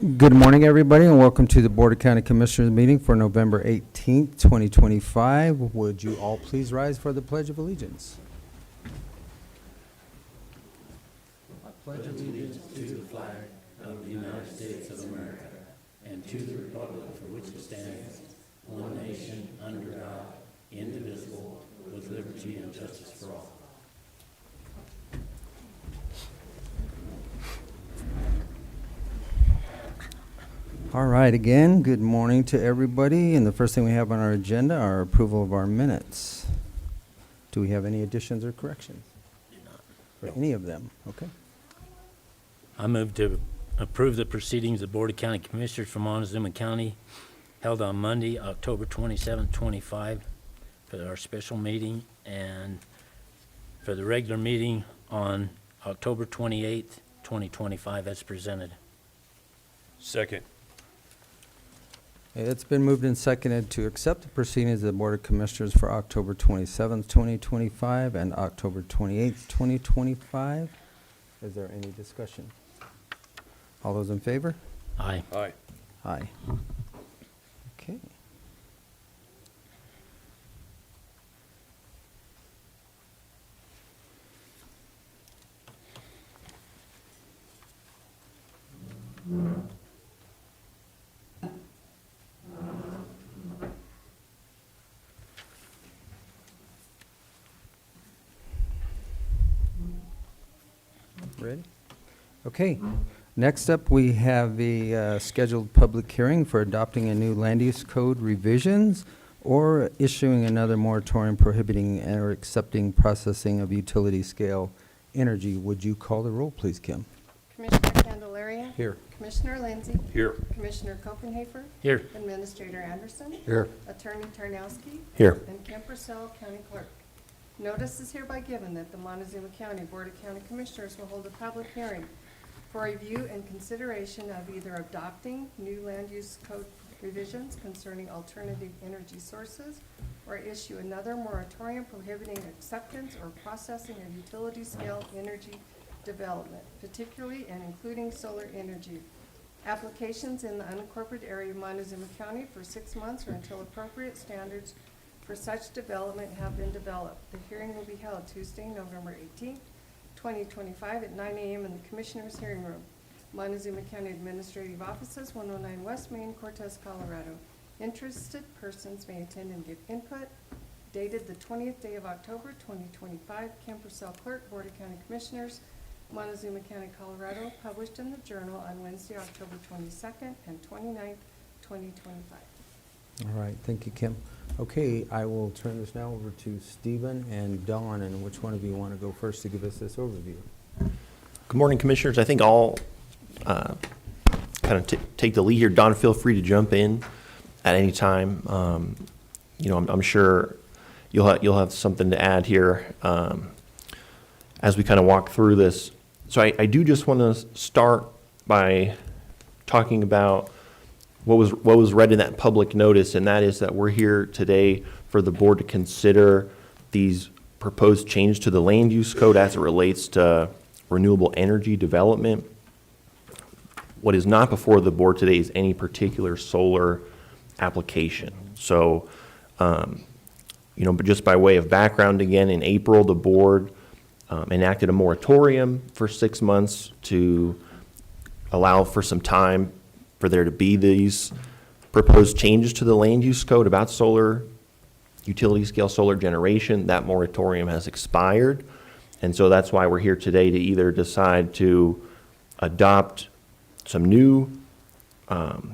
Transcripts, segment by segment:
Good morning, everybody, and welcome to the Board of County Commissioners meeting for November 18th, 2025. Would you all please rise for the Pledge of Allegiance? I pledge allegiance to the flag of the United States of America and to the republic for which it stands, one nation, under God, indivisible, with liberty and justice for all. All right, again, good morning to everybody. And the first thing we have on our agenda are approval of our minutes. Do we have any additions or corrections? For any of them? Okay. I move to approve the proceedings of the Board of County Commissioners from Montezuma County held on Monday, October 27, 25 for our special meeting, and for the regular meeting on October 28, 2025 as presented. Second. It's been moved and seconded to accept the proceedings of the Board of Commissioners for October 27th, 2025 and October 28th, 2025. Is there any discussion? All those in favor? Aye. Aye. Aye. Okay. Ready? Okay. Next up, we have the scheduled public hearing for adopting a new land use code revisions or issuing another moratorium prohibiting or accepting processing of utility scale energy. Would you call the roll, please, Kim? Commissioner Candelaria. Here. Commissioner Lindsay. Here. Commissioner Copenhaver. Here. Administrator Anderson. Here. Attorney Tarnowski. Here. And Kim Purcell, County Clerk. Notice is hereby given that the Montezuma County Board of County Commissioners will hold a public hearing for review and consideration of either adopting new land use code revisions concerning alternative energy sources or issue another moratorium prohibiting acceptance or processing of utility scale energy development, particularly and including solar energy. Applications in the unincorporated area of Montezuma County for 6 months or until appropriate standards for such development have been developed. The hearing will be held Tuesday, November 18th, 2025 at 9 a.m. in the Commissioner's Hearing Room, Montezuma County Administrative Offices, 109 West Main, Cortez, Colorado. Interested persons may attend and give input. Dated the 20th day of October, 2025, Kim Purcell Clerk, Board of County Commissioners, Montezuma County, Colorado, published in the Journal on Wednesday, October 22nd and 29th, 2025. All right, thank you, Kim. Okay, I will turn this now over to Stephen and Dawn, and which one of you want to go first to give us this overview? Good morning, Commissioners. I think I'll kind of take the lead here. Don, feel free to jump in at any time. I'm sure you'll have something to add here as we kind of walk through this. So I do just want to start by talking about what was read in that public notice, and that is that we're here today for the board to consider these proposed changes to the land use code as it relates to renewable energy development. What is not before the board today is any particular solar application. So, but just by way of background again, in April, the board enacted a moratorium for 6 months to allow for some time for there to be these proposed changes to the land use code about solar, utility scale solar generation. That moratorium has expired. And so that's why we're here today to either decide to adopt some new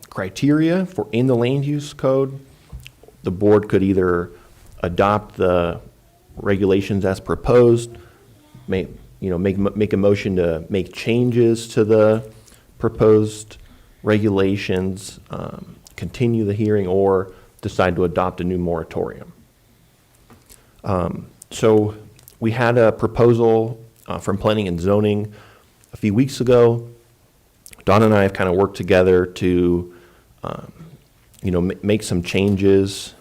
criteria for in the land use code. The board could either adopt the regulations as proposed, make a motion to make changes to the proposed regulations, continue the hearing, or decide to adopt a new moratorium. So we had a proposal from Planning and Zoning a few weeks ago. Don and I have kind of worked together to make some changes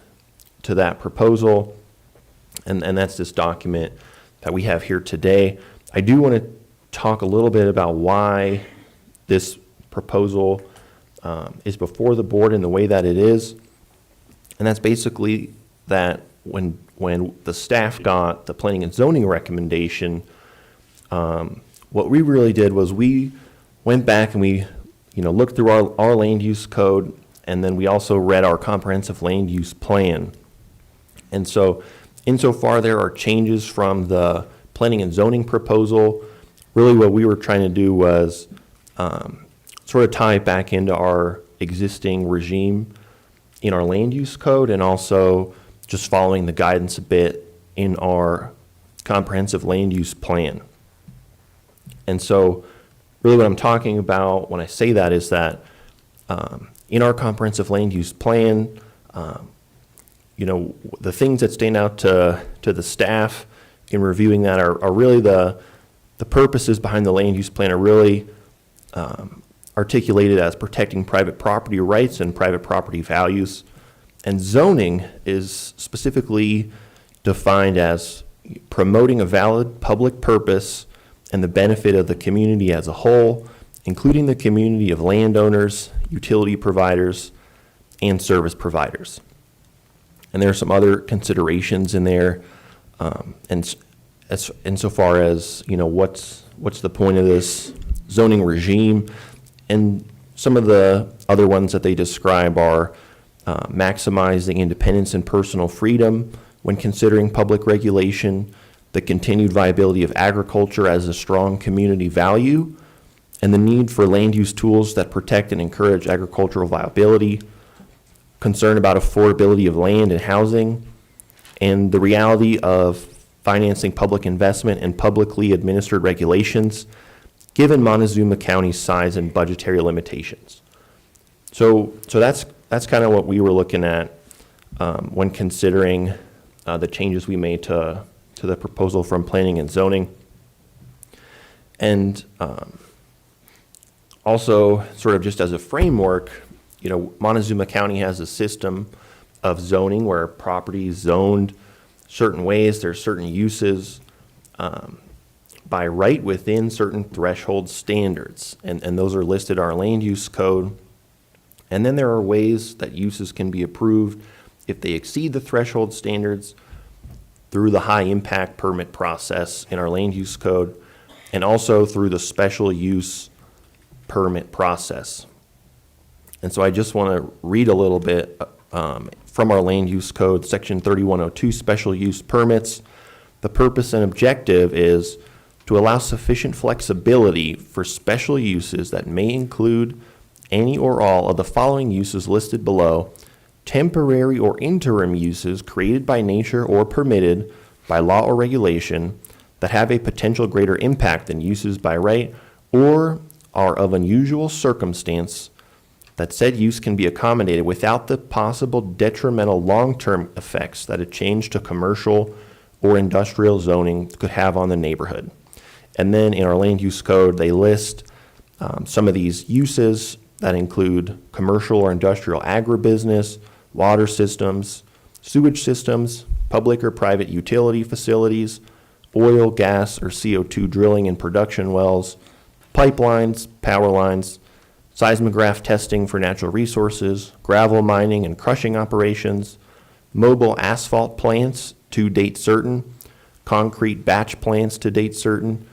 to that proposal, and that's this document that we have here today. I do want to talk a little bit about why this proposal is before the board in the way that it is. And that's basically that when the staff got the planning and zoning recommendation, what we really did was we went back and we, looked through our land use code, and then we also read our comprehensive land use plan. And so insofar there are changes from the planning and zoning proposal, really what we were trying to do was sort of tie it back into our existing regime in our land use code, and also just following the guidance a bit in our comprehensive land use plan. And so really what I'm talking about when I say that is that in our comprehensive land use plan, the things that stand out to the staff in reviewing that are really the purposes behind the land use plan are really articulated as protecting private property rights and private property values. And zoning is specifically defined as promoting a valid public purpose and the benefit of the community as a whole, including the community of landowners, utility providers, and service providers. And there are some other considerations in there, and insofar as what's the point of this zoning regime, and some of the other ones that they describe are maximizing independence and personal freedom when considering public regulation, the continued viability of agriculture as a strong community value, and the need for land use tools that protect and encourage agricultural viability, concern about affordability of land and housing, and the reality of financing public investment and publicly administered regulations, given Montezuma County's size and budgetary limitations. So that's kind of what we were looking at when considering the changes we made to the proposal from planning and zoning. And also, sort of just as a framework, Montezuma County has a system of zoning where property is zoned certain ways. There's certain uses by right within certain threshold standards, and those are listed in our land use code. And then there are ways that uses can be approved if they exceed the threshold standards through the high impact permit process in our land use code, and also through the special use permit process. And so I just want to read a little bit from our land use code, section 3102, special use permits. The purpose and objective is to allow sufficient flexibility for special uses that may include any or all of the following uses listed below: temporary or interim uses created by nature or permitted by law or regulation that have a potential greater impact than uses by right, or are of unusual circumstance that said use can be accommodated without the possible detrimental long-term effects that a change to commercial or industrial zoning could have on the neighborhood. And then in our land use code, they list some of these uses that include commercial or industrial agribusiness, water systems, sewage systems, public or private utility facilities, oil, gas, or CO2 drilling and production wells, pipelines, power lines, seismograph testing for natural resources, gravel mining and crushing operations, mobile asphalt plants to date certain, concrete batch plants to date certain,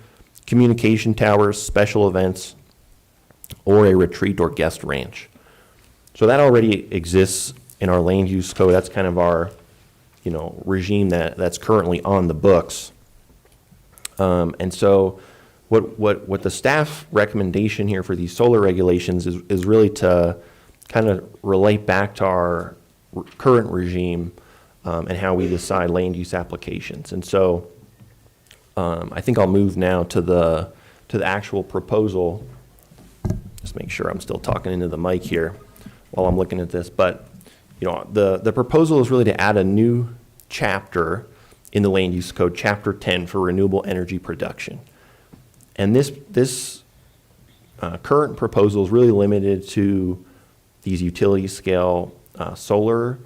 communication towers, special events, or a retreat or guest ranch. So that already exists in our land use code. That's kind of our, regime that's currently on the books. And so what the staff recommendation here for these solar regulations is really to kind of relate back to our current regime and how we decide land use applications. And so I think I'll move now to the actual proposal. Just make sure I'm still talking into the mic here while I'm looking at this. But the proposal is really to add a new chapter in the land use code, chapter 10, for renewable energy production. And this current proposal is really limited to these utility scale solar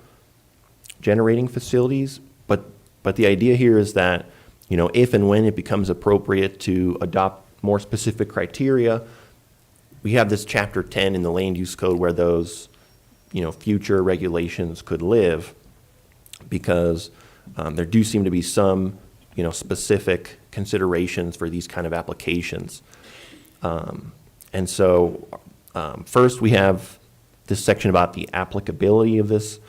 generating facilities. But the idea here is that, if and when it becomes appropriate to adopt more specific criteria, we have this chapter 10 in the land use code where those, future regulations could live, because there do seem to be some, specific considerations for these kind of applications. And so first we have this section about the applicability of this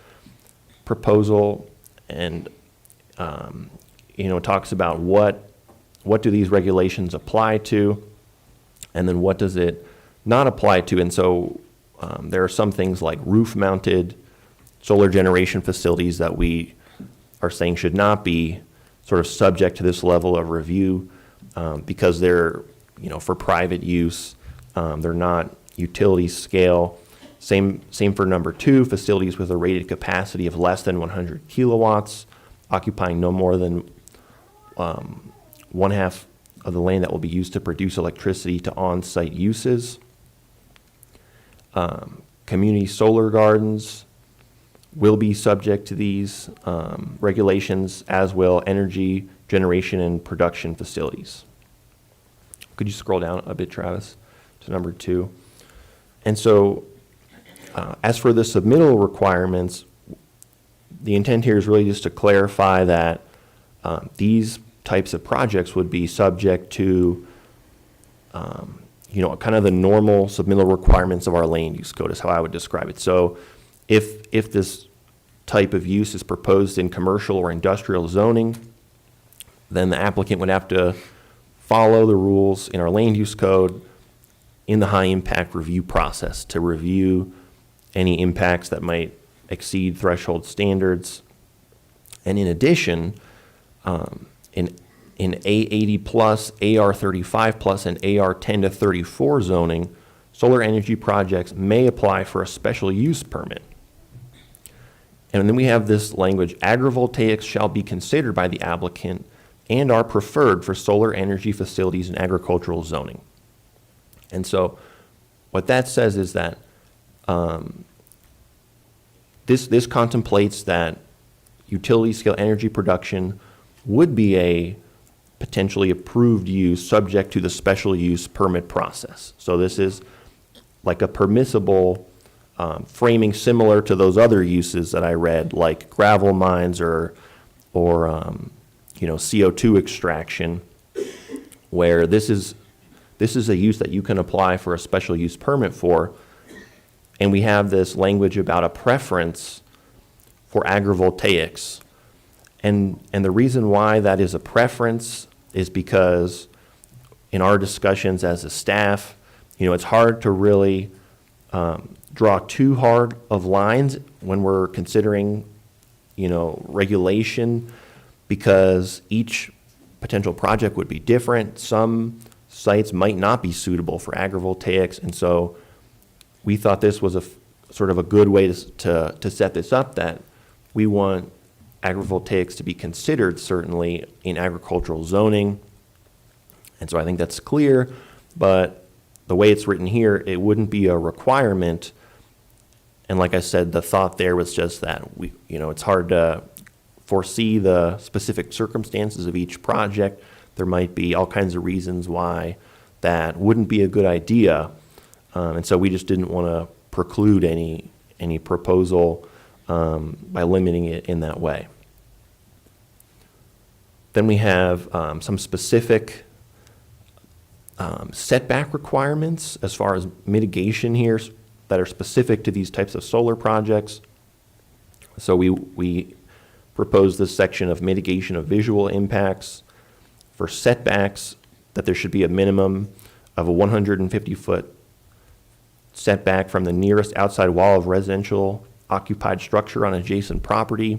proposal, and it talks about what do these regulations apply to, and then what does it not apply to. And so there are some things like roof-mounted solar generation facilities that we are saying should not be sort of subject to this level of review, because they're, for private use. They're not utility scale. Same for number 2, facilities with a rated capacity of less than 100 kilowatts, occupying no more than 1/2 of the land that will be used to produce electricity to on-site uses. Community solar gardens will be subject to these regulations, as will energy generation and production facilities. Could you scroll down a bit, Travis, to number 2? And so, as for the submittal requirements, the intent here is really just to clarify that these types of projects would be subject to, kind of the normal submittal requirements of our land use code is how I would describe it. So if this type of use is proposed in commercial or industrial zoning, then the applicant would have to follow the rules in our land use code in the high impact review process to review any impacts that might exceed threshold standards. And in addition, in A80 plus, AR35 plus, and AR10 to 34 zoning, solar energy projects may apply for a special use permit. And then we have this language: agrivoltaics shall be considered by the applicant and are preferred for solar energy facilities in agricultural zoning. And so what that says is that this contemplates that utility scale energy production would be a potentially approved use subject to the special use permit process. So this is like a permissible framing similar to those other uses that I read, like gravel mines or CO2 extraction, where this is a use that you can apply for a special use permit for. And we have this language about a preference for agrivoltaics. And the reason why that is a preference is because in our discussions as a staff, it's hard to really draw too hard of lines when we're considering, regulation, because each potential project would be different. Some sites might not be suitable for agrivoltaics, and so we thought this was a sort of a good way to set this up, that we want agrivoltaics to be considered certainly in agricultural zoning. And so I think that's clear, but the way it's written here, it wouldn't be a requirement. And like I said, the thought there was just that it's hard to foresee the specific circumstances of each project. There might be all kinds of reasons why that wouldn't be a good idea. And so we just didn't want to preclude any proposal by limiting it in that way. Then we have some specific setback requirements as far as mitigation here that are specific to these types of solar projects. So we proposed this section of mitigation of visual impacts. For setbacks, that there should be a minimum of a 150-foot setback from the nearest outside wall of residential occupied structure on adjacent property.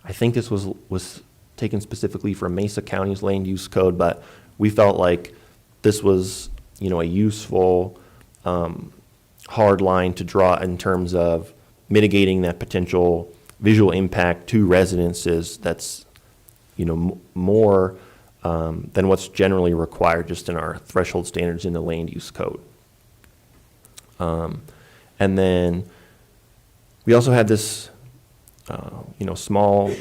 I think this was taken specifically from Mesa County's land use code, but we felt like this was, a useful hard line to draw in terms of mitigating that potential visual impact to residences that's, more than what's generally required just in our threshold standards in the land use code. And then we also had this, small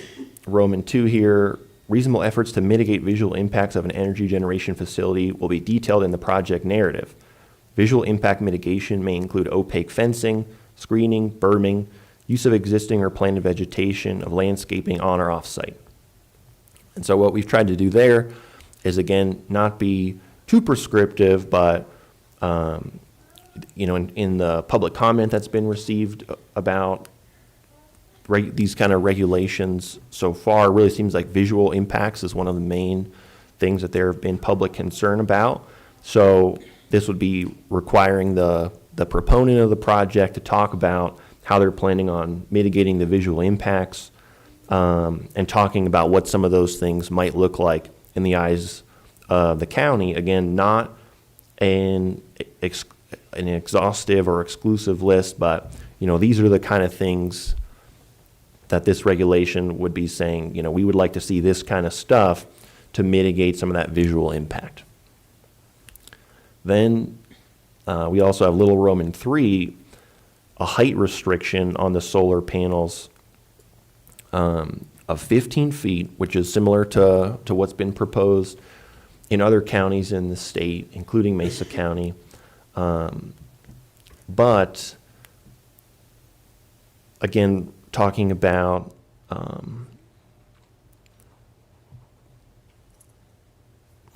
Roman 2 here. Reasonable efforts to mitigate visual impacts of an energy generation facility will be detailed in the project narrative. Visual impact mitigation may include opaque fencing, screening, berming, use of existing or planted vegetation, of landscaping on or off-site. And so what we've tried to do there is, again, not be too prescriptive, but, in the public comment that's been received about these kind of regulations so far, it really seems like visual impacts is one of the main things that there have been public concern about. So this would be requiring the proponent of the project to talk about how they're planning on mitigating the visual impacts, and talking about what some of those things might look like in the eyes of the county. Again, not an exhaustive or exclusive list, but these are the kind of things that this regulation would be saying, we would like to see this kind of stuff to mitigate some of that visual impact. Then we also have Little Roman 3, a height restriction on the solar panels of 15 feet, which is similar to what's been proposed in other counties in the state, including Mesa County. But again, talking about let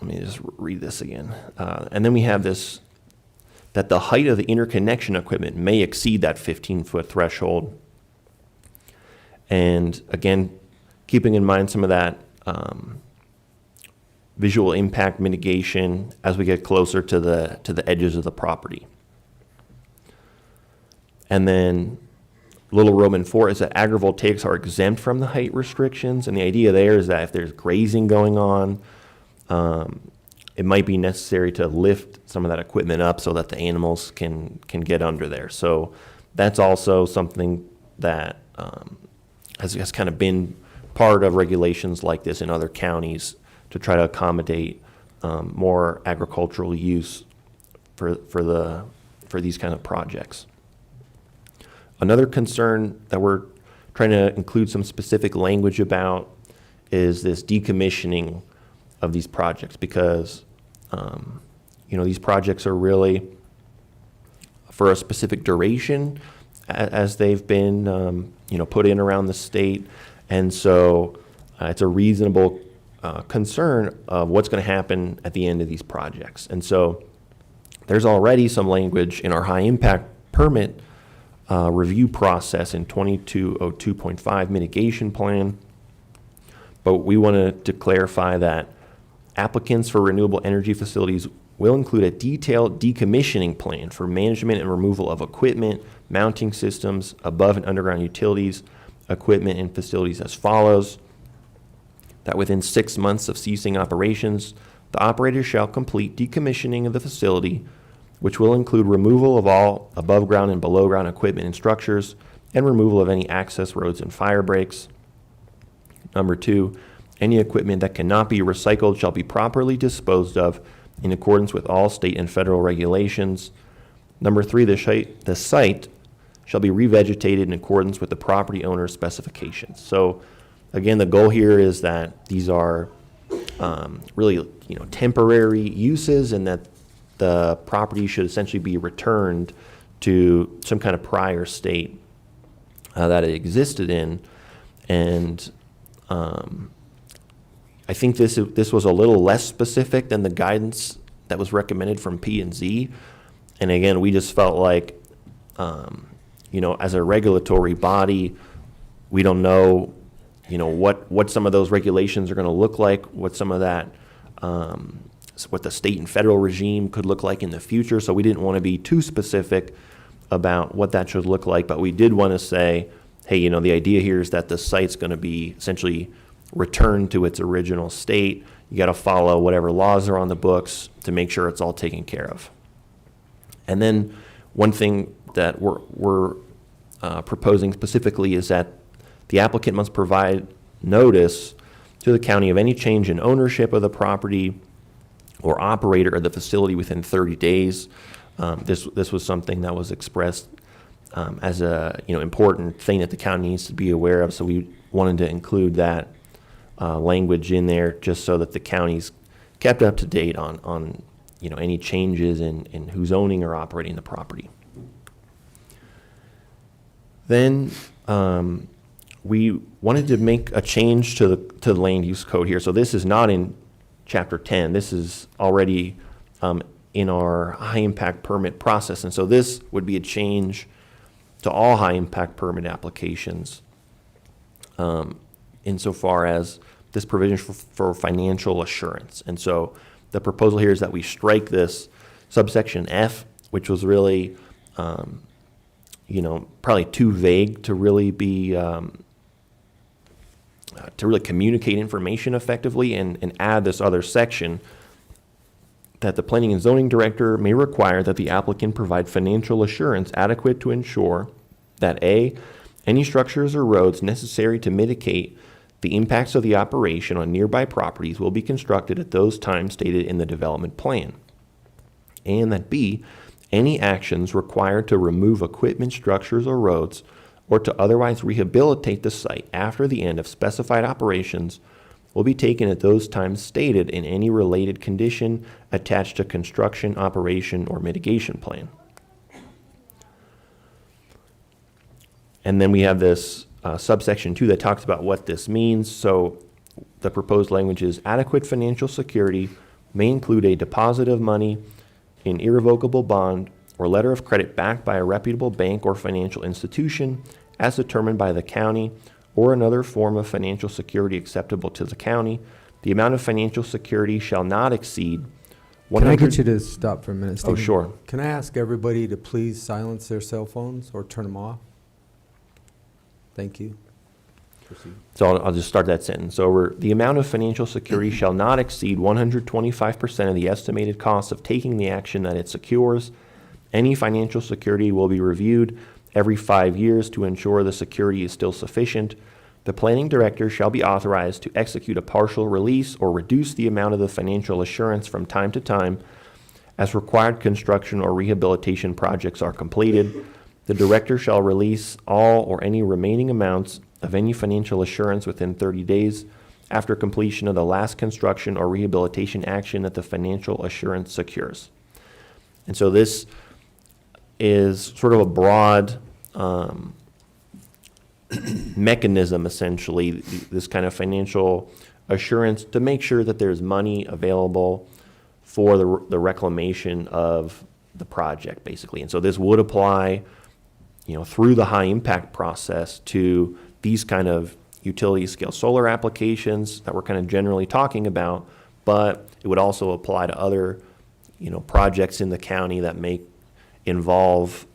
me just read this again. And then we have this, that the height of the interconnection equipment may exceed that 15-foot threshold. And again, keeping in mind some of that visual impact mitigation as we get closer to the edges of the property. And then Little Roman 4 is that agrivoltaics are exempt from the height restrictions. And the idea there is that if there's grazing going on, it might be necessary to lift some of that equipment up so that the animals can get under there. So that's also something that has kind of been part of regulations like this in other counties to try to accommodate more agricultural use for these kind of projects. Another concern that we're trying to include some specific language about is this decommissioning of these projects, because these projects are really for a specific duration as they've been put in around the state, and so it's a reasonable concern of what's going to happen at the end of these projects. And so there's already some language in our high impact permit review process in 2202.5 mitigation plan, but we wanted to clarify that applicants for renewable energy facilities will include a detailed decommissioning plan for management and removal of equipment, mounting systems, above and underground utilities, equipment, and facilities as follows. That within 6 months of ceasing operations, the operator shall complete decommissioning of the facility, which will include removal of all above ground and below ground equipment and structures, and removal of any access roads and fire breaks. Number 2, any equipment that cannot be recycled shall be properly disposed of in accordance with all state and federal regulations. Number 3, the site shall be revegetated in accordance with the property owner's specifications. So again, the goal here is that these are really temporary uses, and that the property should essentially be returned to some kind of prior state that it existed in. And I think this was a little less specific than the guidance that was recommended from P&Z. And again, we just felt like, as a regulatory body, we don't know, what some of those regulations are going to look like, what some of that, what the state and federal regime could look like in the future. So we didn't want to be too specific about what that should look like, but we did want to say, hey, the idea here is that the site's going to be essentially returned to its original state. You got to follow whatever laws are on the books to make sure it's all taken care of. And then one thing that we're proposing specifically is that the applicant must provide notice to the county of any change in ownership of the property or operator of the facility within 30 days. This was something that was expressed as a important thing that the county needs to be aware of. So we wanted to include that language in there just so that the county's kept up to date on any changes in who's owning or operating the property. Then we wanted to make a change to the land use code here. So this is not in Chapter 10. This is already in our high impact permit process. And so this would be a change to all high impact permit applications insofar as this provision for financial assurance. And so the proposal here is that we strike this subsection F, which was really, probably too vague to really be, to really communicate information effectively, and add this other section that the planning and zoning director may require that the applicant provide financial assurance adequate to ensure that A, any structures or roads necessary to mitigate the impacts of the operation on nearby properties will be constructed at those times stated in the development plan. And that B, any actions required to remove equipment, structures, or roads, or to otherwise rehabilitate the site after the end of specified operations will be taken at those times stated in any related condition attached to construction, operation, or mitigation plan. And then we have this subsection 2 that talks about what this means. So the proposed language is adequate financial security may include a deposit of money, an irrevocable bond, or letter of credit backed by a reputable bank or financial institution as determined by the county, or another form of financial security acceptable to the county. The amount of financial security shall not exceed 100... Can I get you to stop for a minute, Oh, Stephen? sure. Can I ask everybody to please silence their cell phones or turn them off? Thank you. Proceed. So I'll just start that sentence over. The amount of financial security shall not exceed 125% of the estimated cost of taking the action that it secures. Any financial security will be reviewed every 5 years to ensure the security is still sufficient. The planning director shall be authorized to execute a partial release or reduce the amount of the financial assurance from time to time as required construction or rehabilitation projects are completed. The director shall release all or any remaining amounts of any financial assurance within 30 days after completion of the last construction or rehabilitation action that the financial assurance secures. And so this is sort of a broad mechanism, essentially, this kind of financial assurance to make sure that there's money available for the reclamation of the project, basically. And so this would apply through the high impact process to these kind of utility scale solar applications that we're kind of generally talking about, but it would also apply to other, projects in the county that may involve,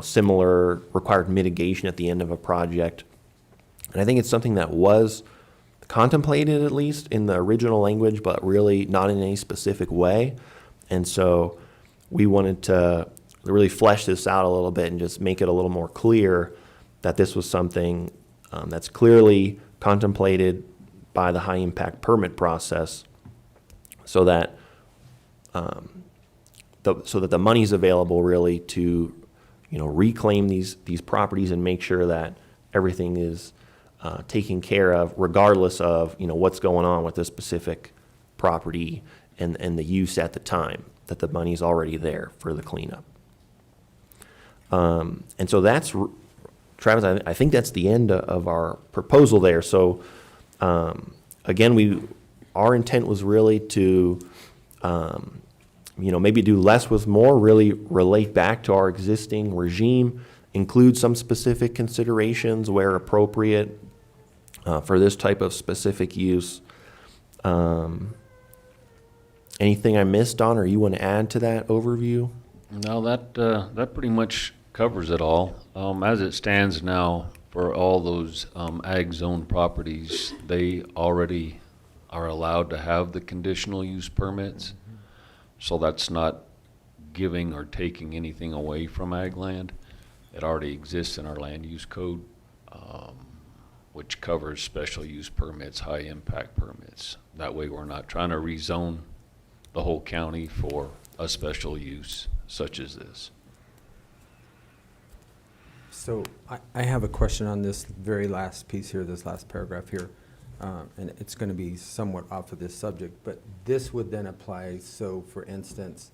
similar required mitigation at the end of a project. And I think it's something that was contemplated, at least in the original language, but really not in any specific way. And so we wanted to really flesh this out a little bit and just make it a little more clear that this was something that's clearly contemplated by the high impact permit process, so that the money's available really to reclaim these properties and make sure that everything is taken care of, regardless of what's going on with the specific property and the use at the time, that the money's already there for the cleanup. And so that's, Travis, I think that's the end of our proposal there. So again, our intent was really to maybe do less with more, really relate back to our existing regime, include some specific considerations where appropriate for this type of specific use. Anything I missed on, or you want to add to that overview? No, that pretty much covers it all. As it stands now, for all those ag zone properties, they already are allowed to have the conditional use permits. So that's not giving or taking anything away from ag land. It already exists in our land use code, which covers special use permits, high impact permits. That way we're not trying to rezone the whole county for a special use such as this. So I have a question on this very last piece here, this last paragraph here. and it's going to be somewhat off of this subject, but this would then apply, so for instance,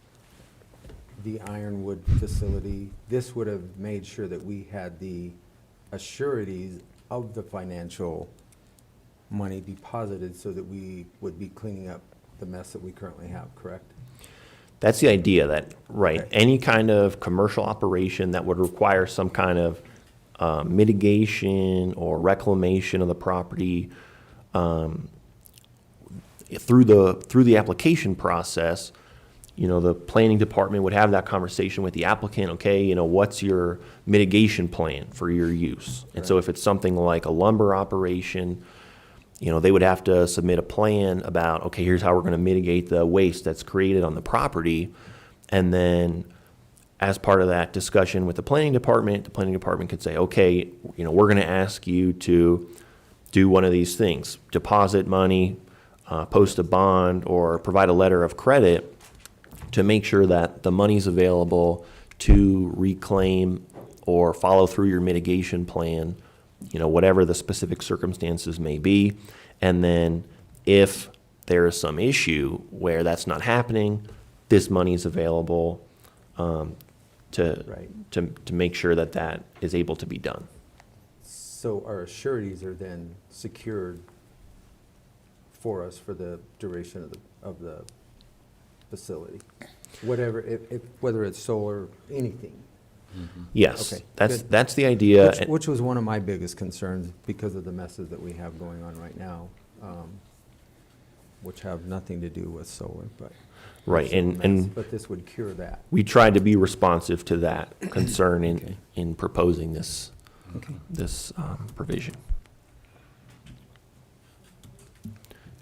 the Ironwood facility, this would have made sure that we had the assurities of the financial money deposited so that we would be cleaning up the mess that we currently have, correct? That's the idea that, right, Okay. any kind of commercial operation that would require some kind of mitigation or reclamation of the property through the application process, the planning department would have that conversation with the applicant, okay, what's your mitigation plan for your use? And so if it's something like a lumber operation, they would have to submit a plan about, okay, here's how we're going to mitigate the waste that's created on the property. And then as part of that discussion with the planning department could say, okay, we're going to ask you to do one of these things, deposit money, post a bond, or provide a letter of credit to make sure that the money's available to reclaim or follow through your mitigation plan, whatever the specific circumstances may be. And then if there is some issue where that's not happening, this money is available to make sure that that is able to be done. So our assurities are then secured for us for the duration of the facility, whatever, whether it's solar, anything. Yes, Okay, good. that's the idea. Which was one of my biggest concerns because of the messes that we have going on right now, which have nothing to do with solar, but. Right, it's a mess, and but this would cure that. we tried to be responsive to that concern Okay. in proposing this Okay. provision.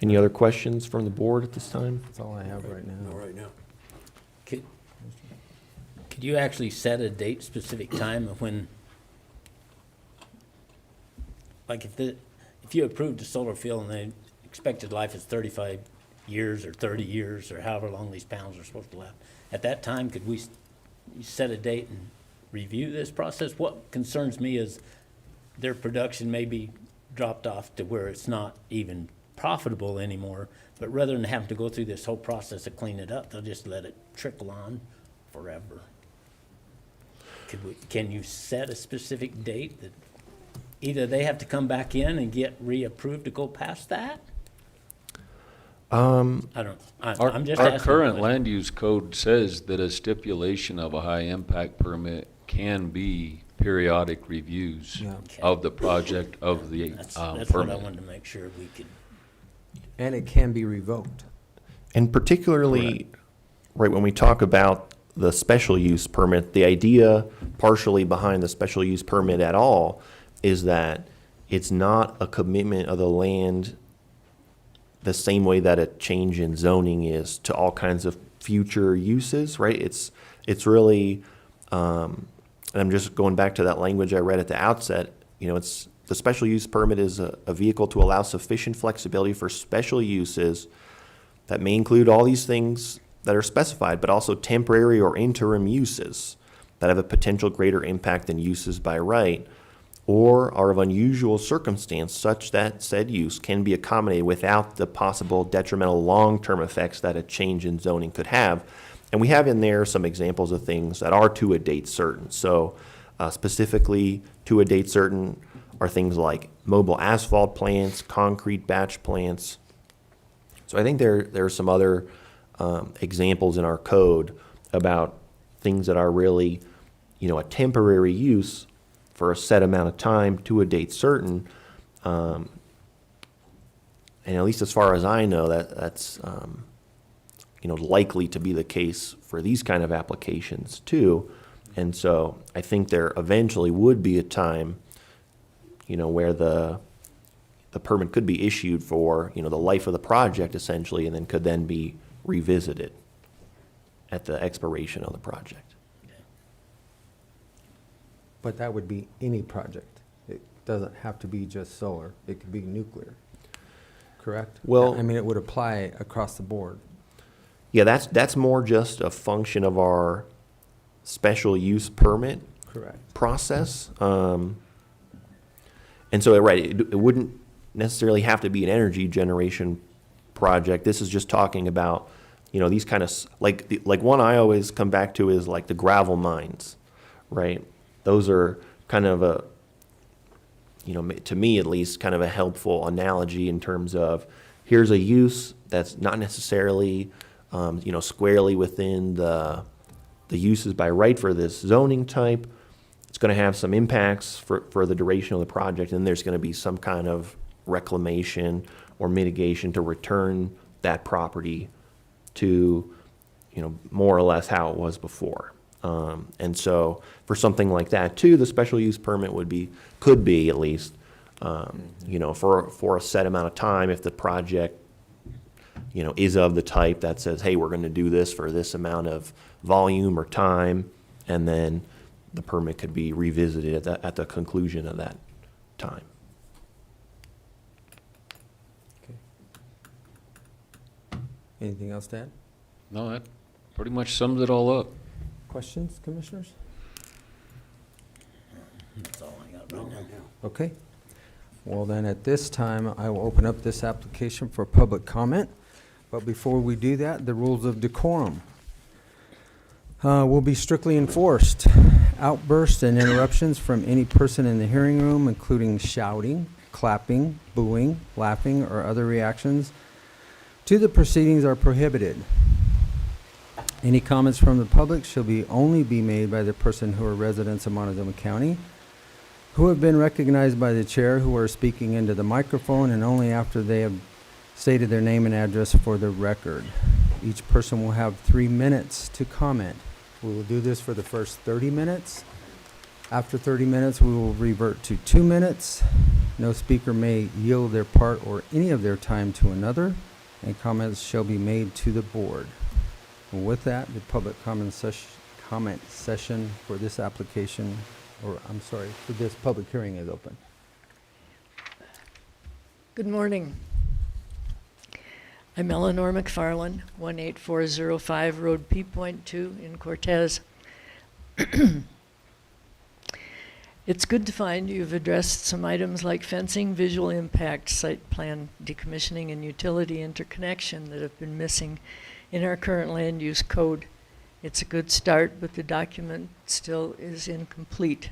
Any other questions from the board at this time? That's all I have right now. All right now. Could you actually set a date, specific time of when, like if you approved a solar field and the expected life is 35 years or 30 years or however long these panels are supposed to last, at that time, could we set a date and review this process? What concerns me is their production may be dropped off to where it's not even profitable anymore, but rather than having to go through this whole process to clean it up, they'll just let it trickle on forever. Can you set a specific date that either they have to come back in and get reapproved to go past that? I'm just Our asking. current land use code says that a stipulation of a high impact permit can be periodic reviews Yeah. of the project of the That's what I permit. wanted to make sure we could. And it can be revoked. And particularly, right, when we talk about the special use permit, the idea partially behind the special use permit at all is that it's not a commitment of the land the same way that a change in zoning is to all kinds of future uses, right? It's really, and I'm just going back to that language I read at the outset, it's the special use permit is a vehicle to allow sufficient flexibility for special uses that may include all these things that are specified, but also temporary or interim uses that have a potential greater impact than uses by right, or are of unusual circumstance such that said use can be accommodated without the possible detrimental long-term effects that a change in zoning could have. And we have in there some examples of things that are to a date certain. So specifically to a date certain are things like mobile asphalt plants, concrete batch plants. So I think there are some other examples in our code about things that are really, a temporary use for a set amount of time to a date certain. And at least as far as I know, that's likely to be the case for these kind of applications too. And so I think there eventually would be a time, where the permit could be issued for, the life of the project essentially, and then could then be revisited at the expiration of the project. But that would be any project. It doesn't have to be just solar. It could be nuclear, correct? Well- I mean, it would apply across the board. Yeah, that's more just a function of our special use permit Correct. process. And so, right, it wouldn't necessarily have to be an energy generation project. This is just talking about, these kind of, like one I always come back to is like the gravel mines, right? Those are kind of a, to me at least, kind of a helpful analogy in terms of here's a use that's not necessarily, squarely within the uses by right for this zoning type. It's going to have some impacts for the duration of the project, and there's going to be some kind of reclamation or mitigation to return that property to, more or less how it was before. And so for something like that too, the special use permit could be at least, for a set amount of time if the project, is of the type that says, hey, we're going to do this for this amount of volume or time, and then the permit could be revisited at the conclusion of that time. Anything else to add? No, that pretty much sums it all up. Questions, commissioners? That's all I got right now. Okay. Well, then, at this time, I will open up this application for public comment. But before we do that, the rules of decorum will be strictly enforced. Outbursts and interruptions from any person in the hearing room, including shouting, clapping, booing, laughing, or other reactions to the proceedings, are prohibited. Any comments from the public shall only be made by the person who are residents of Montezuma County, who have been recognized by the chair, who are speaking into the microphone, and only after they have stated their name and address for the record. Each person will have 3 minutes to comment. We will do this for the first 30 minutes. After 30 minutes, we will revert to 2 minutes. No speaker may yield their part or any of their time to another, and comments shall be made to the board. And with that, the public comment session for this application, for this public hearing is open. Good morning. I'm Eleanor McFarland, 18405 Road P.2 in Cortez. It's good to find you've addressed some items like fencing, visual impact, site plan decommissioning, and utility interconnection that have been missing in our current land use code. It's a good start, but the document still is incomplete.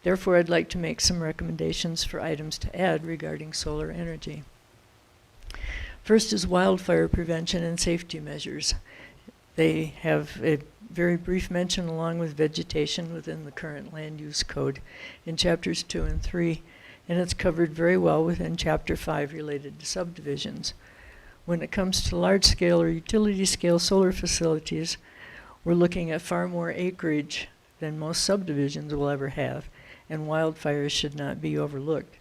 Therefore, I'd like to make some recommendations for items to add regarding solar energy. First is wildfire prevention and safety measures. They have a very brief mention along with vegetation within the current land use code in chapters 2 and 3, and it's covered very well within chapter 5 related to subdivisions. When it comes to large-scale or utility-scale solar facilities, we're looking at far more acreage than most subdivisions will ever have, and wildfires should not be overlooked.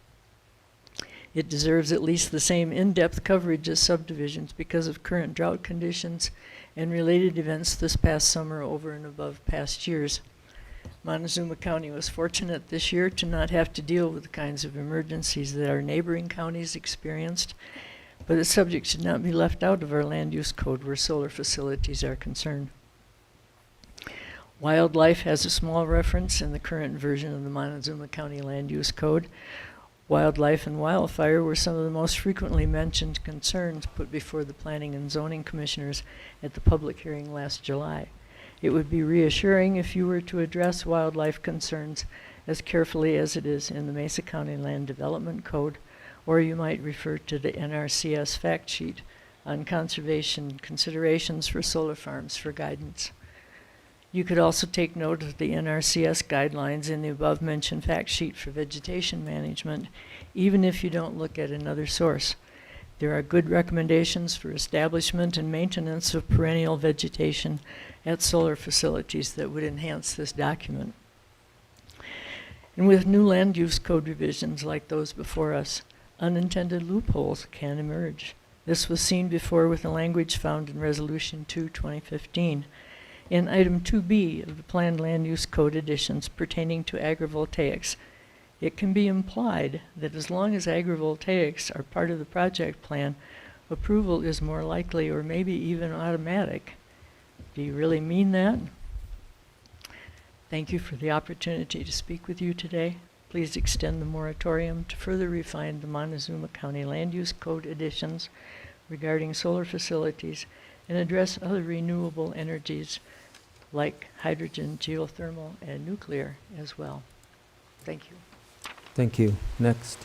It deserves at least the same in-depth coverage as subdivisions because of current drought conditions and related events this past summer over and above past years. Montezuma County was fortunate this year to not have to deal with the kinds of emergencies that our neighboring counties experienced, but the subject should not be left out of our land use code where solar facilities are concerned. Wildlife has a small reference in the current version of the Montezuma County Land Use Code. Wildlife and wildfire were some of the most frequently mentioned concerns put before the Planning and Zoning Commissioners at the public hearing last July. It would be reassuring if you were to address wildlife concerns as carefully as it is in the Mesa County Land Development Code, or you might refer to the NRCS fact sheet on conservation considerations for solar farms for guidance. You could also take note of the NRCS guidelines in the above-mentioned fact sheet for vegetation management, even if you don't look at another source. There are good recommendations for establishment and maintenance of perennial vegetation at solar facilities that would enhance this document. And with new land use code revisions like those before us, unintended loopholes can emerge. This was seen before with the language found in Resolution 2, 2015. In item 2B of the planned land use code additions pertaining to agrivoltaics, it can be implied that as long as agrivoltaics are part of the project plan, approval is more likely or maybe even automatic. Do you really mean that? Thank you for the opportunity to speak with you today. Please extend the moratorium to further refine the Montezuma County Land Use Code additions regarding solar facilities and address other renewable energies like hydrogen, geothermal, and nuclear as well. Thank you. Thank you. Next.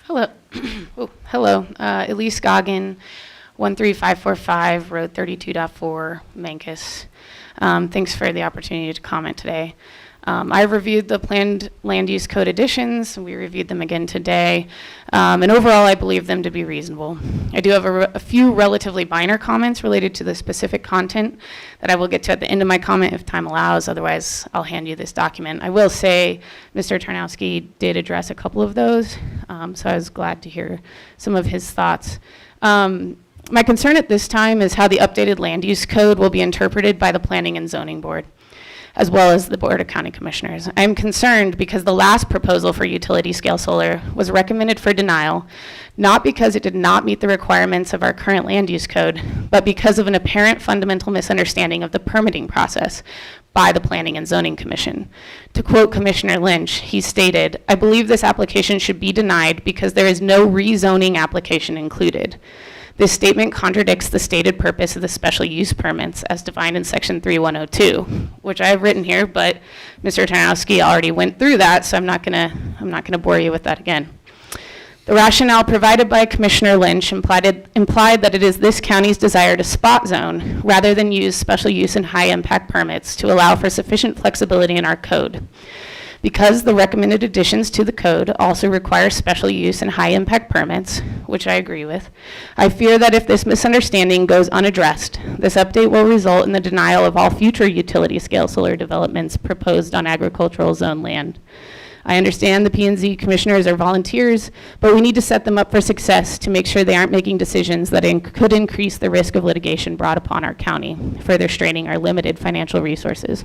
Hello. Hello. Elise Goggin, 13545, Road 32.4, Mancus. Thanks for the opportunity to comment today. I reviewed the planned land use code additions. We reviewed them again today. And overall, I believe them to be reasonable. I do have a few relatively minor comments related to the specific content that I will get to at the end of my comment if time allows. Otherwise, I'll hand you this document. I will say Mr. Tarnowski did address a couple of those, so I was glad to hear some of his thoughts. My concern at this time is how the updated land use code will be interpreted by the Planning and Zoning Board, as well as the Board of County Commissioners. I am concerned because the last proposal for utility scale solar was recommended for denial, not because it did not meet the requirements of our current land use code, but because of an apparent fundamental misunderstanding of the permitting process by the Planning and Zoning Commission. To quote Commissioner Lynch, he stated, "I believe this application should be denied because there is no rezoning application included." This statement contradicts the stated purpose of the special use permits as defined in section 3102, which I have written here, but Mr. Tarnowski already went through that, so I'm not gonna bore you with that again. The rationale provided by Commissioner Lynch implied that it is this county's desire to spot zone rather than use special use and high impact permits to allow for sufficient flexibility in our code. Because the recommended additions to the code also require special use and high impact permits, which I agree with, I fear that if this misunderstanding goes unaddressed, this update will result in the denial of all future utility scale solar developments proposed on agricultural zone land. I understand the P&Z commissioners are volunteers, but we need to set them up for success to make sure they aren't making decisions that could increase the risk of litigation brought upon our county, further straining our limited financial resources.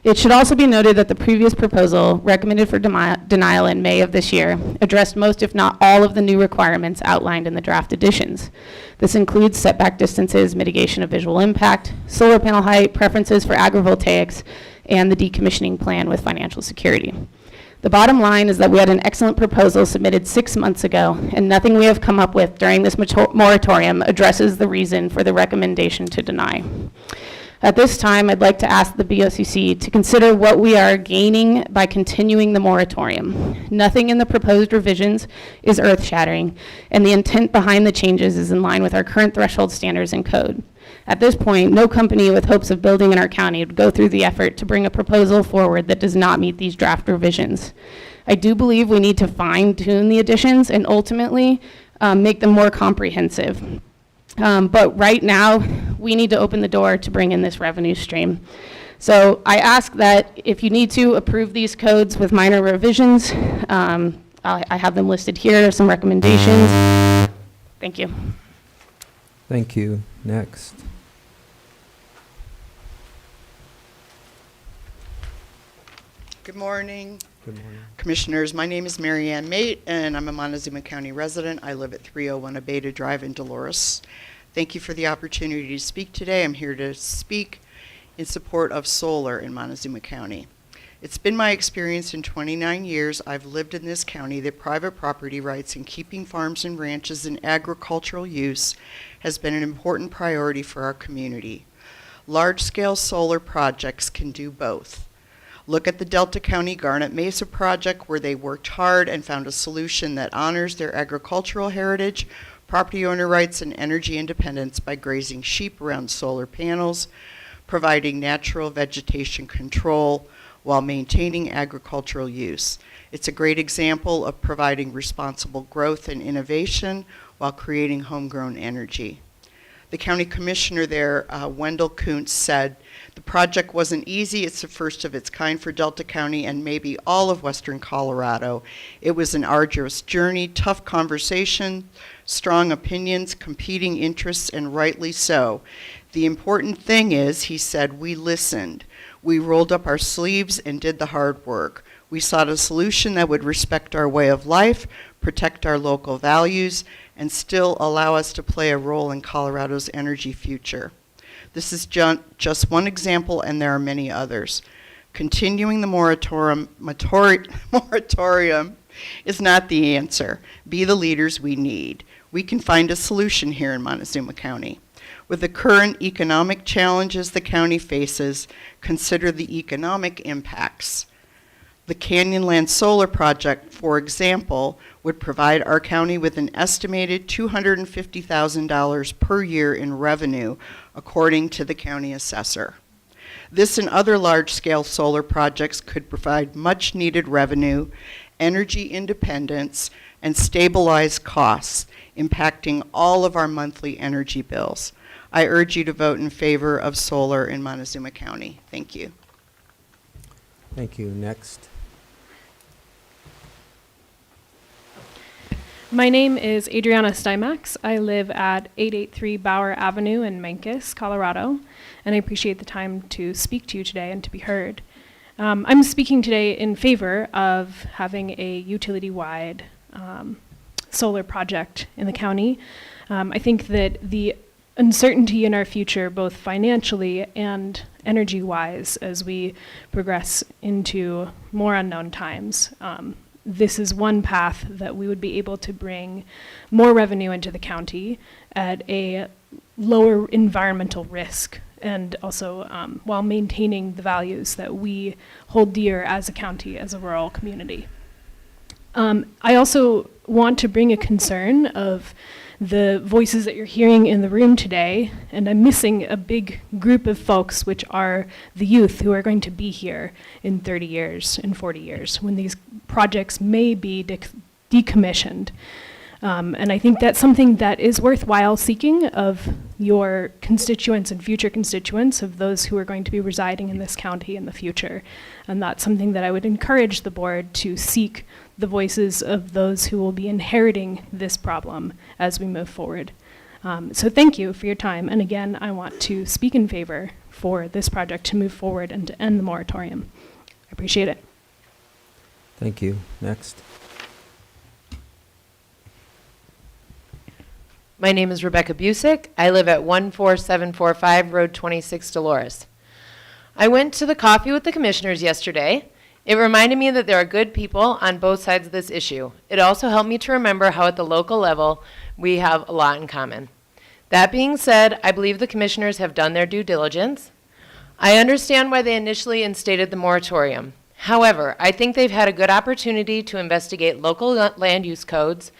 It should also be noted that the previous proposal, recommended for denial in May of this year, addressed most, if not all, of the new requirements outlined in the draft additions. This includes setback distances, mitigation of visual impact, solar panel height, preferences for agrivoltaics, and the decommissioning plan with financial security. The bottom line is that we had an excellent proposal submitted 6 months ago, and nothing we have come up with during this moratorium addresses the reason for the recommendation to deny. At this time, I'd like to ask the BOCC to consider what we are gaining by continuing the moratorium. Nothing in the proposed revisions is earth-shattering, and the intent behind the changes is in line with our current threshold standards and code. At this point, no company with hopes of building in our county would go through the effort to bring a proposal forward that does not meet these draft revisions. I do believe we need to fine-tune the additions and ultimately make them more comprehensive. But right now, we need to open the door to bring in this revenue stream. So I ask that if you need to approve these codes with minor revisions, I have them listed here, some recommendations. Thank you. Thank you. Next. Good morning, Good morning. Commissioners. My name is Mary Ann Mate, and I'm a Montezuma County resident. I live at 301 Abeta Drive in Dolores. Thank you for the opportunity to speak today. I'm here to speak in support of solar in Montezuma County. It's been my experience in 29 years I've lived in this county that private property rights and keeping farms and ranches in agricultural use has been an important priority for our community. Large-scale solar projects can do both. Look at the Delta County Garnet Mesa project, where they worked hard and found a solution that honors their agricultural heritage, property owner rights, and energy independence by grazing sheep around solar panels, providing natural vegetation control while maintaining agricultural use. It's a great example of providing responsible growth and innovation while creating homegrown energy. The county commissioner there, Wendell Kuntz, said, "The project wasn't easy. It's the first of its kind for Delta County and maybe all of Western Colorado. It was an arduous journey, tough conversation, strong opinions, competing interests, and rightly so. The important thing is," he said, "we listened. We rolled up our sleeves and did the hard work. We sought a solution that would respect our way of life, protect our local values, and still allow us to play a role in Colorado's energy future. This is just one example, and there are many others. Continuing the moratorium is not the answer. Be the leaders we need. We can find a solution here in Montezuma County. With the current economic challenges the county faces, consider the economic impacts. The Canyonland Solar Project, for example, would provide our county with an estimated $250,000 per year in revenue, according to the county assessor. This and other large-scale solar projects could provide much-needed revenue, energy independence, and stabilize costs, impacting all of our monthly energy bills. I urge you to vote in favor of solar in Montezuma County. Thank you. Thank you. Next. My name is Adriana Stymax. I live at 883 Bauer Avenue in Memphis, Colorado, and I appreciate the time to speak to you today and to be heard. I'm speaking today in favor of having a utility-wide solar project in the county. I think that the uncertainty in our future, both financially and energy-wise, as we progress into more unknown times, this is one path that we would be able to bring more revenue into the county at a lower environmental risk, and also while maintaining the values that we hold dear as a county, as a rural community. I also want to bring a concern of the voices that you're hearing in the room today, and I'm missing a big group of folks, which are the youth who are going to be here in 30 years, in 40 years, when these projects may be decommissioned. And I think that's something that is worthwhile seeking of your constituents and future constituents, of those who are going to be residing in this county in the future. And that's something that I would encourage the board to seek the voices of those who will be inheriting this problem as we move forward. So thank you for your time. And again, I want to speak in favor for this project to move forward and to end the moratorium. I appreciate it. Thank you. Next. My name is Rebecca Busick. I live at 14745 Road 26, Dolores. I went to the coffee with the commissioners yesterday. It reminded me that there are good people on both sides of this issue. It also helped me to remember how at the local level we have a lot in common. That being said, I believe the commissioners have done their due diligence. I understand why they initially instated the moratorium. However, I think they've had a good opportunity to investigate local land use codes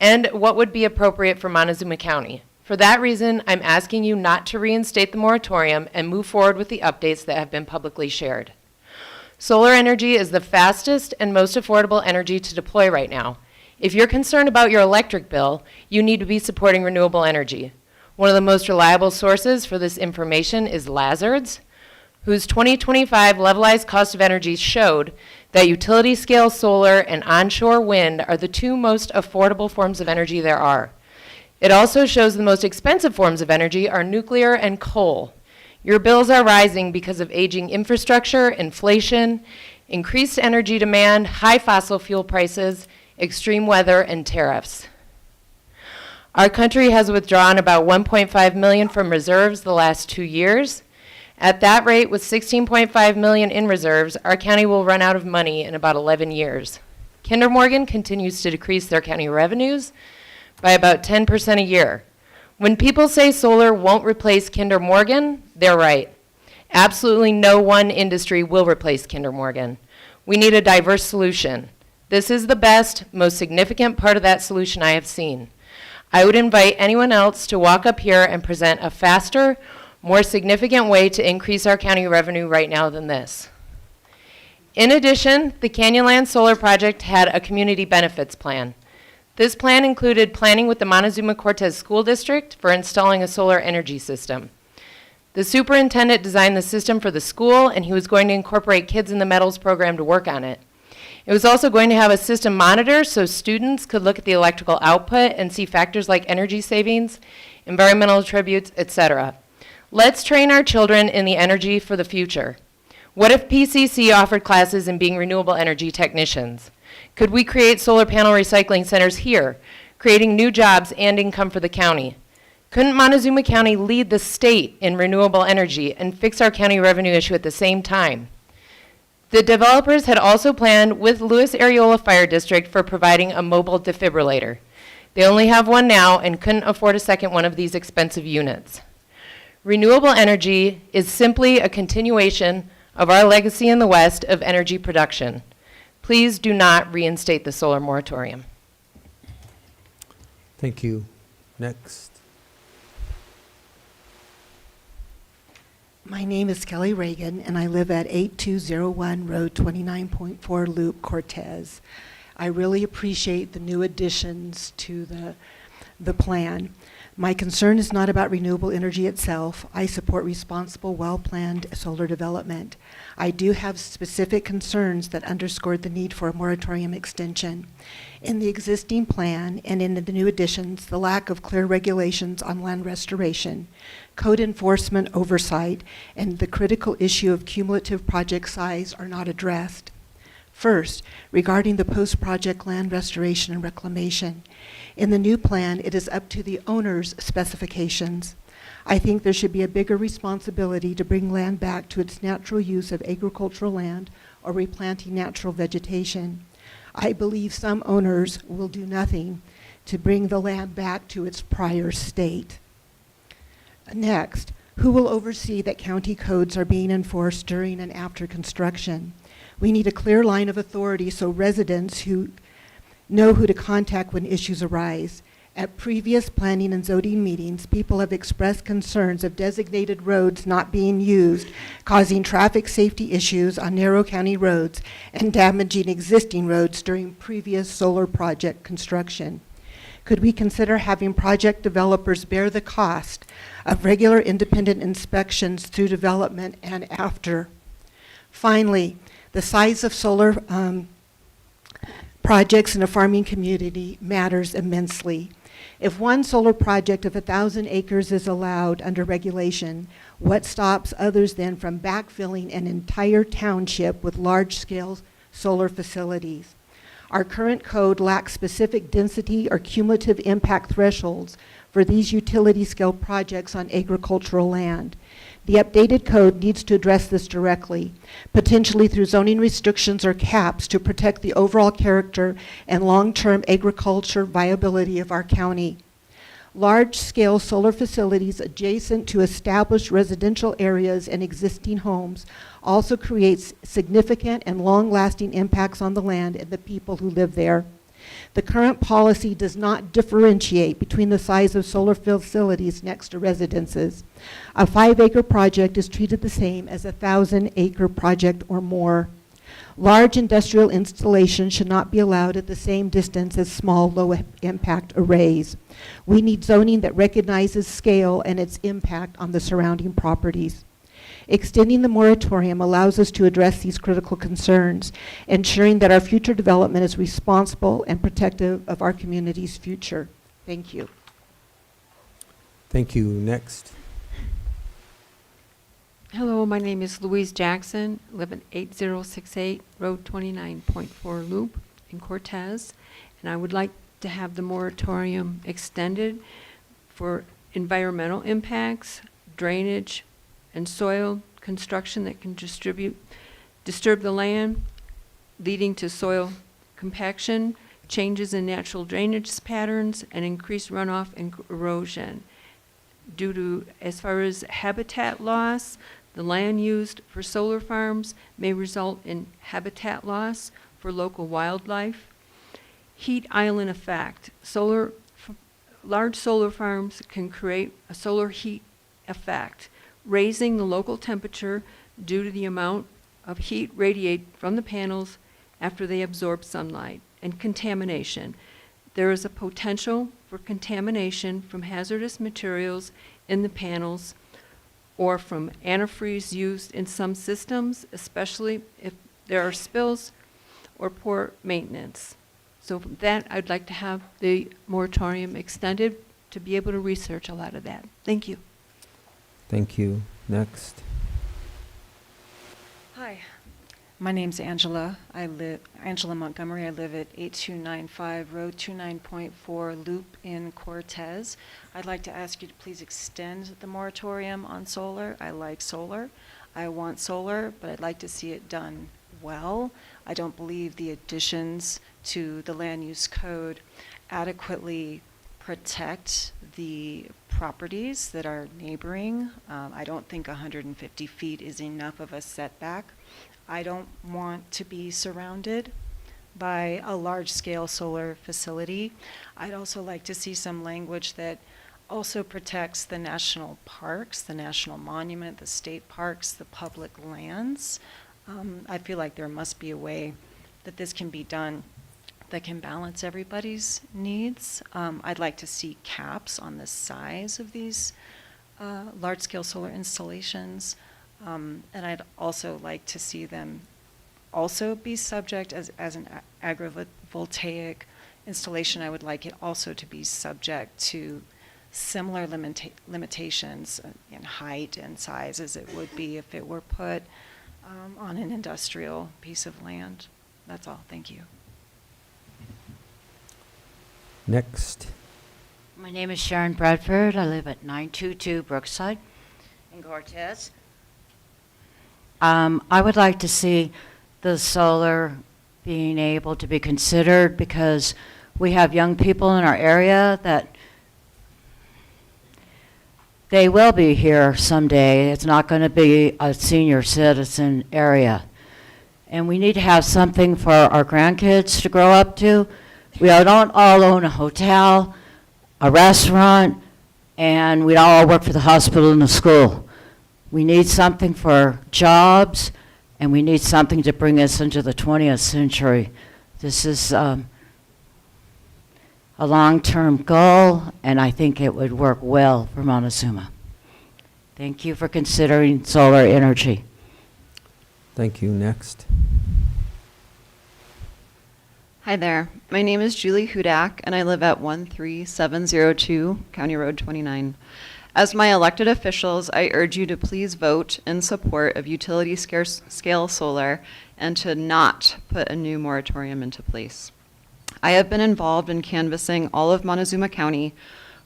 and what would be appropriate for Montezuma County. For that reason, I'm asking you not to reinstate the moratorium and move forward with the updates that have been publicly shared. Solar energy is the fastest and most affordable energy to deploy right now. If you're concerned about your electric bill, you need to be supporting renewable energy. One of the most reliable sources for this information is Lazards, whose 2025 levelized cost of energy showed that utility-scale solar and onshore wind are the two most affordable forms of energy there are. It also shows the most expensive forms of energy are nuclear and coal. Your bills are rising because of aging infrastructure, inflation, increased energy demand, high fossil fuel prices, extreme weather, and tariffs. Our country has withdrawn about $1.5 million from reserves the last 2 years. At that rate, with $16.5 million in reserves, our county will run out of money in about 11 years. Kinder Morgan continues to decrease their county revenues by about 10% a year. When people say solar won't replace Kinder Morgan, they're right. Absolutely no one industry will replace Kinder Morgan. We need a diverse solution. This is the best, most significant part of that solution I have seen. I would invite anyone else to walk up here and present a faster, more significant way to increase our county revenue right now than this. In addition, the Canyonland Solar Project had a community benefits plan. This plan included planning with the Montezuma Cortez School District for installing a solar energy system. The superintendent designed the system for the school, and he was going to incorporate Kids in the Metals program to work on it. It was also going to have a system monitor so students could look at the electrical output and see factors like energy savings, environmental attributes, etc. Let's train our children in the energy for the future. What if PCC offered classes in being renewable energy technicians? Could we create solar panel recycling centers here, creating new jobs and income for the county? Couldn't Montezuma County lead the state in renewable energy and fix our county revenue issue at the same time? The developers had also planned with Lewis Areola Fire District for providing a mobile defibrillator. They only have one now and couldn't afford a second one of these expensive units. Renewable energy is simply a continuation of our legacy in the West of energy production. Please do not reinstate the solar moratorium. Thank you. Next. My name is Kelly Reagan, and I live at 8201 Road 29.4 Loop, Cortez. I really appreciate the new additions to the plan. My concern is not about renewable energy itself. I support responsible, well-planned solar development. I do have specific concerns that underscored the need for a moratorium extension. In the existing plan and in the new additions, the lack of clear regulations on land restoration, code enforcement oversight, and the critical issue of cumulative project size are not addressed. First, regarding the post-project land restoration and reclamation. In the new plan, it is up to the owner's specifications. I think there should be a bigger responsibility to bring land back to its natural use of agricultural land or replanting natural vegetation. I believe some owners will do nothing to bring the land back to its prior state. Next, who will oversee that county codes are being enforced during and after construction? We need a clear line of authority so residents who know who to contact when issues arise. At previous planning and zoning meetings, people have expressed concerns of designated roads not being used, causing traffic safety issues on narrow county roads and damaging existing roads during previous solar project construction. Could we consider having project developers bear the cost of regular independent inspections through development and after? Finally, the size of solar projects in a farming community matters immensely. If one solar project of 1,000 acres is allowed under regulation, what stops others then from backfilling an entire township with large-scale solar facilities? Our current code lacks specific density or cumulative impact thresholds for these utility-scale projects on agricultural land. The updated code needs to address this directly, potentially through zoning restrictions or caps to protect the overall character and long-term agriculture viability of our county. Large-scale solar facilities adjacent to established residential areas and existing homes also creates significant and long-lasting impacts on the land and the people who live there. The current policy does not differentiate between the size of solar facilities next to residences. A 5-acre project is treated the same as a 1,000-acre project or more. Large industrial installations should not be allowed at the same distance as small, low-impact arrays. We need zoning that recognizes scale and its impact on the surrounding properties. Extending the moratorium allows us to address these critical concerns, ensuring that our future development is responsible and protective of our community's future. Thank you. Thank you. Next. Hello, my name is Louise Jackson, live at 8068 Road 29.4 Loop in Cortez, and I would like to have the moratorium extended for environmental impacts, drainage, and soil construction that can disturb the land, leading to soil compaction, changes in natural drainage patterns, and increased runoff and erosion. Due to, as far as habitat loss, the land used for solar farms may result in habitat loss for local wildlife. Heat island effect. Large solar farms can create a solar heat effect, raising the local temperature due to the amount of heat radiated from the panels after they absorb sunlight. And contamination. There is a potential for contamination from hazardous materials in the panels or from antifreeze used in some systems, especially if there are spills or poor maintenance. So for that, I'd like to have the moratorium extended to be able to research a lot of that. Thank you. Thank you. Next. Hi, My name's Angela. Angela Montgomery. I live at 8295 Road 29.4 Loop in Cortez. I'd like to ask you to please extend the moratorium on solar. I like solar. I want solar, but I'd like to see it done well. I don't believe the additions to the land use code adequately protect the properties that are neighboring. I don't think 150 feet is enough of a setback. I don't want to be surrounded by a large-scale solar facility. I'd also like to see some language that also protects the national parks, the national monument, the state parks, the public lands. I feel like there must be a way that this can be done that can balance everybody's needs. I'd like to see caps on the size of these large-scale solar installations. And I'd also like to see them also be subject as an agrivoltaic installation. I would like it also to be subject to similar limitations in height and size as it would be if it were put on an industrial piece of land. That's all. Thank you. Next. My name is Sharon Bradford. I live at 922 Brookside in Cortez. I would like to see the solar being able to be considered because we have young people in our area that they will be here someday. It's not going to be a senior citizen area. And we need to have something for our grandkids to grow up to. We don't all own a hotel, a restaurant, and we don't all work for the hospital and the school. We need something for jobs, and we need something to bring us into the 20th century. This is a long-term goal, and I think it would work well for Montezuma. Thank you for considering solar energy. Thank you. Next. Hi there. My name is Julie Hudak, and I live at 13702 County Road 29. As my elected officials, I urge you to please vote in support of utility scale solar and to not put a new moratorium into place. I have been involved in canvassing all of Montezuma County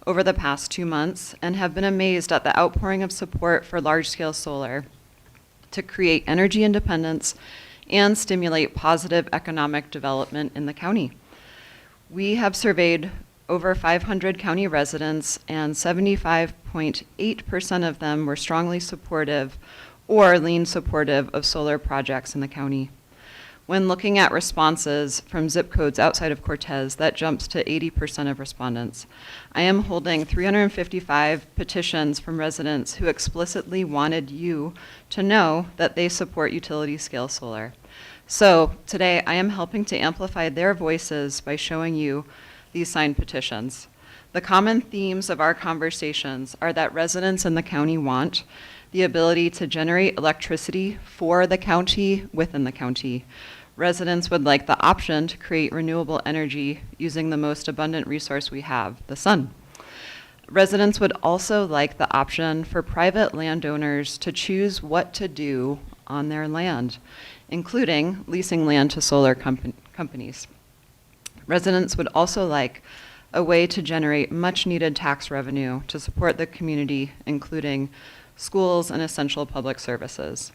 over the past 2 months and have been amazed at the outpouring of support for large-scale solar to create energy independence and stimulate positive economic development in the county. We have surveyed over 500 county residents, and 75.8% of them were strongly supportive or lean supportive of solar projects in the county. When looking at responses from zip codes outside of Cortez, that jumps to 80% of respondents. I am holding 355 petitions from residents who explicitly wanted you to know that they support utility scale solar. So today I am helping to amplify their voices by showing you these signed petitions. The common themes of our conversations are that residents in the county want the ability to generate electricity for the county within the county. Residents would like the option to create renewable energy using the most abundant resource we have, the sun. Residents would also like the option for private landowners to choose what to do on their land, including leasing land to solar companies. Residents would also like a way to generate much needed tax revenue to support the community, including schools and essential public services.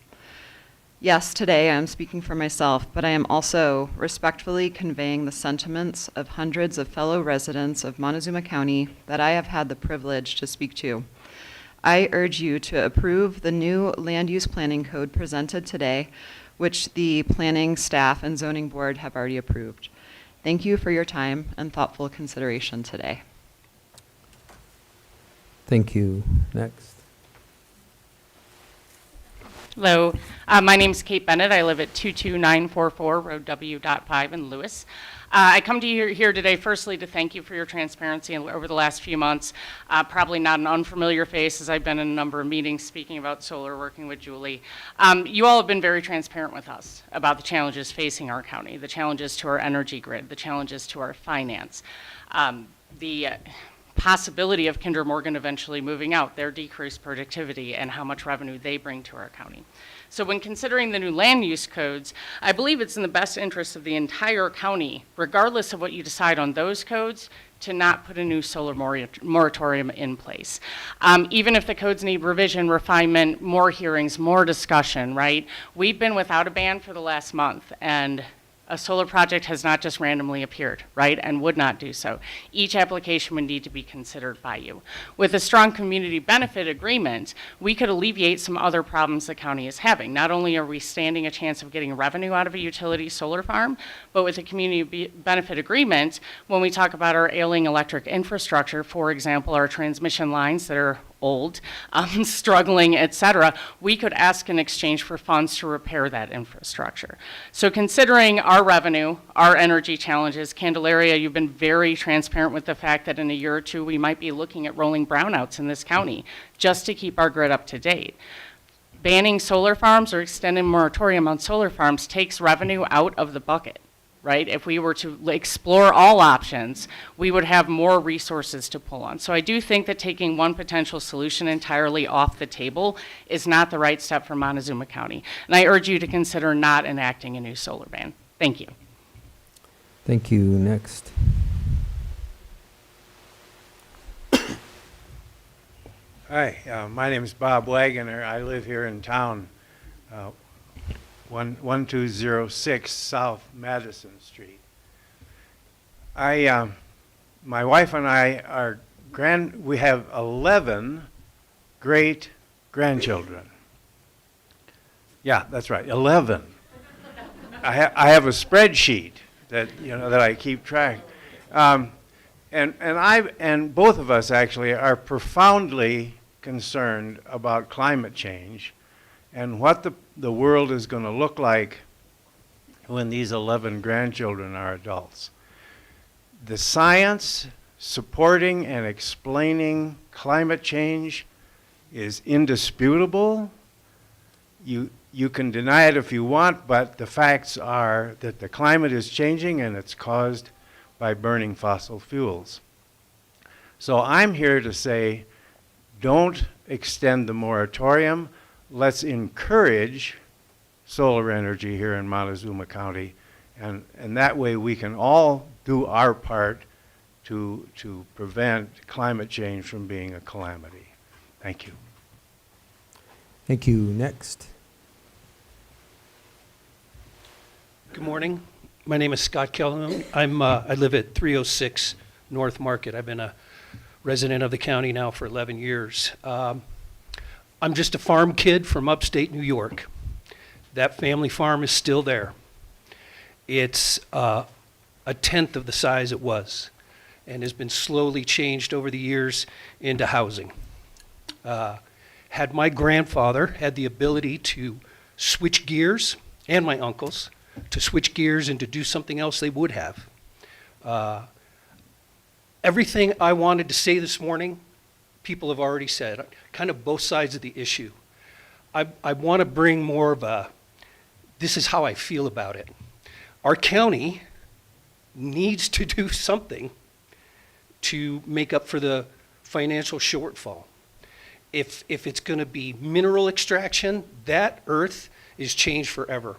Yes, today I'm speaking for myself, but I am also respectfully conveying the sentiments of hundreds of fellow residents of Montezuma County that I have had the privilege to speak to. I urge you to approve the new land use planning code presented today, which the planning staff and zoning board have already approved. Thank you for your time and thoughtful consideration today. Thank you. Next. Hello, my name is Kate Bennett. I live at 22944 Road W.5 in Lewis. I come to you here today firstly to thank you for your transparency over the last few months. Probably not an unfamiliar face as I've been in a number of meetings speaking about solar, working with Julie. You all have been very transparent with us about the challenges facing our county, the challenges to our energy grid, the challenges to our finance, the possibility of Kinder Morgan eventually moving out, their decreased productivity, and how much revenue they bring to our county. So when considering the new land use codes, I believe it's in the best interest of the entire county, regardless of what you decide on those codes, to not put a new solar moratorium in place. Even if the codes need revision, refinement, more hearings, more discussion, right? We've been without a ban for the last month, and a solar project has not just randomly appeared, right, and would not do so. Each application would need to be considered by you. With a strong community benefit agreement, we could alleviate some other problems the county is having. Not only are we standing a chance of getting revenue out of a utility solar farm, but with a community benefit agreement, when we talk about our ailing electric infrastructure, for example, our transmission lines that are old, struggling, et cetera, we could ask in exchange for funds to repair that infrastructure. So considering our revenue, our energy challenges, Candelaria, you've been very transparent with the fact that in a year or two, we might be looking at rolling brownouts in this county just to keep our grid up to date. Banning solar farms or extending moratorium on solar farms takes revenue out of the bucket, right? If we were to explore all options, we would have more resources to pull on. So I do think that taking one potential solution entirely off the table is not the right step for Montezuma County. And I urge you to consider not enacting a new solar ban. Thank you. Thank you. Next. Hi, my name is Bob Wagoner. I live here in town, 1206 South Madison Street. My wife and I we have 11 great grandchildren. Yeah, that's right, 11. I have a spreadsheet that I keep track. And both of us actually are profoundly concerned about climate change and what the world is going to look like when these 11 grandchildren are adults. The science supporting and explaining climate change is indisputable. You can deny it if you want, but the facts are that the climate is changing and it's caused by burning fossil fuels. So I'm here to say, don't extend the moratorium. Let's encourage solar energy here in Montezuma County, and that way we can all do our part to prevent climate change from being a calamity. Thank you. Thank you. Next. Good morning. My name is Scott Calhoun. I live at 306 North Market. I've been a resident of the county now for 11 years. I'm just a farm kid from upstate New York. That family farm is still there. It's a tenth of the size it was and has been slowly changed over the years into housing. Had my grandfather had the ability to switch gears, and my uncles, to switch gears and to do something else, they would have. Everything I wanted to say this morning, people have already said, kind of both sides of the issue. I want to bring more of a, this is how I feel about it. Our county needs to do something to make up for the financial shortfall. If it's going to be mineral extraction, that earth is changed forever.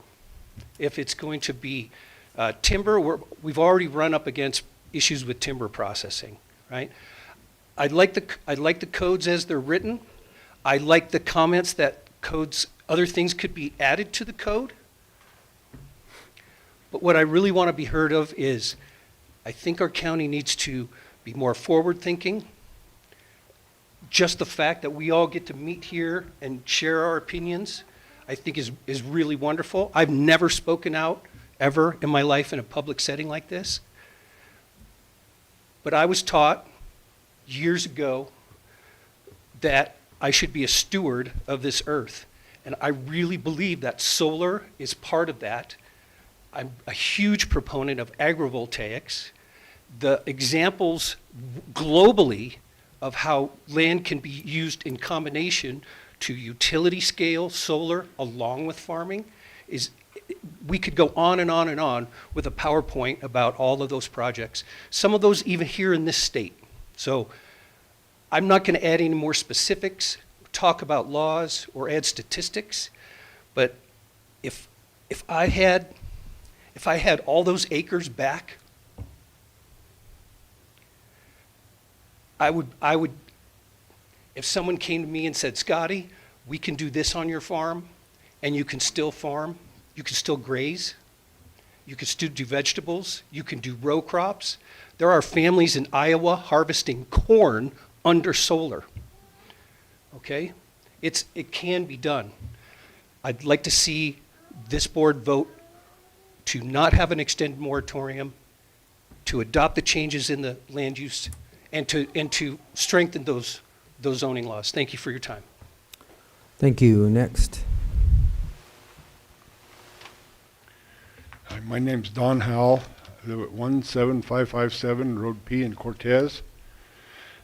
If it's going to be timber, we've already run up against issues with timber processing, right? I like the codes as they're written. I like the comments that other things could be added to the code. But what I really want to be heard of is, I think our county needs to be more forward-thinking. Just the fact that we all get to meet here and share our opinions, I think is really wonderful. I've never spoken out ever in my life in a public setting like this. But I was taught years ago that I should be a steward of this earth. And I really believe that solar is part of that. I'm a huge proponent of agrivoltaics. The examples globally of how land can be used in combination to utility scale solar along with farming is, we could go on and on and on with a PowerPoint about all of those projects. Some of those even here in this state. So I'm not going to add any more specifics, talk about laws, or add statistics, but if I had all those acres back, I would, if someone came to me and said, Scotty, we can do this on your farm, and you can still farm, you can still graze, you can still do vegetables, you can do row crops. There are families in Iowa harvesting corn under solar. Okay? It can be done. I'd like to see this board vote to not have an extended moratorium, to adopt the changes in the land use, and to strengthen those zoning laws. Thank you for your time. Thank you. Next. Hi, my name's Don Howell. I live at 17557 Road P in Cortez.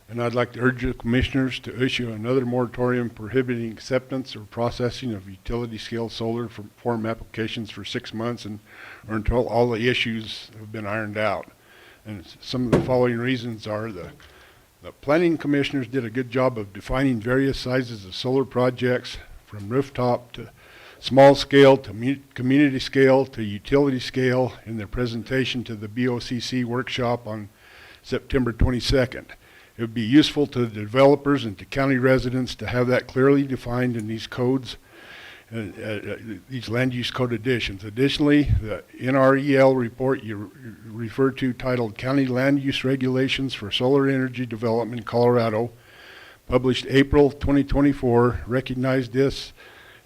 And I'd like to urge the commissioners to issue another moratorium prohibiting acceptance or processing of utility scale solar form applications for 6 months or until all the issues have been ironed out. And some of the following reasons are the planning commissioners did a good job of defining various sizes of solar projects from rooftop to small scale to community scale to utility scale in their presentation to the BOCC workshop on September 22nd. It would be useful to the developers and to county residents to have that clearly defined in these codes, these land use code additions. Additionally, the NREL report you referred to titled County Land Use Regulations for Solar Energy Development in Colorado, published April 2024, recognized this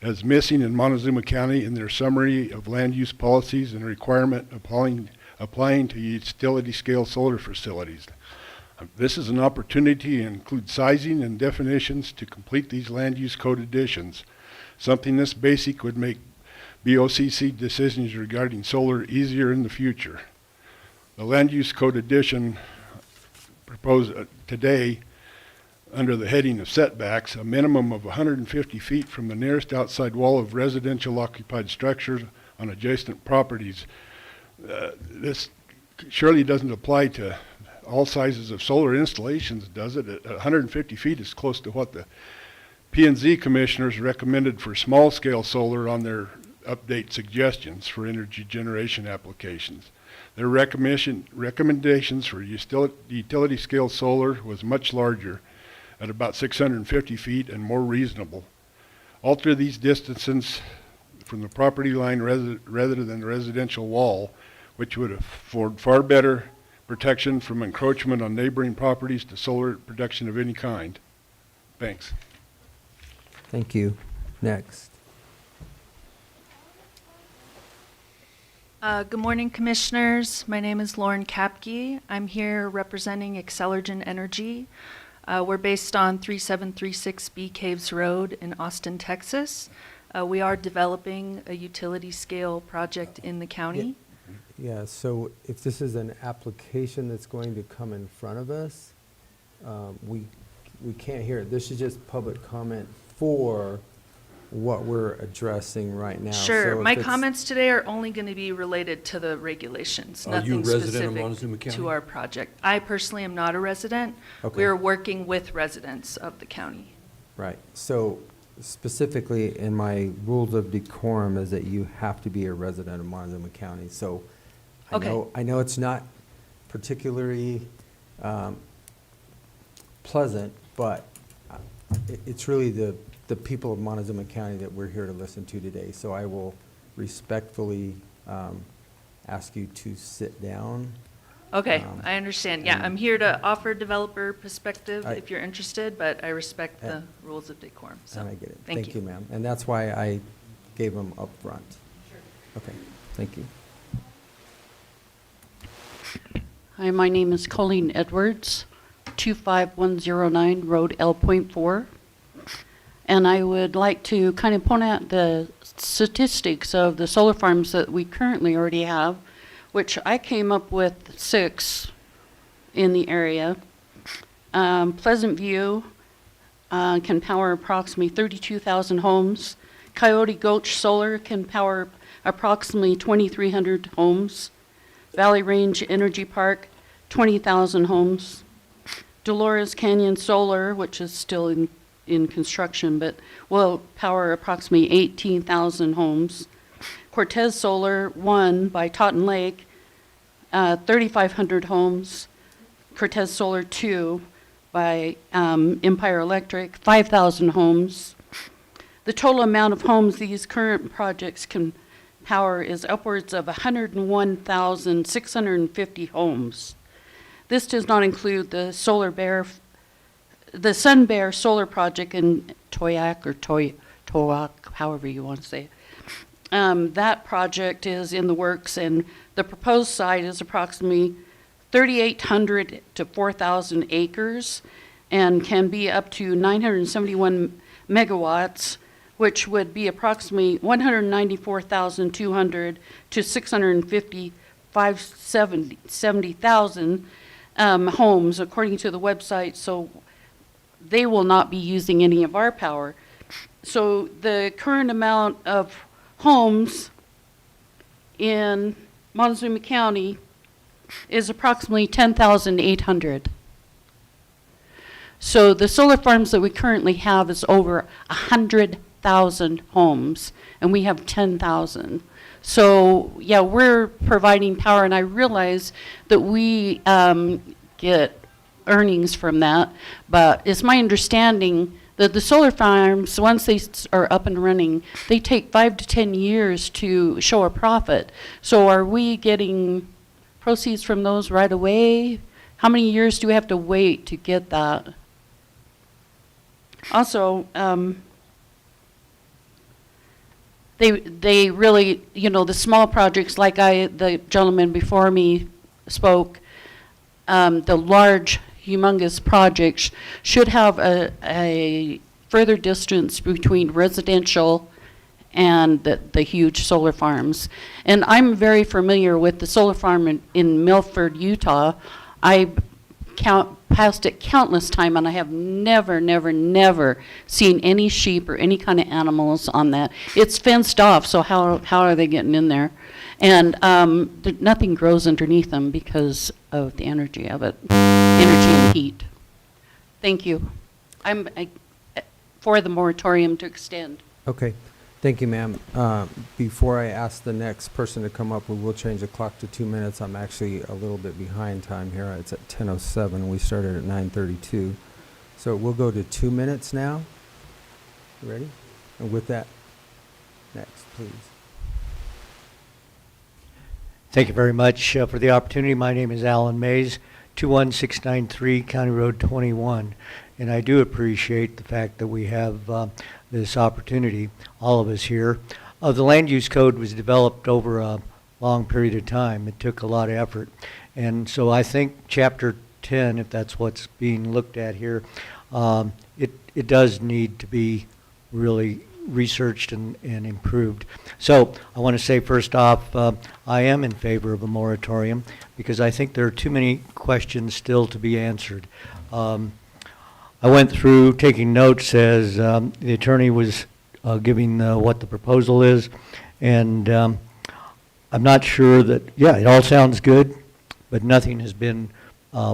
as missing in Montezuma County in their summary of land use policies and requirement applying to utility scale solar facilities. This is an opportunity to include sizing and definitions to complete these land use code additions. Something this basic would make BOCC decisions regarding solar easier in the future. The land use code addition proposed today under the heading of setbacks, a minimum of 150 feet from the nearest outside wall of residential occupied structures on adjacent properties. This surely doesn't apply to all sizes of solar installations, does it? 150 feet is close to what the P&Z commissioners recommended for small scale solar on their update suggestions for energy generation applications. Their recommendations for utility scale solar was much larger at about 650 feet and more reasonable. Alter these distances from the property line rather than the residential wall, which would afford far better protection from encroachment on neighboring properties to solar production of any kind. Thanks. Thank you. Next. Good morning, Commissioners. My name is Lauren Kapke. I'm here representing Excelergen Energy. We're based on 3736 B Caves Road in Austin, Texas. We are developing a utility scale project in the county. Yeah, so if this is an application that's going to come in front of us, we can't hear it. This is just public comment for what we're addressing right now. Sure. So My if it's- comments today are only going to be related to the regulations, Are you nothing a resident of Montezuma specific County? to our project. I personally am not a resident. Okay. We're working with residents of the county. Right. So specifically in my rules of decorum is that you have to be a resident of Montezuma County. So Okay. I know it's not particularly pleasant, but it's really the people of Montezuma County that we're here to listen to today. So I will respectfully ask you to sit down. Okay, I understand. Yeah, and- I'm here to offer a developer perspective I- if you're interested, but I respect the rules of decorum, so. And I get it. Thank you. Ma'am. And that's why I gave them up front. Sure. Okay, thank you. Hi, my name is Colleen Edwards, 25109 Road L.4. And I would like to kind of point out the statistics of the solar farms that we currently already have, which I came up with 6 in the area. Pleasant View can power approximately 32,000 homes. Coyote Gulch Solar can power approximately 2,300 homes. Valley Range Energy Park, 20,000 homes. Dolores Canyon Solar, which is still in construction, but will power approximately 18,000 homes. Cortez Solar 1 by Totten Lake, 3,500 homes. Cortez Solar 2 by Empire Electric, 5,000 homes. The total amount of homes these current projects can power is upwards of 101,650 homes. This does not include the Sun Bear Solar Project in Toyac or Towac, however you want to say it. That project is in the works, and the proposed site is approximately 3,800 to 4,000 acres and can be up to 971 megawatts, which would be approximately 194,200 to 670,000 homes, according to the website. So they will not be using any of our power. So the current amount of homes in Montezuma County is approximately 10,800. So the solar farms that we currently have is over 100,000 homes, and we have 10,000. So yeah, we're providing power, and I realize that we get earnings from that, but it's my understanding that the solar farms, once they are up and running, they take 5 to 10 years to show a profit. So are we getting proceeds from those right away? How many years do we have to wait to get that? Also, they really, you know, the small projects like the gentleman before me spoke, the large, humongous projects should have a further distance between residential and the huge solar farms. And I'm very familiar with the solar farm in Milford, Utah. I passed it countless times, and I have never seen any sheep or any kind of animals on that. It's fenced off, so how are they getting in there? And nothing grows underneath them because of the energy of it, energy and heat. Thank you. I'm for the moratorium to extend. Okay. Thank you, ma'am. Before I ask the next person to come up, we will change the clock to 2 minutes. I'm actually a little bit behind time here. It's at 10:07. We started at 9:32. So we'll go to 2 minutes now. You ready? And with that, next, please. Thank you very much for the opportunity. My name is Alan Mays, 21693 County Road 21. And I do appreciate the fact that we have this opportunity, all of us here. The land use code was developed over a long period of time. It took a lot of effort. And so I think Chapter 10, if that's what's being looked at here, it does need to be really researched and improved. So I want to say first off, I am in favor of a moratorium because I think there are too many questions still to be answered. I went through taking notes as the attorney was giving what the proposal is, and I'm not sure that, yeah, it all sounds good, but nothing has been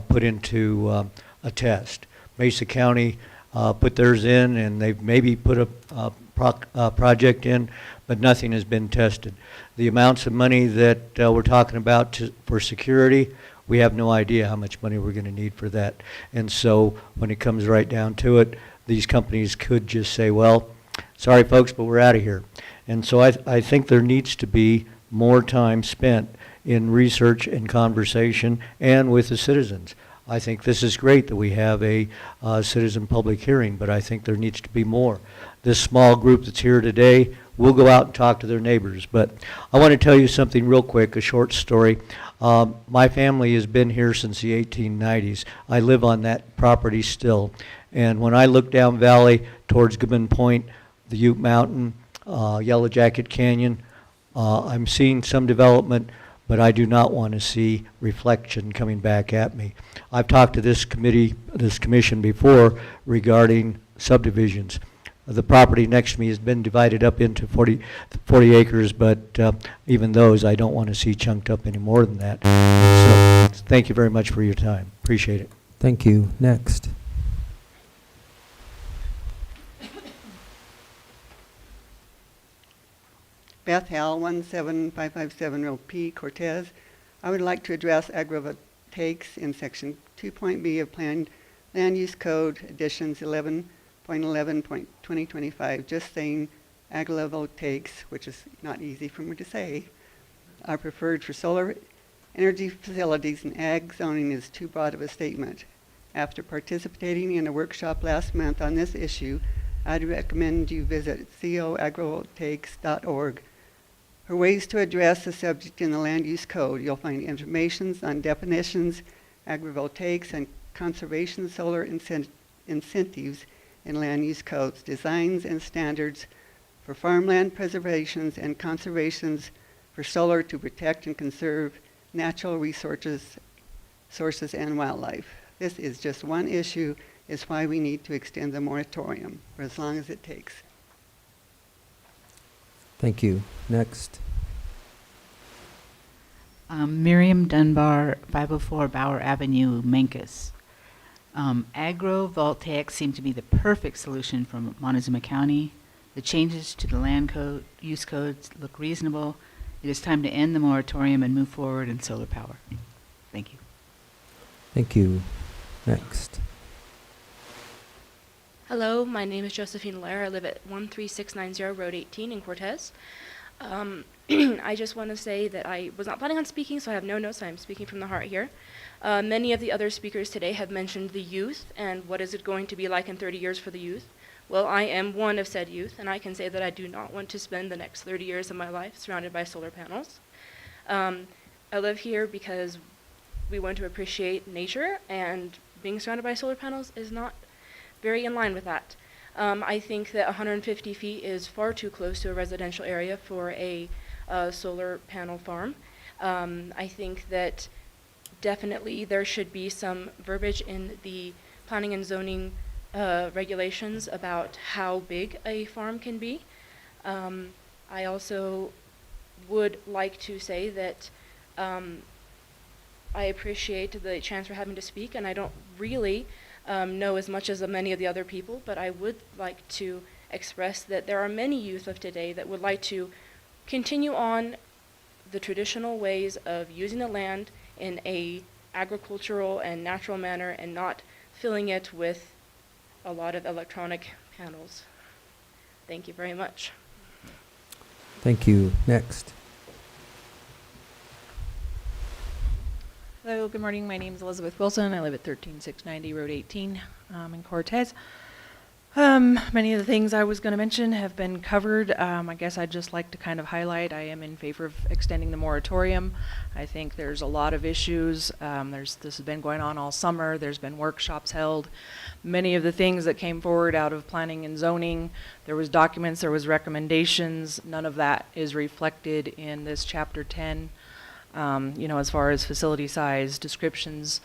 put into a test. Mesa County put theirs in, and they've maybe put a project in, but nothing has been tested. The amounts of money that we're talking about for security, we have no idea how much money we're going to need for that. And so when it comes right down to it, these companies could just say, well, sorry folks, but we're out of here. And so I think there needs to be more time spent in research and conversation and with the citizens. I think this is great that we have a citizen public hearing, but I think there needs to be more. This small group that's here today will go out and talk to their neighbors. But I want to tell you something real quick, a short story. My family has been here since the 1890s. I live on that property still. And when I look down valley towards Goodman Point, the Ute Mountain, Yellow Jacket Canyon, I'm seeing some development, but I do not want to see reflection coming back at me. I've talked to this commission before regarding subdivisions. The property next to me has been divided up into 40 acres, but even those I don't want to see chunked up any more than that. So thank you very much for your time. Appreciate it. Thank you. Next. Beth Hal, 17557 Road P, Cortez. I would like to address agrivoltaics in Section 2.B of Planned Land Use Code, Additions 11.11.2025. Just saying agrivoltaics, which is not easy for me to say, are preferred for solar energy facilities, and ag zoning is too broad of a statement. After participating in a workshop last month on this issue, I'd recommend you visit coagrivoltaics.org for ways to address the subject in the Land Use Code. You'll find information on definitions, agrivoltaics, and conservation solar incentives in Land Use Codes, designs and standards for farmland preservations and conservations for solar to protect and conserve natural resources, sources, and wildlife. This is just one issue. It's why we need to extend the moratorium for as long as it takes. Thank you. Next. Miriam Dunbar, 504 Bauer Avenue, Mancos. Agrovoltaics seem to be the perfect solution for Montezuma County. The changes to the land use codes look reasonable. It is time to end the moratorium and move forward in solar power. Thank you. Thank you. Next. Hello, my name is Josephine Lair. I live at 13690 Road 18 in Cortez. I just want to say that I was not planning on speaking, so I have no notes. I'm speaking from the heart here. Many of the other speakers today have mentioned the youth and what is it going to be like in 30 years for the youth. Well, I am one of said youth, and I can say that I do not want to spend the next 30 years of my life surrounded by solar panels. I live here because we want to appreciate nature, and being surrounded by solar panels is not very in line with that. I think that 150 feet is far too close to a residential area for a solar panel farm. I think that definitely there should be some verbiage in the planning and zoning regulations about how big a farm can be. I also would like to say that I appreciate the chance for having to speak, and I don't really know as much as many of the other people, but I would like to express that there are many youth of today that would like to continue on the traditional ways of using the land in a agricultural and natural manner and not filling it with a lot of electronic panels. Thank you very much. Thank you. Next. Hello, good morning. My name is Elizabeth Wilson. I live at 13690 Road 18 in Cortez. Many of the things I was going to mention have been covered. I guess I'd just like to kind of highlight I am in favor of extending the moratorium. I think there's a lot of issues. This has been going on all summer. There's been workshops held. Many of the things that came forward out of planning and zoning, there was documents, there was recommendations. None of that is reflected in this chapter 10. As far as facility size, descriptions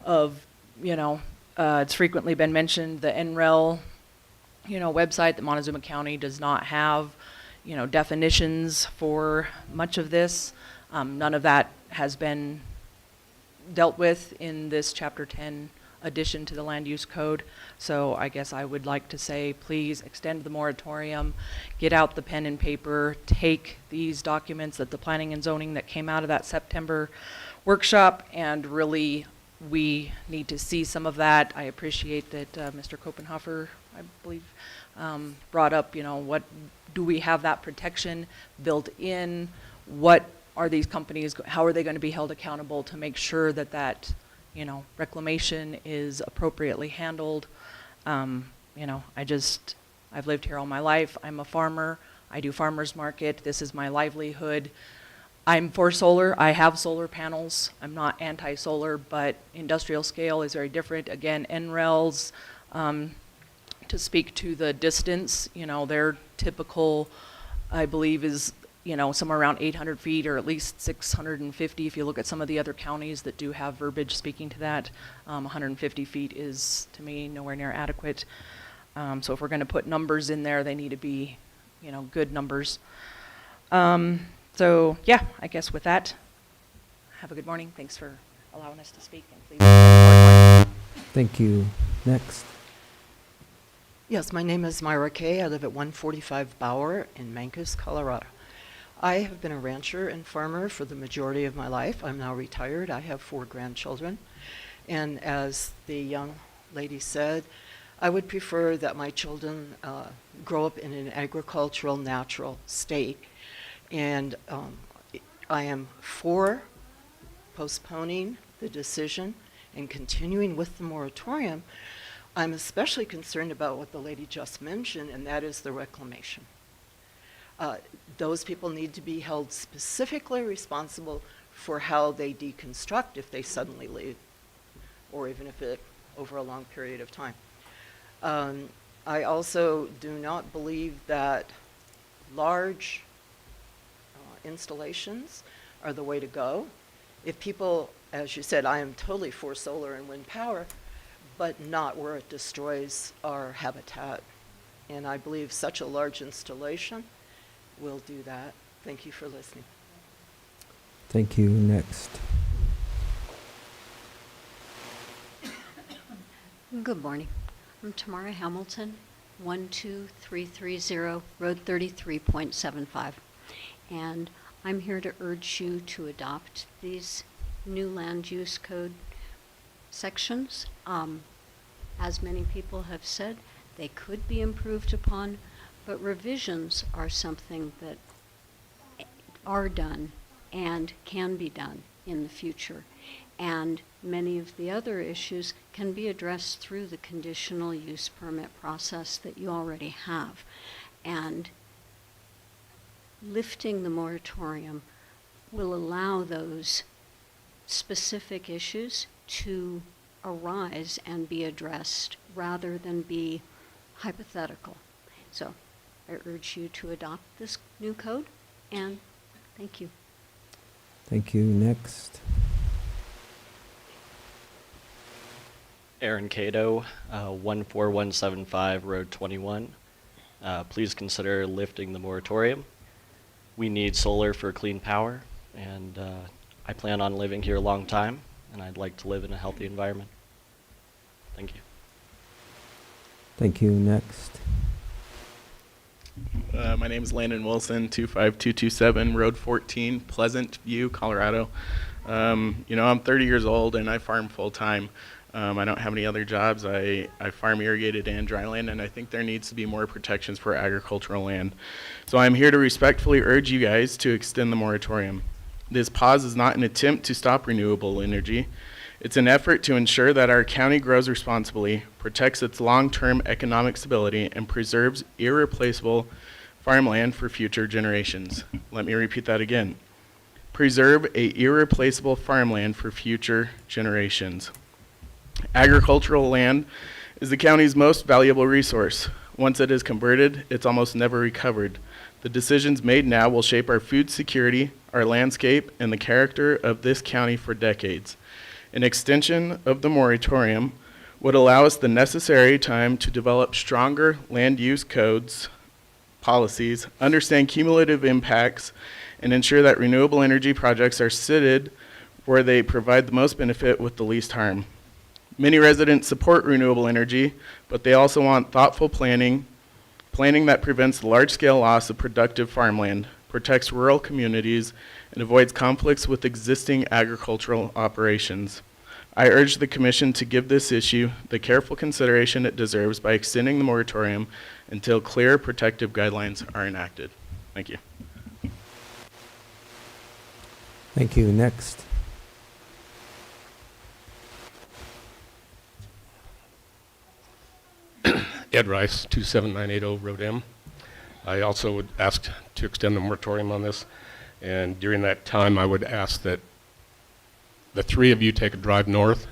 of, it's frequently been mentioned, the NREL, website that Montezuma County does not have, definitions for much of this. None of that has been dealt with in this chapter 10 addition to the land use code. So I guess I would like to say, please extend the moratorium, get out the pen and paper, take these documents that the planning and zoning that came out of that September workshop, and really we need to see some of that. I appreciate that Mr. Kopenhofer, I believe, brought up, what do we have that protection built in? What are these companies, how are they going to be held accountable to make sure that reclamation is appropriately handled? I've lived here all my life. I'm a farmer. I do farmers market. This is my livelihood. I'm for solar. I have solar panels. I'm not anti-solar, but industrial scale is very different. Again, NRELs, to speak to the distance, their typical, I believe, is somewhere around 800 feet or at least 650. If you look at some of the other counties that do have verbiage speaking to that, 150 feet is, to me, nowhere near adequate. So if we're going to put numbers in there, they need to be, good numbers. So yeah, I guess with that, have a good morning. Thanks for allowing us to speak. And please Thank you. Next. Yes, my name is Myra Kay. I live at 145 Bower in Mancos, Colorado. I have been a rancher and farmer for the majority of my life. I'm now retired. I have 4 grandchildren. And as the young lady said, I would prefer that my children grow up in an agricultural, natural state. And I am for postponing the decision and continuing with the moratorium. I'm especially concerned about what the lady just mentioned, and that is the reclamation. Those people need to be held specifically responsible for how they deconstruct if they suddenly leave, or even if it over a long period of time. I also do not believe that large installations are the way to go. If people, as you said, I am totally for solar and wind power, but not where it destroys our habitat. And I believe such a large installation will do that. Thank you for listening. Thank you. Next. Good morning. I'm Tamara Hamilton, 12330 Road 33.75. And I'm here to urge you to adopt these new land use code sections. As many people have said, they could be improved upon, but revisions are something that are done and can be done in the future. And many of the other issues can be addressed through the conditional use permit process that you already have. And lifting the moratorium will allow those specific issues to arise and be addressed rather than be hypothetical. So I urge you to adopt this new code, and thank you. Thank you. Next. Aaron Cato, 14175 Road 21. Please consider lifting the moratorium. We need solar for clean power, and I plan on living here a long time, and I'd like to live in a healthy environment. Thank you. Thank you. Next. My name is Landon Wilson, 25227 Road 14, Pleasant View, Colorado. I'm 30 years old and I farm full time. I don't have any other jobs. I farm irrigated and dry land, and I think there needs to be more protections for agricultural land. So I'm here to respectfully urge you guys to extend the moratorium. This pause is not an attempt to stop renewable energy. It's an effort to ensure that our county grows responsibly, protects its long-term economic stability, and preserves irreplaceable farmland for future generations. Let me repeat that again. Preserve a irreplaceable farmland for future generations. Agricultural land is the county's most valuable resource. Once it is converted, it's almost never recovered. The decisions made now will shape our food security, our landscape, and the character of this county for decades. An extension of the moratorium would allow us the necessary time to develop stronger land use codes, policies, understand cumulative impacts, and ensure that renewable energy projects are sited where they provide the most benefit with the least harm. Many residents support renewable energy, but they also want thoughtful planning that prevents the large-scale loss of productive farmland, protects rural communities, and avoids conflicts with existing agricultural operations. I urge the Commission to give this issue the careful consideration it deserves by extending the moratorium until clear protective guidelines are enacted. Thank you. Thank you. Next. Ed Rice, 27980 Road M. I also would ask to extend the moratorium on this, and during that time I would ask that the 3 of you take a drive north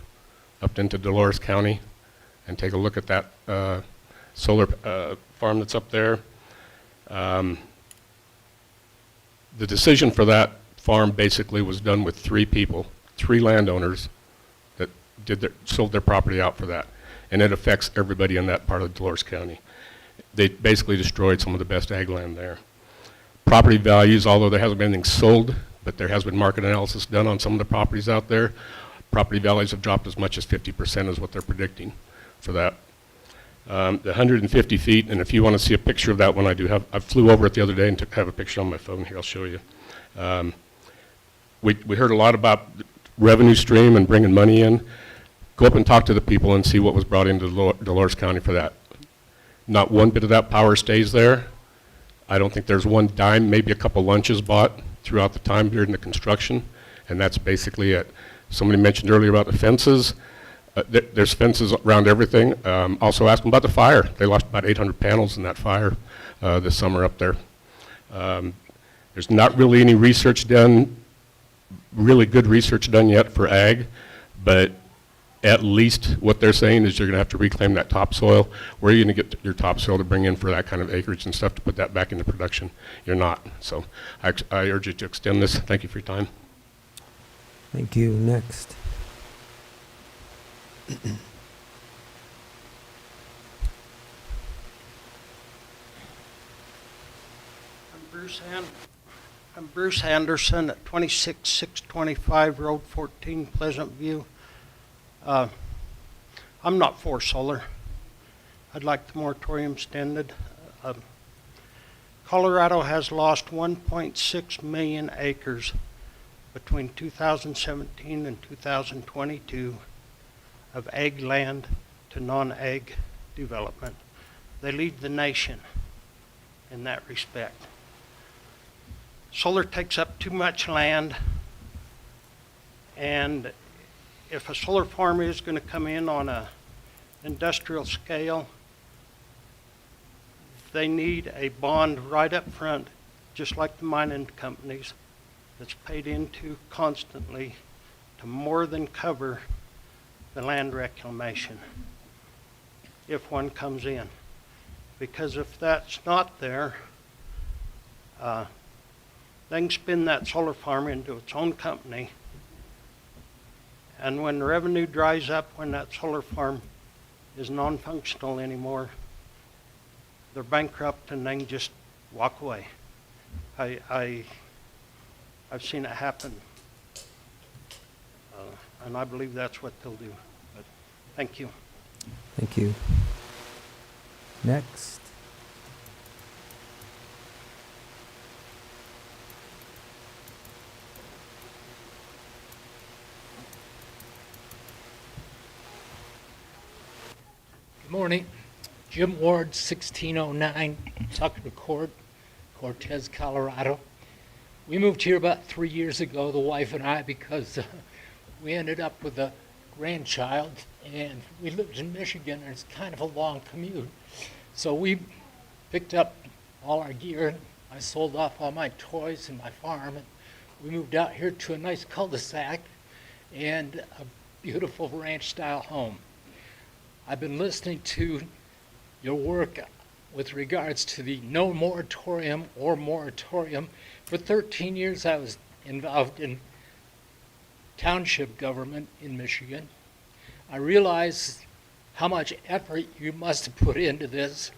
up into Dolores County and take a look at that solar farm that's up there. The decision for that farm basically was done with 3 people, 3 landowners that sold their property out for that. And it affects everybody in that part of Dolores County. They basically destroyed some of the best ag land there. Property values, although there hasn't been anything sold, but there has been market analysis done on some of the properties out there. property values have dropped as much as 50% is what they're predicting for that. The 150 feet, and if you want to see a picture of that one, I flew over it the other day and have a picture on my phone here. I'll show you. We heard a lot about revenue stream and bringing money in. Go up and talk to the people and see what was brought into Dolores County for that. Not one bit of that power stays there. I don't think there's one dime, maybe a couple lunches bought throughout the time during the construction, and that's basically it. Somebody mentioned earlier about the fences. There's fences around everything. Also asked them about the fire. They lost about 800 panels in that fire this summer up there. There's not really any research done, really good research done yet for ag, but at least what they're saying is you're going to have to reclaim that topsoil. Where are you going to get your topsoil to bring in for that kind of acreage and stuff to put that back into production? You're not. So I urge you to extend this. Thank you for your time. Thank you. Next. I'm Bruce Anderson at 26625 Road 14, Pleasant View. I'm not for solar. I'd like the moratorium extended. Colorado has lost 1.6 million acres between 2017 and 2022 of ag land to non-ag development. They lead the nation in that respect. Solar takes up too much land, and if a solar farm is going to come in on a industrial scale, they need a bond right up front, just like the mining companies, that's paid into constantly to more than cover the land reclamation if one comes in. Because if that's not there, they can spin that solar farm into its own company, and when the revenue dries up, when that solar farm is non-functional anymore, they're bankrupt and they can just walk away. I've seen it happen, and I believe that's what they'll do. But thank you. Thank you. Next. Good morning. Jim Ward, 1609 Tucker Court, Cortez, Colorado. We moved here about 3 years ago, the wife and I, because we ended up with a grandchild, and we lived in Michigan, and it's kind of a long commute. So we picked up all our gear. I sold off all my toys and my farm, and we moved out here to a nice cul-de-sac and a beautiful ranch-style home. I've been listening to your work with regards to the no moratorium or moratorium. For 13 years I was involved in township government in Michigan. I realize how much effort you must put into this.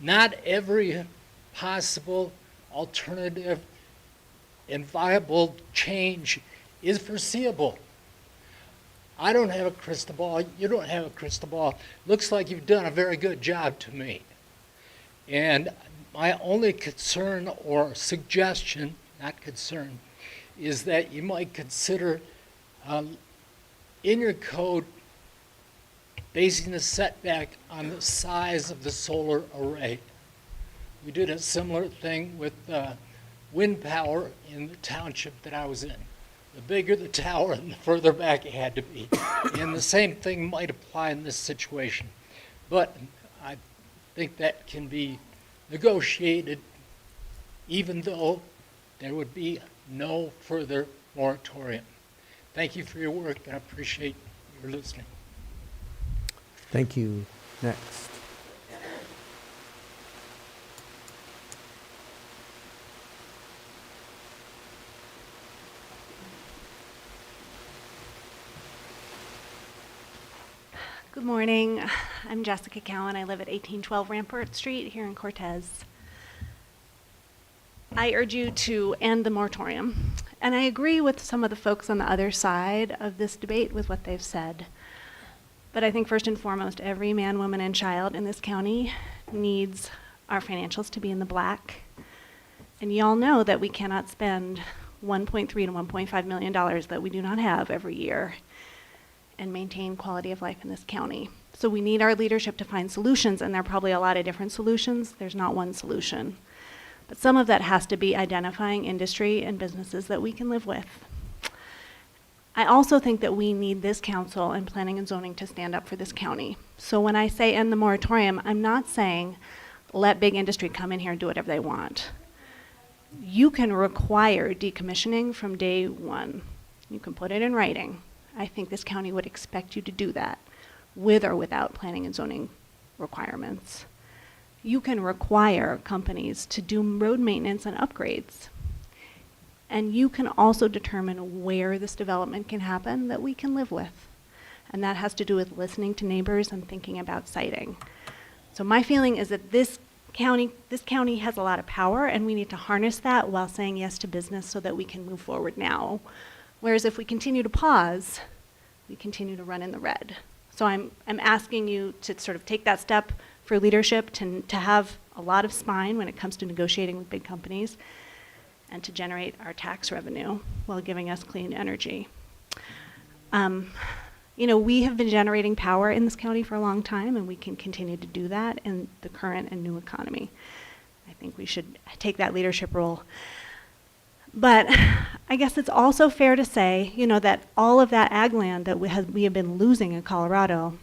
Not every possible alternative and viable change is foreseeable. I don't have a crystal ball. You don't have a crystal ball. Looks like you've done a very good job to me. And my only concern or suggestion, not concern, is that you might consider in your code basing the setback on the size of the solar array. We did a similar thing with wind power in the township that I was in. The bigger the tower, and the further back it had to be. And the same thing might apply in this situation. But I think that can be negotiated even though there would be no further moratorium. Thank you for your work, and I appreciate your listening. Thank you. Next. Good morning. I'm Jessica Cowan. I live at 1812 Rampart Street here in Cortez. I urge you to end the moratorium. And I agree with some of the folks on the other side of this debate with what they've said. But I think first and foremost, every man, woman, and child in this county needs our financials to be in the black. And y'all know that we cannot spend $1.3 to $1.5 million that we do not have every year and maintain quality of life in this county. So we need our leadership to find solutions, and there are probably a lot of different solutions. There's not one solution. But some of that has to be identifying industry and businesses that we can live with. I also think that we need this council and planning and zoning to stand up for this county. So when I say end the moratorium, I'm not saying let big industry come in here and do whatever they want. You can require decommissioning from day one. You can put it in writing. I think this county would expect you to do that, with or without planning and zoning requirements. You can require companies to do road maintenance and upgrades. And you can also determine where this development can happen that we can live with. And that has to do with listening to neighbors and thinking about siting. So my feeling is that this county has a lot of power, and we need to harness that while saying yes to business so that we can move forward now. Whereas if we continue to pause, we continue to run in the red. So I'm asking you to sort of take that step for leadership, to have a lot of spine when it comes to negotiating with big companies, and to generate our tax revenue while giving us clean energy. We have been generating power in this county for a long time, and we can continue to do that in the current and new economy. I think we should take that leadership role. But I guess it's also fair to say, that all of that ag land that we have been losing in Colorado,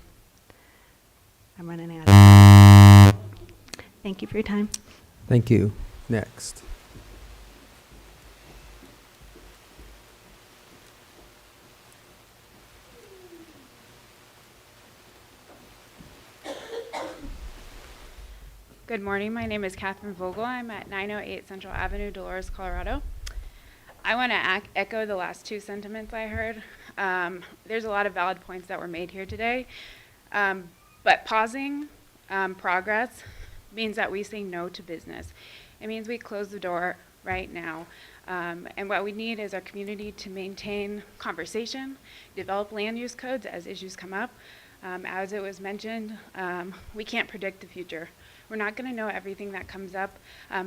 I'm running out of time. Thank you for your time. Thank you. Next. Good morning. My name is Catherine Vogel. I'm at 908 Central Avenue, Dolores, Colorado. I want to echo the last two sentiments I heard. There's a lot of valid points that were made here today, but pausing progress means that we say no to business. It means we close the door right now. And what we need is our community to maintain conversation, develop land use codes as issues come up. As it was mentioned, we can't predict the future. We're not going to know everything that comes up,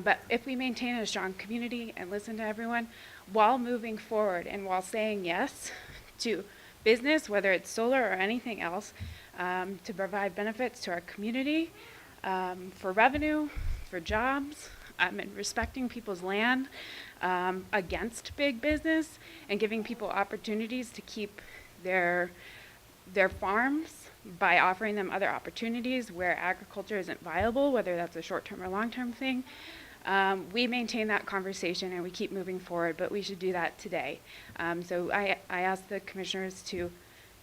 but if we maintain a strong community and listen to everyone while moving forward and while saying yes to business, whether it's solar or anything else, to provide benefits to our community, for revenue, for jobs, and respecting people's land against big business, and giving people opportunities to keep their farms by offering them other opportunities where agriculture isn't viable, whether that's a short-term or long-term thing. We maintain that conversation and we keep moving forward, but we should do that today. So I ask the commissioners to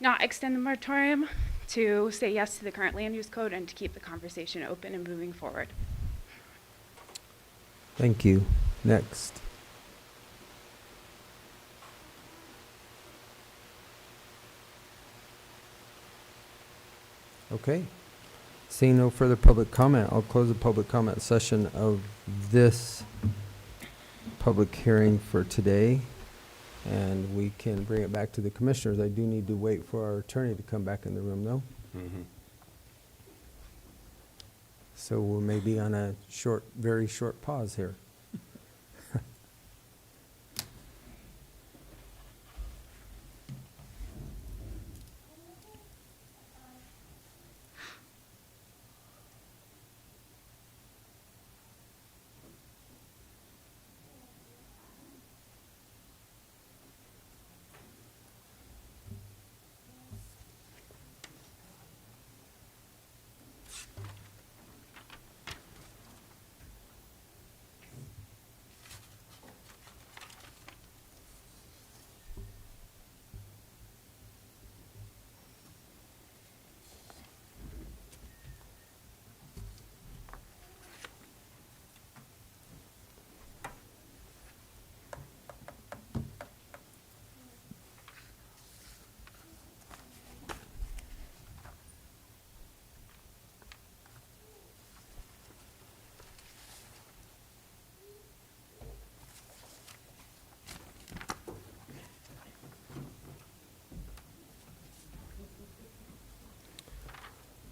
not extend the moratorium, to say yes to the current land use code, and to keep the conversation open and moving forward. Thank you. Next. Okay. Seeing no further public comment, I'll close the public comment session of this public hearing for today, and we can bring it back to the commissioners. I do need to wait for our attorney to come back in the room, though. So we may be on a very short pause here.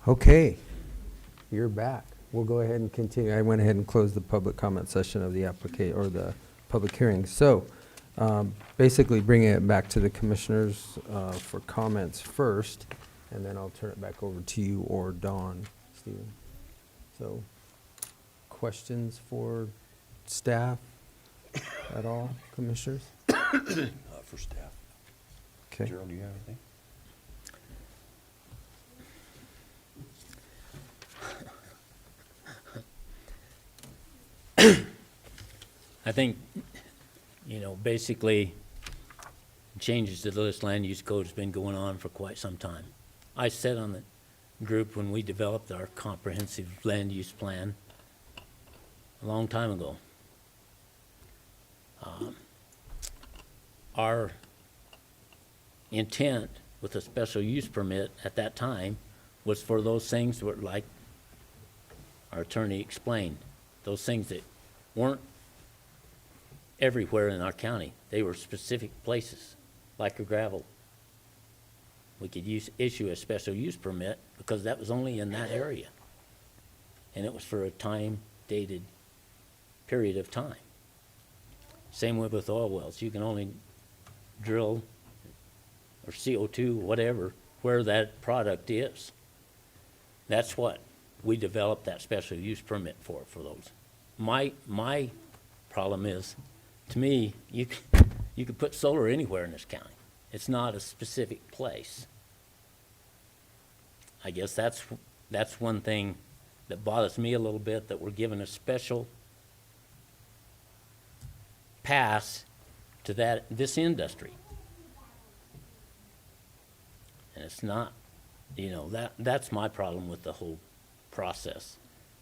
Okay, you're back. We'll go ahead and continue. I went ahead and closed the public comment session of the application, or the public hearing. So, basically bringing it back to the commissioners for comments first, and then I'll turn it back over to you or Dawn, Stephen. So, questions for staff at all, commissioners? For staff. Okay. Gerald, do you have anything? I think, basically, changes to this land use code has been going on for quite some time. I sat on the group when we developed our comprehensive land use plan a long time ago. Our intent with a special use permit at that time was for those things that were like our attorney explained, those things that weren't everywhere in our county. They were specific places, like a gravel. We could issue a special use permit because that was only in that area. And it was for a time-dated period of time. Same way with oil wells. You can only drill, or CO2, whatever, where that product is. That's what we developed that special use permit for those. My problem is, to me, you could put solar anywhere in this county. It's not a specific place. I guess that's one thing that bothers me a little bit, that we're given a special pass to this industry. And it's not, that's my problem with the whole process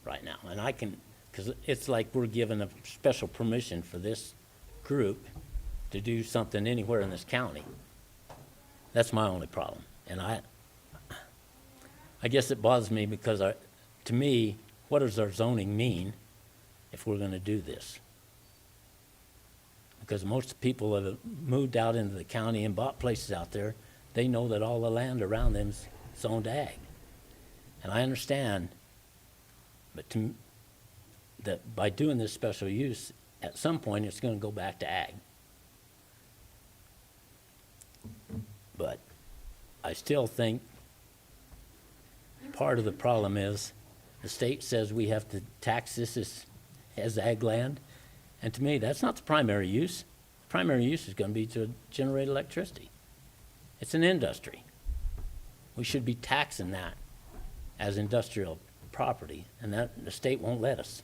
right now. And because it's like we're given a special permission for this group to do something anywhere in this county. That's my only problem. And I guess it bothers me because to me, what does our zoning mean if we're going to do this? Because most people that have moved out into the county and bought places out there, they know that all the land around them is zoned ag. And I understand, but that by doing this special use, at some point it's going to go back to ag. But I still think part of the problem is the state says we have to tax this as ag land. And to me, that's not the primary use. The primary use is going to be to generate electricity. It's an industry. We should be taxing that as industrial property, and that the state won't let us.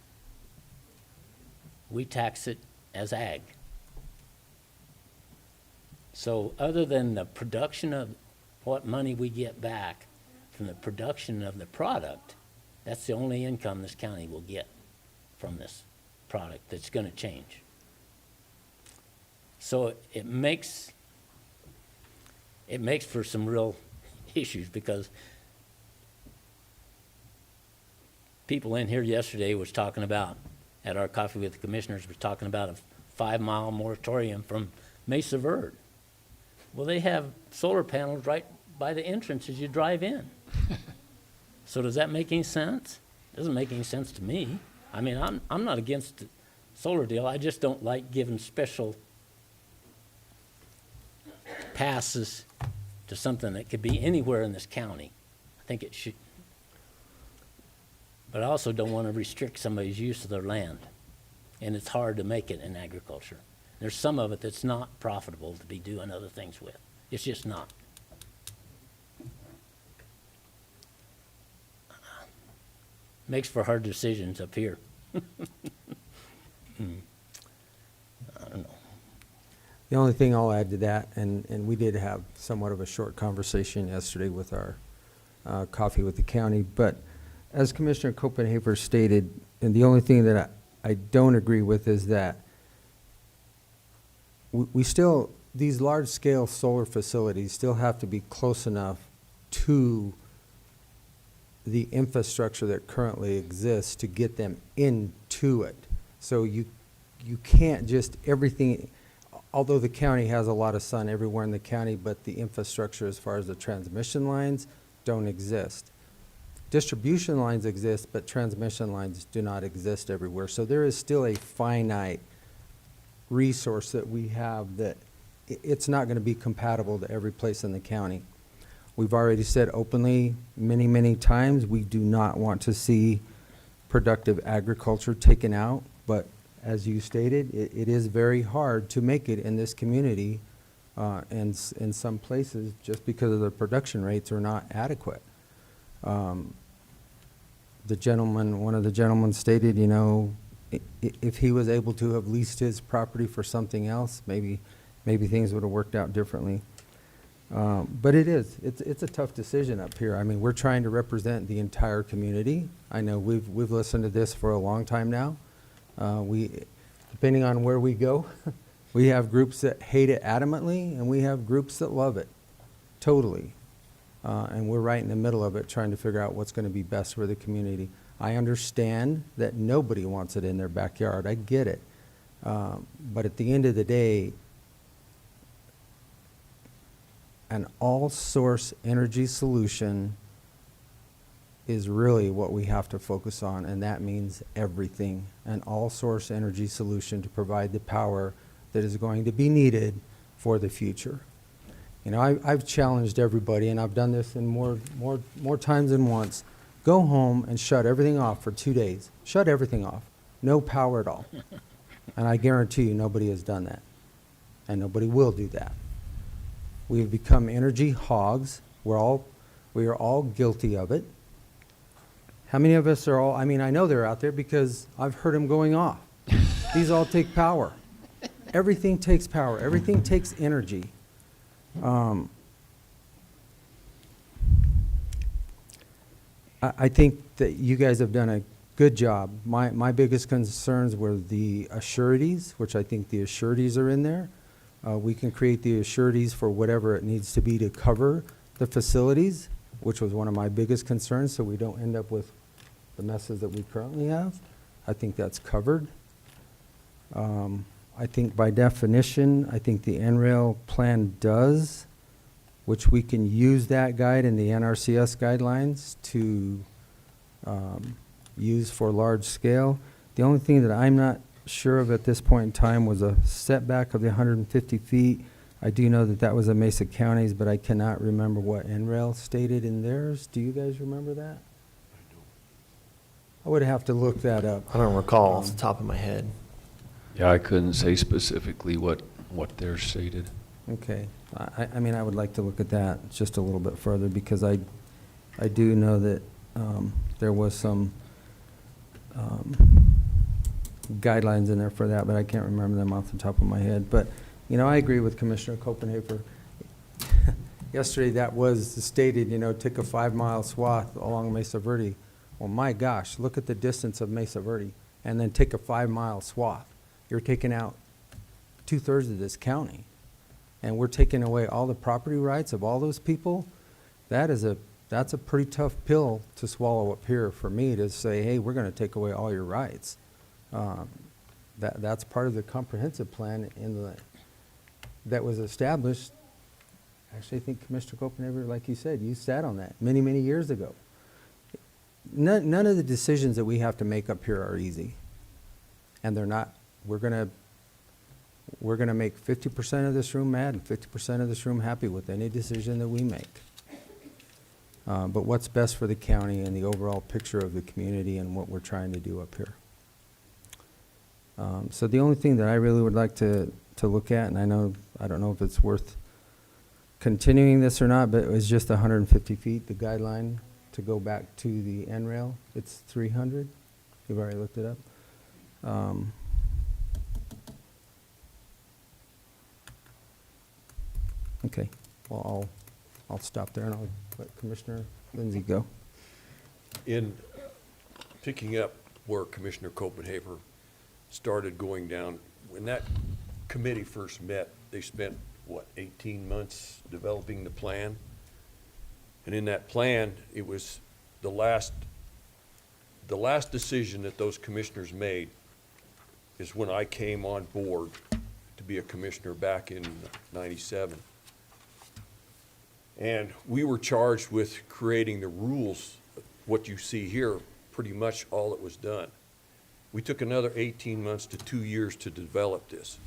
We tax it as ag. So other than the production of what money we get back from the production of the product, that's the only income this county will get from this product that's going to change. So it makes for some real issues, because people in here yesterday was talking about, at our coffee with the commissioners, was talking about a 5-mile moratorium from Mesa Verde. Well, they have solar panels right by the entrance as you drive in. So does that make any sense? It doesn't make any sense to me. I mean, I'm not against the solar deal. I just don't like giving special passes to something that could be anywhere in this county. I think it should. But I also don't want to restrict somebody's use of their land. And it's hard to make it in agriculture. There's some of it that's not profitable to be doing other things with. It's just not. Makes for hard decisions up here. I don't know. The only thing I'll add to that, and we did have somewhat of a short conversation yesterday with our coffee with the county, but as Commissioner Copenhaver stated, and the only thing that I don't agree with is that we still, these large-scale solar facilities still have to be close enough to the infrastructure that currently exists to get them into it. So you can't just everything, although the county has a lot of sun everywhere in the county, but the infrastructure as far as the transmission lines don't exist. distribution lines exist, but transmission lines do not exist everywhere. So there is still a finite resource that we have that it's not going to be compatible to every place in the county. We've already said openly many, many times, we do not want to see productive agriculture taken out, but as you stated, it is very hard to make it in this community, and in some places, just because of the production rates are not adequate. The gentleman, one of the gentlemen stated, you know, if he was able to have leased his property for something else, maybe things would have worked out differently. But it's a tough decision up here. I mean, we're trying to represent the entire community. I know we've listened to this for a long time now. Depending on where we go, we have groups that hate it adamantly, and we have groups that love it totally. And we're right in the middle of it, trying to figure out what's going to be best for the community. I understand that nobody wants it in their backyard. I get it. But at the end of the day, an all-source energy solution is really what we have to focus on, and that means everything. An all-source energy solution to provide the power that is going to be needed for the future. You know, I've challenged everybody, and I've done this in more times than once. Go home and shut everything off for 2 days. Shut everything off. No power at all. And I guarantee you nobody has done that. And nobody will do that. We have become energy hogs. We are all guilty of it. How many of us are all, I mean, I know they're out there because I've heard them going off. These all take power. Everything takes power. Everything takes energy. I think that you guys have done a good job. My biggest concerns were the assurities, which I think the assurities are in there. We can create the assurities for whatever it needs to be to cover the facilities, which was one of my biggest concerns, so we don't end up with the messes that we currently have. I think that's covered. I think by definition, I think the NREL plan does, which we can use that guide in the NRCS guidelines to use for large scale. The only thing that I'm not sure of at this point in time was a setback of the 150 feet. I do know that that was a Mesa County's, but I cannot remember what NREL stated in theirs. Do you guys remember that? I would have to look that up. I don't recall off the top of my head. Yeah, I couldn't say specifically what they're stated. Okay. I mean, I would like to look at that just a little bit further, because I do know that there was some guidelines in there for that, but I can't remember them off the top of my head. But, you know, I agree with Commissioner Copenhaver. Yesterday that was stated, you know, take a 5-mile swath along Mesa Verde. Well, my gosh, look at the distance of Mesa Verde, and then take a 5-mile swath. You're taking out 2/3 of this county, and we're taking away all the property rights of all those people. That's a pretty tough pill to swallow up here for me, to say, hey, we're going to take away all your rights. That's part of the comprehensive plan that was established. Actually, I think Commissioner Copenhaver, like you said, you sat on that many, many years ago. None of the decisions that we have to make up here are easy, and they're not. We're gonna make 50% of this room mad and 50% of this room happy with any decision that we make. But what's best for the county and the overall picture of the community and what we're trying to do up here. So the only thing that I really would like to look at, and I don't know if it's worth continuing this or not, but it was just 150 feet, the guideline to go back to the NREL. It's 300. You've already looked it up. Okay, well, I'll stop there and I'll let Commissioner Lindsay go. In picking up where Commissioner Copenhaver started going down, when that committee first met, they spent, 18 months developing the plan? And in that plan, it was the last decision that those commissioners made is when I came on board to be a commissioner back in '97. And we were charged with creating the rules what you see here, pretty much all that was done. We took another 18 months to 2 years to develop this.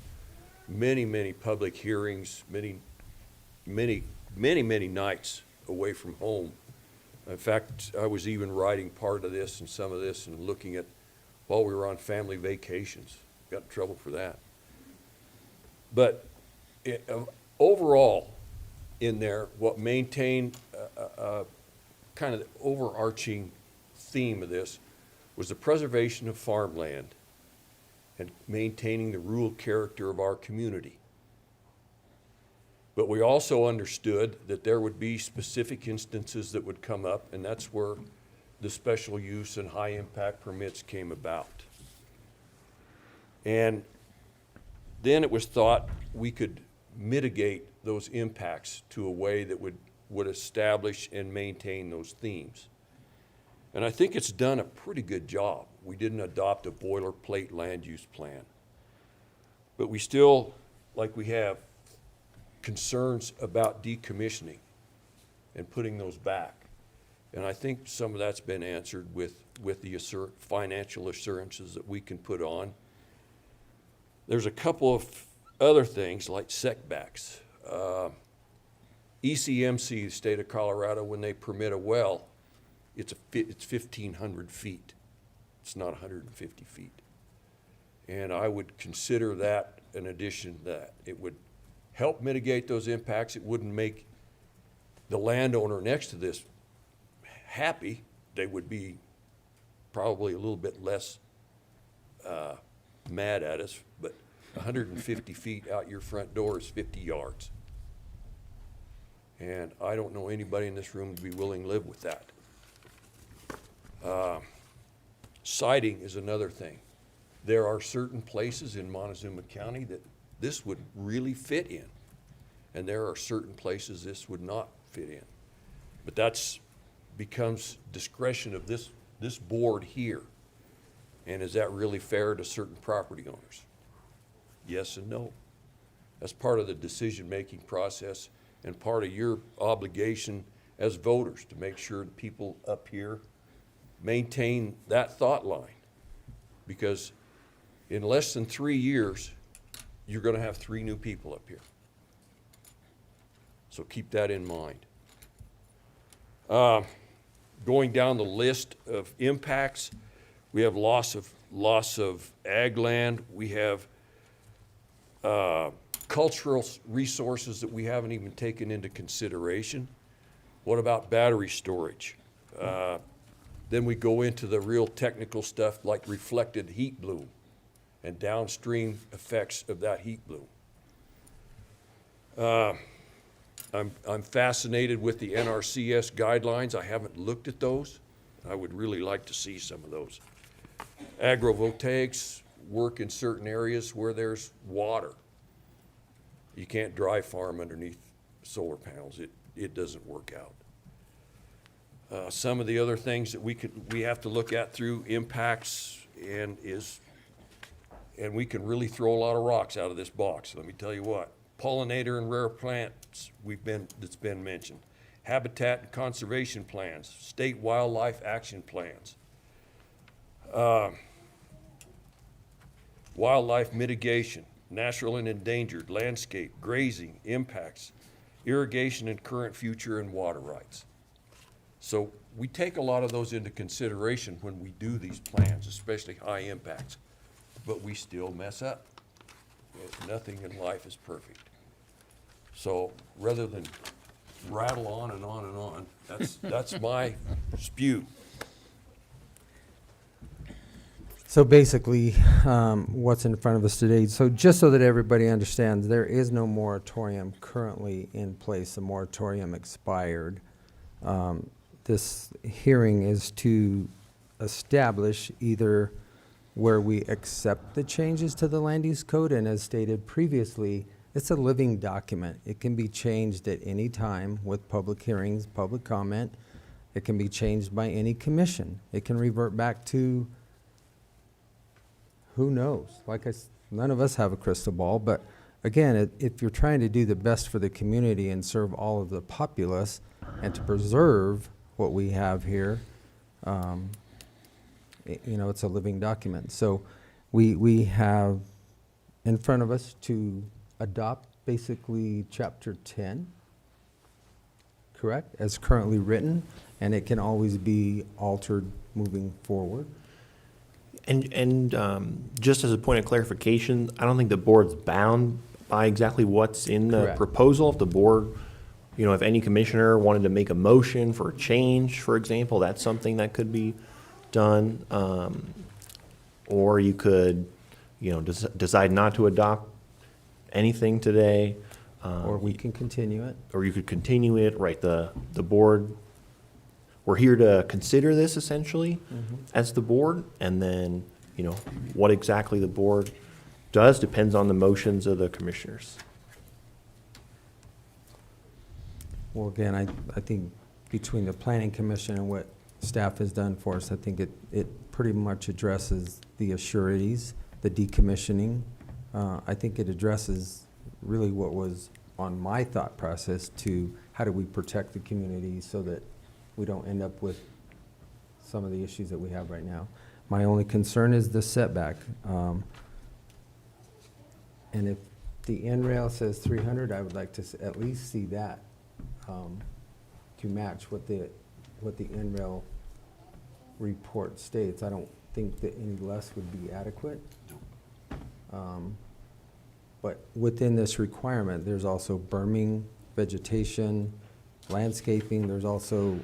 Many, many public hearings, many nights away from home. In fact, I was even writing part of this and some of this and looking at while we were on family vacations. Got in trouble for that. But overall, in there, what maintained kind of the overarching theme of this was the preservation of farmland and maintaining the rural character of our community. But we also understood that there would be specific instances that would come up, and that's where the special use and high impact permits came about. And then it was thought we could mitigate those impacts to a way that would establish and maintain those themes. And I think it's done a pretty good job. We didn't adopt a boilerplate land use plan. But we still, like we have, concerns about decommissioning and putting those back. And I think some of that's been answered with the financial assurances that we can put on. There's a couple of other things like setbacks. ECMC, the state of Colorado, when they permit a well, it's 1,500 feet. It's not 150 feet. And I would consider that an addition that it would help mitigate those impacts. It wouldn't make the landowner next to this happy. They would be probably a little bit less mad at us, but 150 feet out your front door is 50 yards. And I don't know anybody in this room would be willing to live with that. Siting is another thing. There are certain places in Montezuma County that this would really fit in. And there are certain places this would not fit in. But that's becomes discretion of this board here. And is that really fair to certain property owners? Yes and no. That's part of the decision-making process and part of your obligation as voters to make sure the people up here maintain that thought line. Because in less than 3 years, you're going to have 3 new people up here. So keep that in mind. Going down the list of impacts, we have loss of ag land. We have cultural resources that we haven't even taken into consideration. What about battery storage? Then we go into the real technical stuff like reflected heat bloom and downstream effects of that heat bloom. I'm fascinated with the NRCS guidelines. I haven't looked at those. I would really like to see some of those. Agrivoltaics work in certain areas where there's water. You can't dry farm underneath solar panels. It doesn't work out. Some of the other things that we have to look at through impacts and we can really throw a lot of rocks out of this box. Let me tell you what. Pollinator and rare plants that's been mentioned. Habitat and conservation plans, state wildlife action plans. Wildlife mitigation, natural and endangered, landscape, grazing, impacts, irrigation and current, future, and water rights. So we take a lot of those into consideration when we do these plans, especially high impacts, but we still mess up. Nothing in life is perfect. So rather than rattle on and on and on, that's my spew. So basically, what's in front of us today, so just so that everybody understands, there is no moratorium currently in place. The moratorium expired. This hearing is to establish either where we accept the changes to the land use code, and as stated previously, it's a living document. It can be changed at any time with public hearings, public comment. It can be changed by any commission. It can revert back to who knows? None of us have a crystal ball, but again, if you're trying to do the best for the community and serve all of the populace and to preserve what we have here, It's a living document. So we have in front of us to adopt basically Chapter 10, correct, as currently written, and it can always be altered moving forward. And just as a point of clarification, I don't think the board's bound by exactly what's in the Correct. proposal. If the board, if any commissioner wanted to make a motion for a change, for example, that's something that could be done. Or you could, decide not to adopt anything today. Or we can continue it. Or you could continue it, right? The board, we're here to consider this essentially as the board, and then, what exactly the board does depends on the motions of the commissioners. Well, again, I think between the planning commission and what staff has done for us, I think it pretty much addresses the assurities, the decommissioning. I think it addresses really what was on my thought process to how do we protect the community so that we don't end up with some of the issues that we have right now. My only concern is the setback. And if the end rail says 300, I would like to at least see that to match what the end rail report states. I don't think that any less would be adequate. But within this requirement, there's also berming, vegetation, landscaping. There's also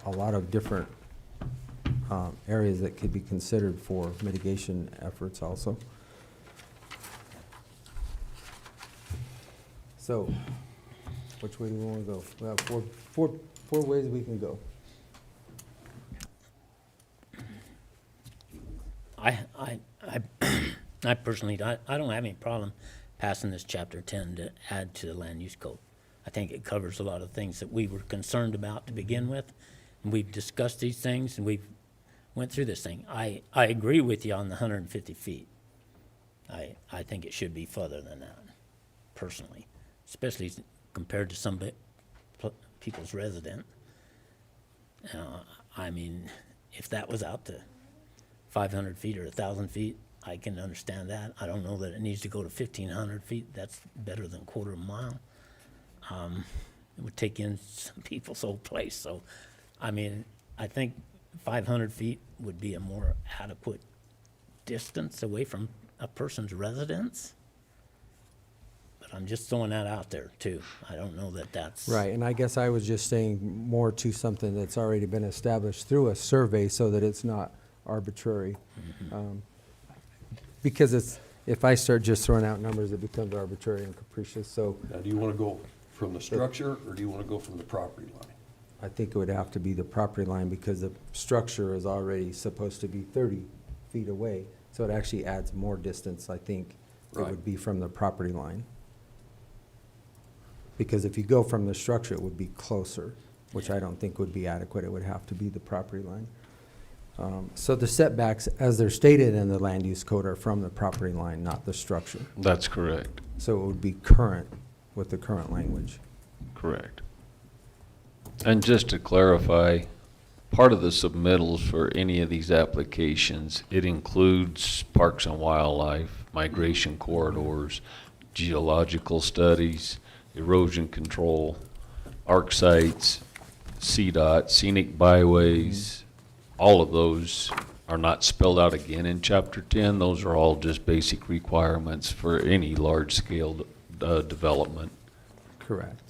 a lot of different areas that could be considered for mitigation efforts also. So, which way do we want to go? We have four ways we can go. I personally, I don't have any problem passing this Chapter 10 to add to the land use code. I think it covers a lot of things that we were concerned about to begin with. And we've discussed these things and we've went through this thing. I agree with you on the 150 feet. I think it should be further than that, personally, especially compared to some people's resident. I mean, if that was out to 500 feet or 1,000 feet, I can understand that. I don't know that it needs to go to 1,500 feet. That's better than a quarter of a mile. It would take in some people's old place. So, I mean, I think 500 feet would be a more adequate distance away from a person's residence. But I'm just throwing that out there, too. I don't know that that's... Right, and I guess I was just saying more to something that's already been established through a survey so that it's not arbitrary. Because if I start just throwing out numbers, it becomes arbitrary and capricious, so... Now, do you want to go from the structure, or do you want to go from the property line? I think it would have to be the property line because the structure is already supposed to be 30 feet away. So it actually adds more distance, I think, it would be from the property line. Because if you go from the structure, it would be closer, which I don't think would be adequate. It would have to be the property line. So the setbacks, as they're stated in the land use code, are from the property line, not the structure. That's correct. So it would be current with the current language. Correct. And just to clarify, part of the submittals for any of these applications, it includes parks and wildlife, migration corridors, geological studies, erosion control, arc sites, CDOT, scenic byways. All of those are not spelled out again in Chapter 10. Those are all just basic requirements for any large-scale development. Correct.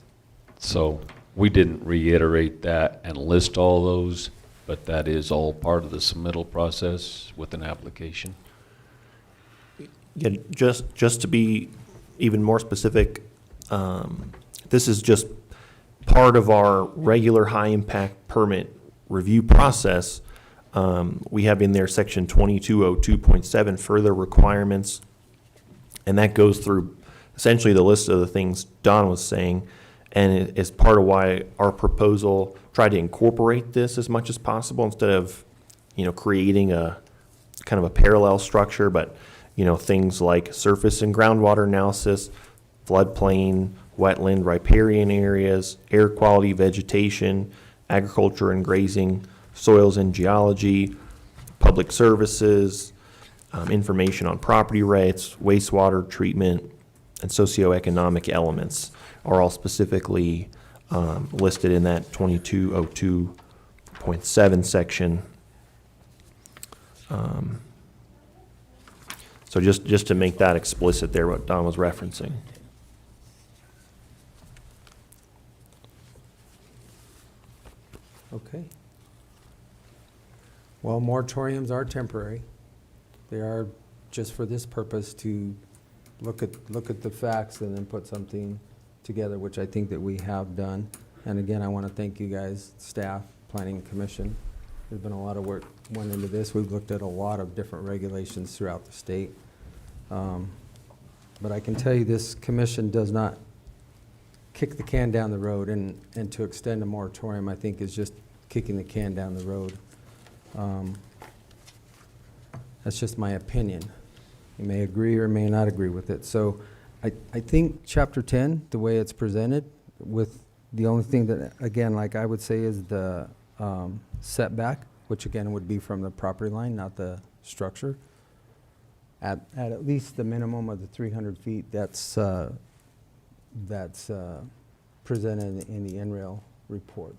So we didn't reiterate that and list all those, but that is all part of the submittal process with an application. Yeah, just to be even more specific, this is just part of our regular high-impact permit review process. We have in there section 2202.7 further requirements, and that goes through essentially the list of the things Don was saying, and it is part of why our proposal tried to incorporate this as much as possible instead of, creating a kind of a parallel structure, but, things like surface and groundwater analysis, floodplain, wetland, riparian areas, air quality, vegetation, agriculture and grazing, soils and geology, public services, information on property rights, wastewater treatment, and socioeconomic elements are all specifically listed in that 2202.7 section. So just to make that explicit there, what Don was referencing. Okay. Well, moratoriums are temporary. They are just for this purpose, to look at the facts and then put something together, which I think that we have done. And again, I want to thank you guys, staff, planning commission. There's been a lot of work went into this. We've looked at a lot of different regulations throughout the state. But I can tell you this commission does not kick the can down the road, and to extend a moratorium, I think, is just kicking the can down the road. That's just my opinion. You may agree or may not agree with it. So I think Chapter 10, the way it's presented, with the only thing that, again, like I would say, is the setback, which again would be from the property line, not the structure, at least the minimum of the 300 feet that's presented in the NREL report.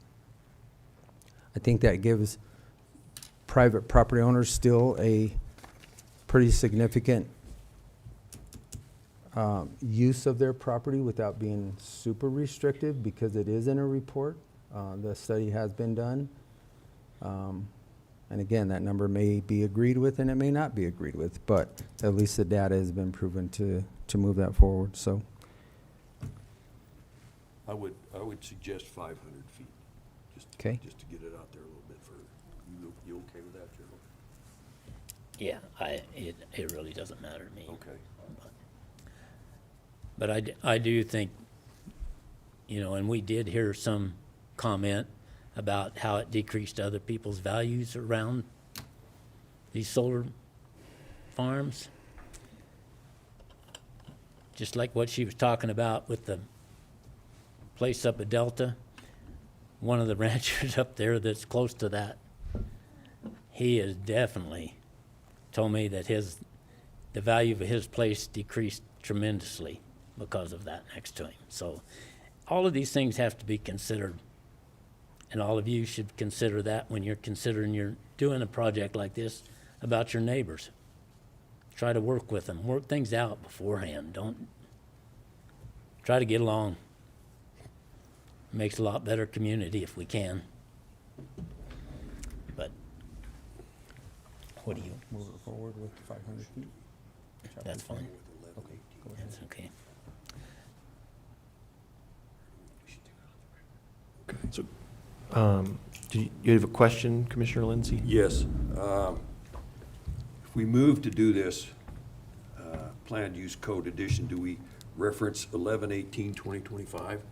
I think that gives private property owners still a pretty significant use of their property without being super restrictive, because it is in a report. The study has been done. And again, that number may be agreed with and it may not be agreed with, but at least the data has been proven to move that forward. So I would suggest 500 feet, Okay. just to get it out there a little bit further. You okay with that, Gerald? Yeah, it really doesn't matter to me. Okay. But I do think, and we did hear some comment about how it decreased other people's values around these solar farms. Just like what she was talking about with the place up at Delta, one of the ranchers up there that's close to that, he has definitely told me that the value of his place decreased tremendously because of that next to him. So all of these things have to be considered, and all of you should consider that when you're doing a project like this about your neighbors. Try to work with them, work things out beforehand. Don't try to get along. Makes a lot better community if we can. But what do you? Move it forward with 500 feet. That's fine. Okay, go ahead. That's okay. So, do you have a question, Commissioner Lindsay? Yes. If we move to do this planned use code addition, do we reference 11/18/2025?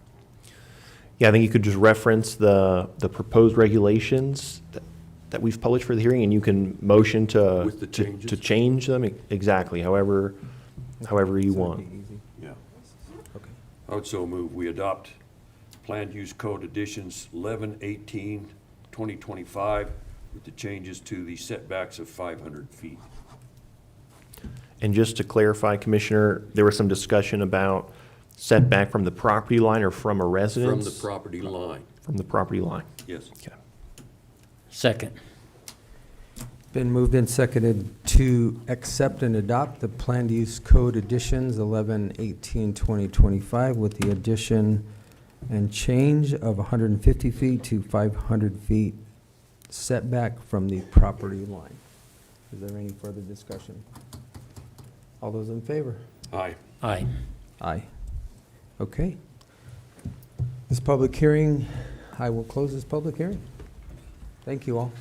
Yeah, I think you could just reference the proposed regulations that we've published for the hearing, and you can motion to With the changes? to change them exactly, however you want. Yeah. Okay. I would so move we adopt planned use code additions 11/18/2025 with the changes to the setbacks of 500 feet. And just to clarify, Commissioner, there was some discussion about setback from the property line or from a residence? From the property line. From the property line. Yes. Okay. Second. Been moved and seconded to accept and adopt the planned use code additions 11/18/2025 with the addition and change of 150 feet to 500 feet setback from the property line. Is there any further discussion? All those in favor? Aye. Aye. Aye. Okay. This public hearing, I will close this public hearing. Thank you all.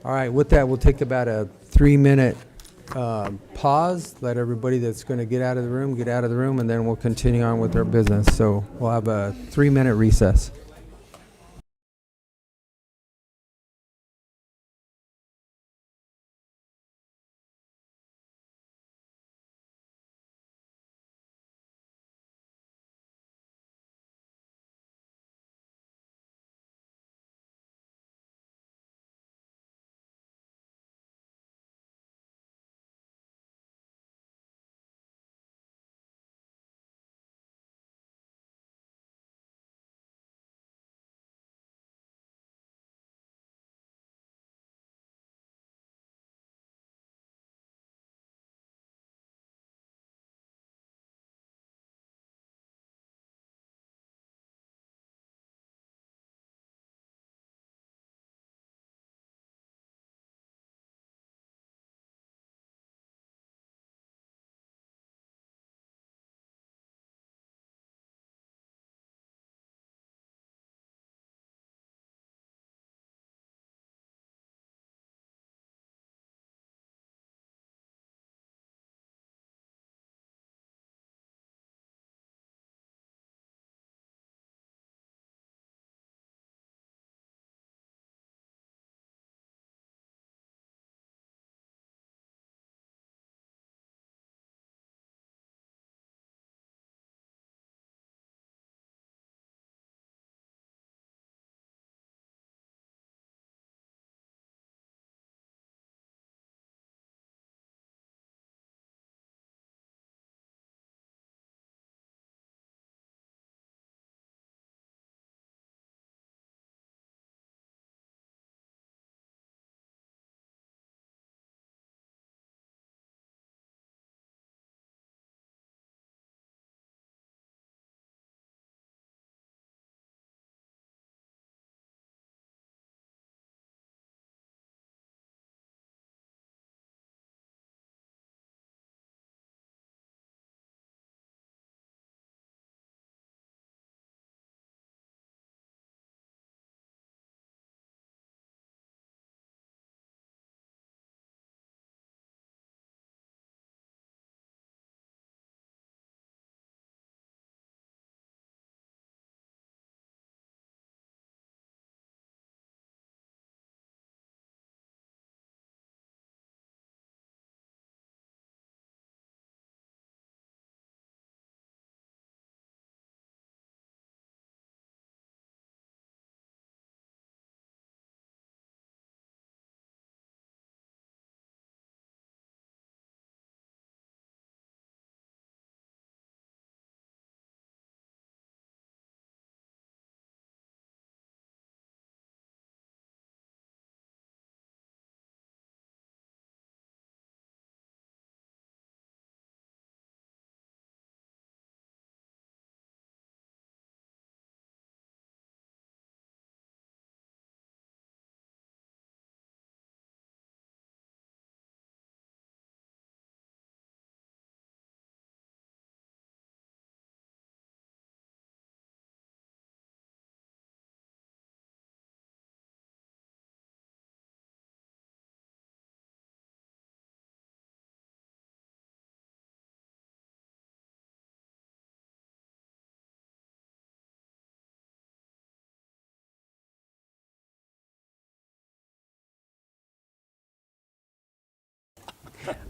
All right, with that, we'll take about a 3-minute pause. Let everybody that's going to get out of the room, and then we'll continue on with our business. So we'll have a 3-minute recess.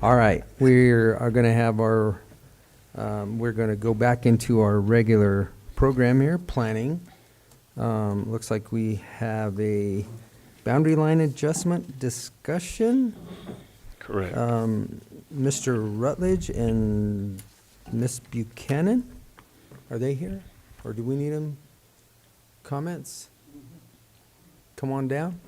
All right, we are going to have our, we're going to go back into our regular program here, planning. Looks like we have a boundary line adjustment discussion. Correct. Mr. Rutledge and Miss Buchanan, are they here? Or do we need them? Comments? Come on down.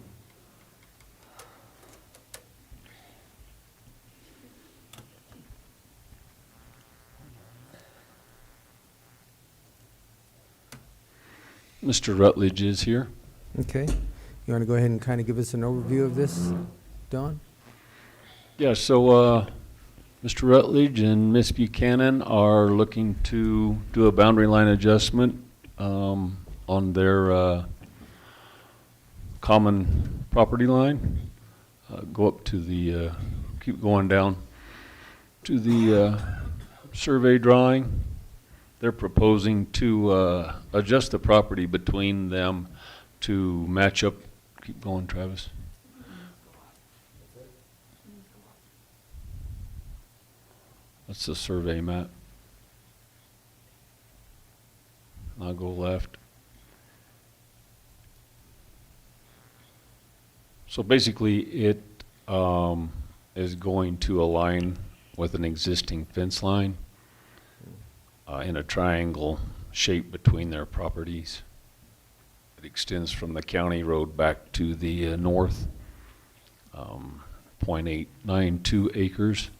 Mr. Rutledge is here. Okay. You want to go ahead and kind of give us an overview of this, Don? Yeah, so Mr. Rutledge and Miss Buchanan are looking to do a boundary line adjustment on their common property line. Go up to the, keep going down to the survey drawing. They're proposing to adjust the property between them to match up. Keep going, Travis. That's the survey map. I'll go left. So basically it is going to align with an existing fence line in a triangle shape between their properties. It extends from the county road back to the north, 0.892 acres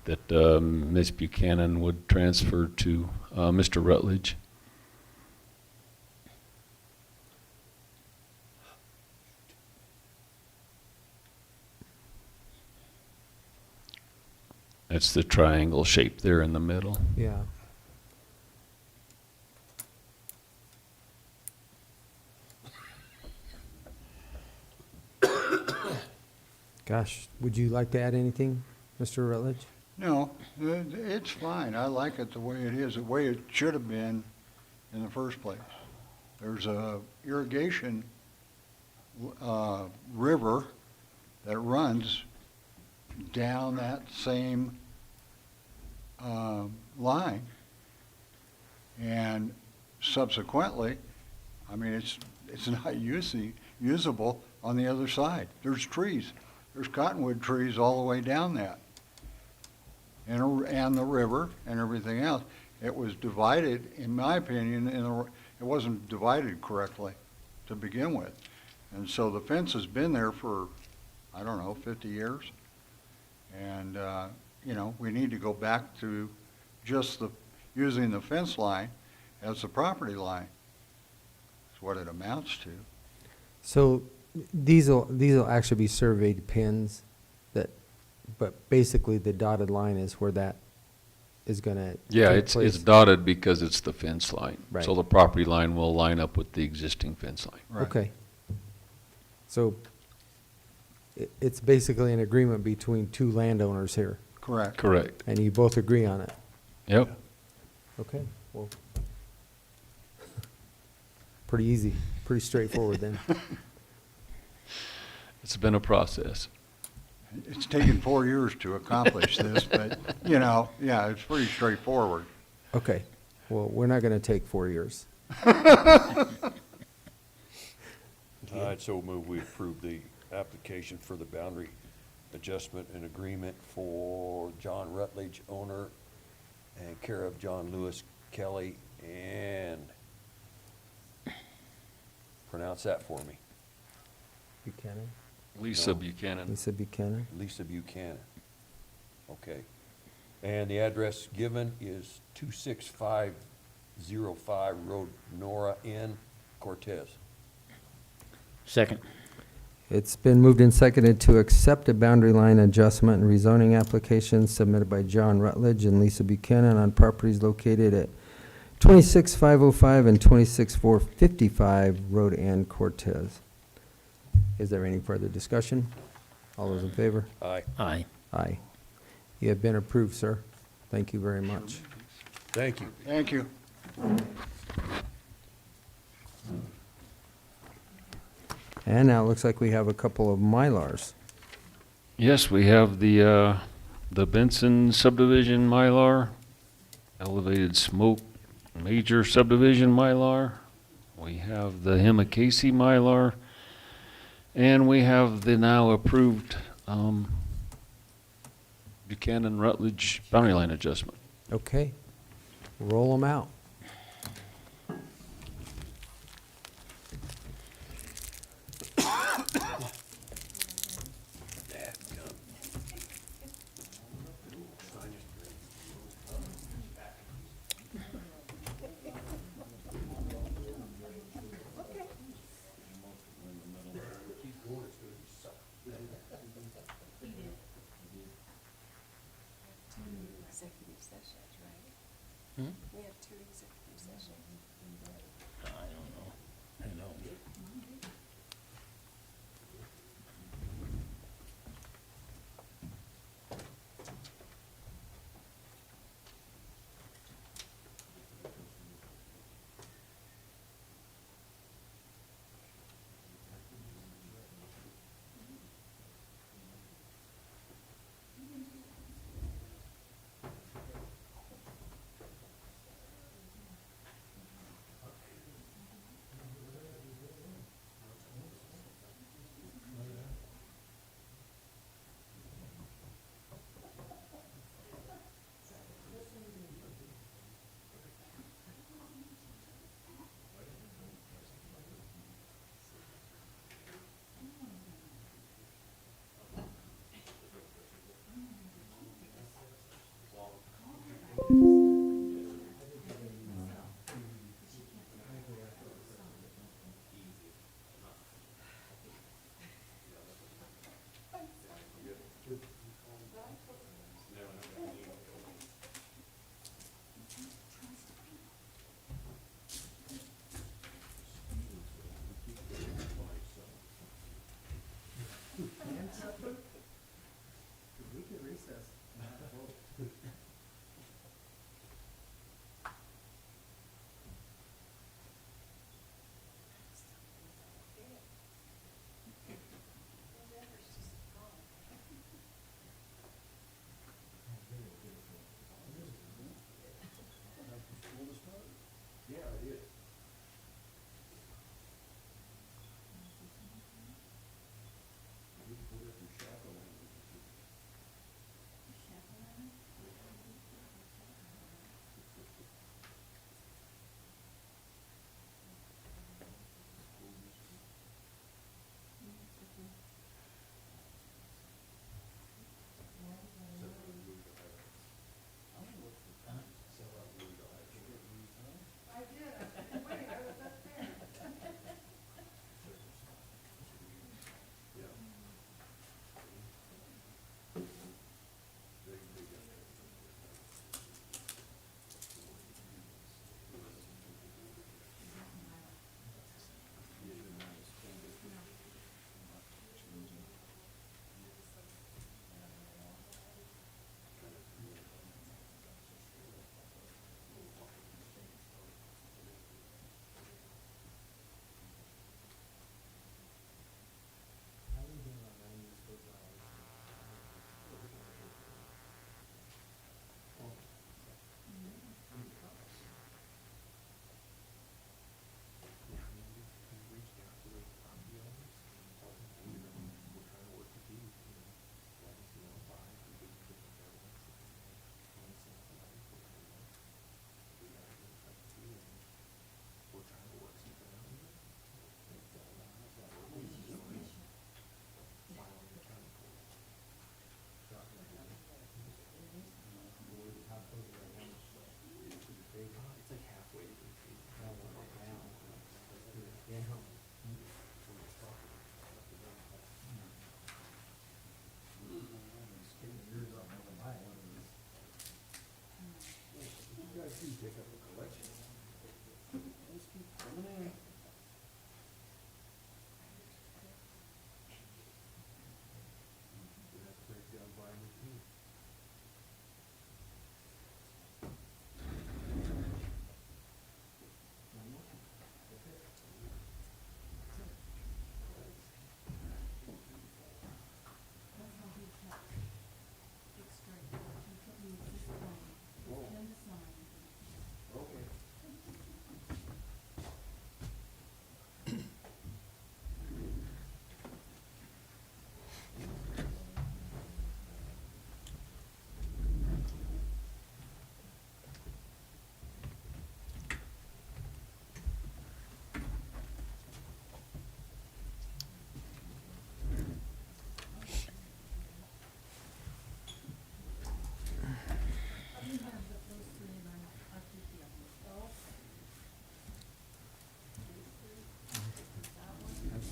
that Ms. Buchanan would transfer to Mr. Rutledge. That's the triangle shape there in the middle. Yeah. Gosh, would you like to add anything, Mr. Rutledge? No, it's fine. I like it the way it is, the way it should have been in the first place. There's a irrigation river that runs down that same line. And subsequently, I mean, it's not usable on the other side. There's trees. There's cottonwood trees all the way down that. And the river and everything else. It was divided, in my opinion, it wasn't divided correctly to begin with. And so the fence has been there for, I don't know, 50 years. And, you know, we need to go back to just using the fence line as the property line. That's what it amounts to. So these will actually be surveyed pins that, but basically the dotted line is where that is going to Yeah, take it's place. dotted because it's the fence line. Right. So the property line will line up with the existing fence line. Right. Okay. So it's basically an agreement between two landowners here, Correct. Correct. and you both agree on it. Yep. Okay, well, pretty easy, pretty straightforward then. It's been a process. It's taken 4 years to accomplish this, but, you know, yeah, it's pretty straightforward. Okay, well, we're not going to take 4 years. I'd so move we approve the application for the boundary adjustment and agreement for John Rutledge, owner, and care of John Lewis Kelly, and pronounce that for me. Buchanan? Lisa No. Buchanan. Lisa Buchanan? Lisa Buchanan. Okay. And the address given is 26505 Road Nora N, Cortez. Second. It's been moved and seconded to accept a boundary line adjustment and rezoning application submitted by John Rutledge and Lisa Buchanan on properties located at 26505 and 26455 Road N, Cortez. Is there any further discussion? All those in favor? Aye. Aye. Aye. You have been approved, sir. Thank you very much. Thank you. Thank you. And now it looks like we have a couple of Mylars. Yes, we have the the Benson subdivision Mylar, elevated smoke major subdivision Mylar. We have the Casey Mylar, and we have the now approved Buchanan Rutledge boundary line adjustment. Okay, roll them out.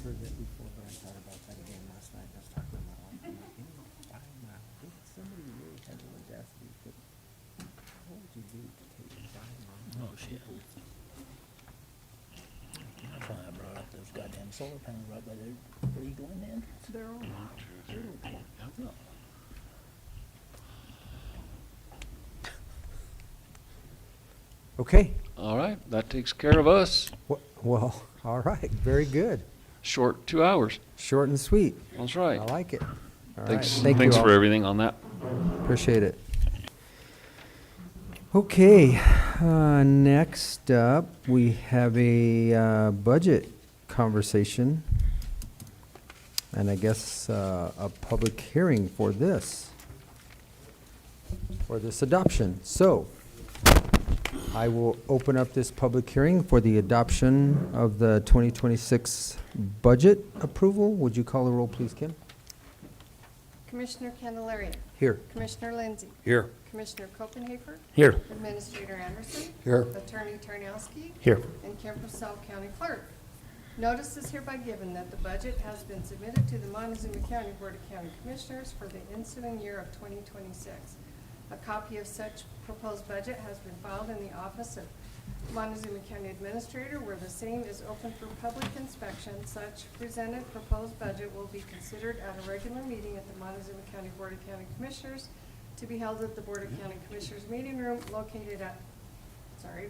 heard that before, but I thought about that again last night. I was talking to my wife. I'm like, you know, 5 miles. I think somebody really had the audacity to put, what would you do to take 5 miles? Oh, shit. That's why I brought up those goddamn solar panels right by the league one end. They're all. No. Okay. All right, that takes care of us. Well, all right, very good. Short 2 hours. Short and sweet. That's right. I like it. All right. Thanks, Thank you thanks all. for everything on that. Appreciate it. Okay, next up, we have a budget conversation, and I guess a public hearing for this adoption. So, I will open up this public hearing for the adoption of the 2026 budget approval. Would you call the roll, please, Kim? Commissioner Candelaria. Here. Commissioner Lindsay. Here. Commissioner Copenhaver. Here. Administrator Anderson. Here. Attorney Tarnowski. Here. And Kemper-South County Clerk. Notice is hereby given that the budget has been submitted to the Montezuma County Board of County Commissioners for the ensuing year of 2026. A copy of such proposed budget has been filed in the office of Montezuma County Administrator, where the same is open for public inspection. Such presented proposed budget will be considered at a regular meeting at the Montezuma County Board of County Commissioners to be held at the Board of County Commissioners meeting room located at,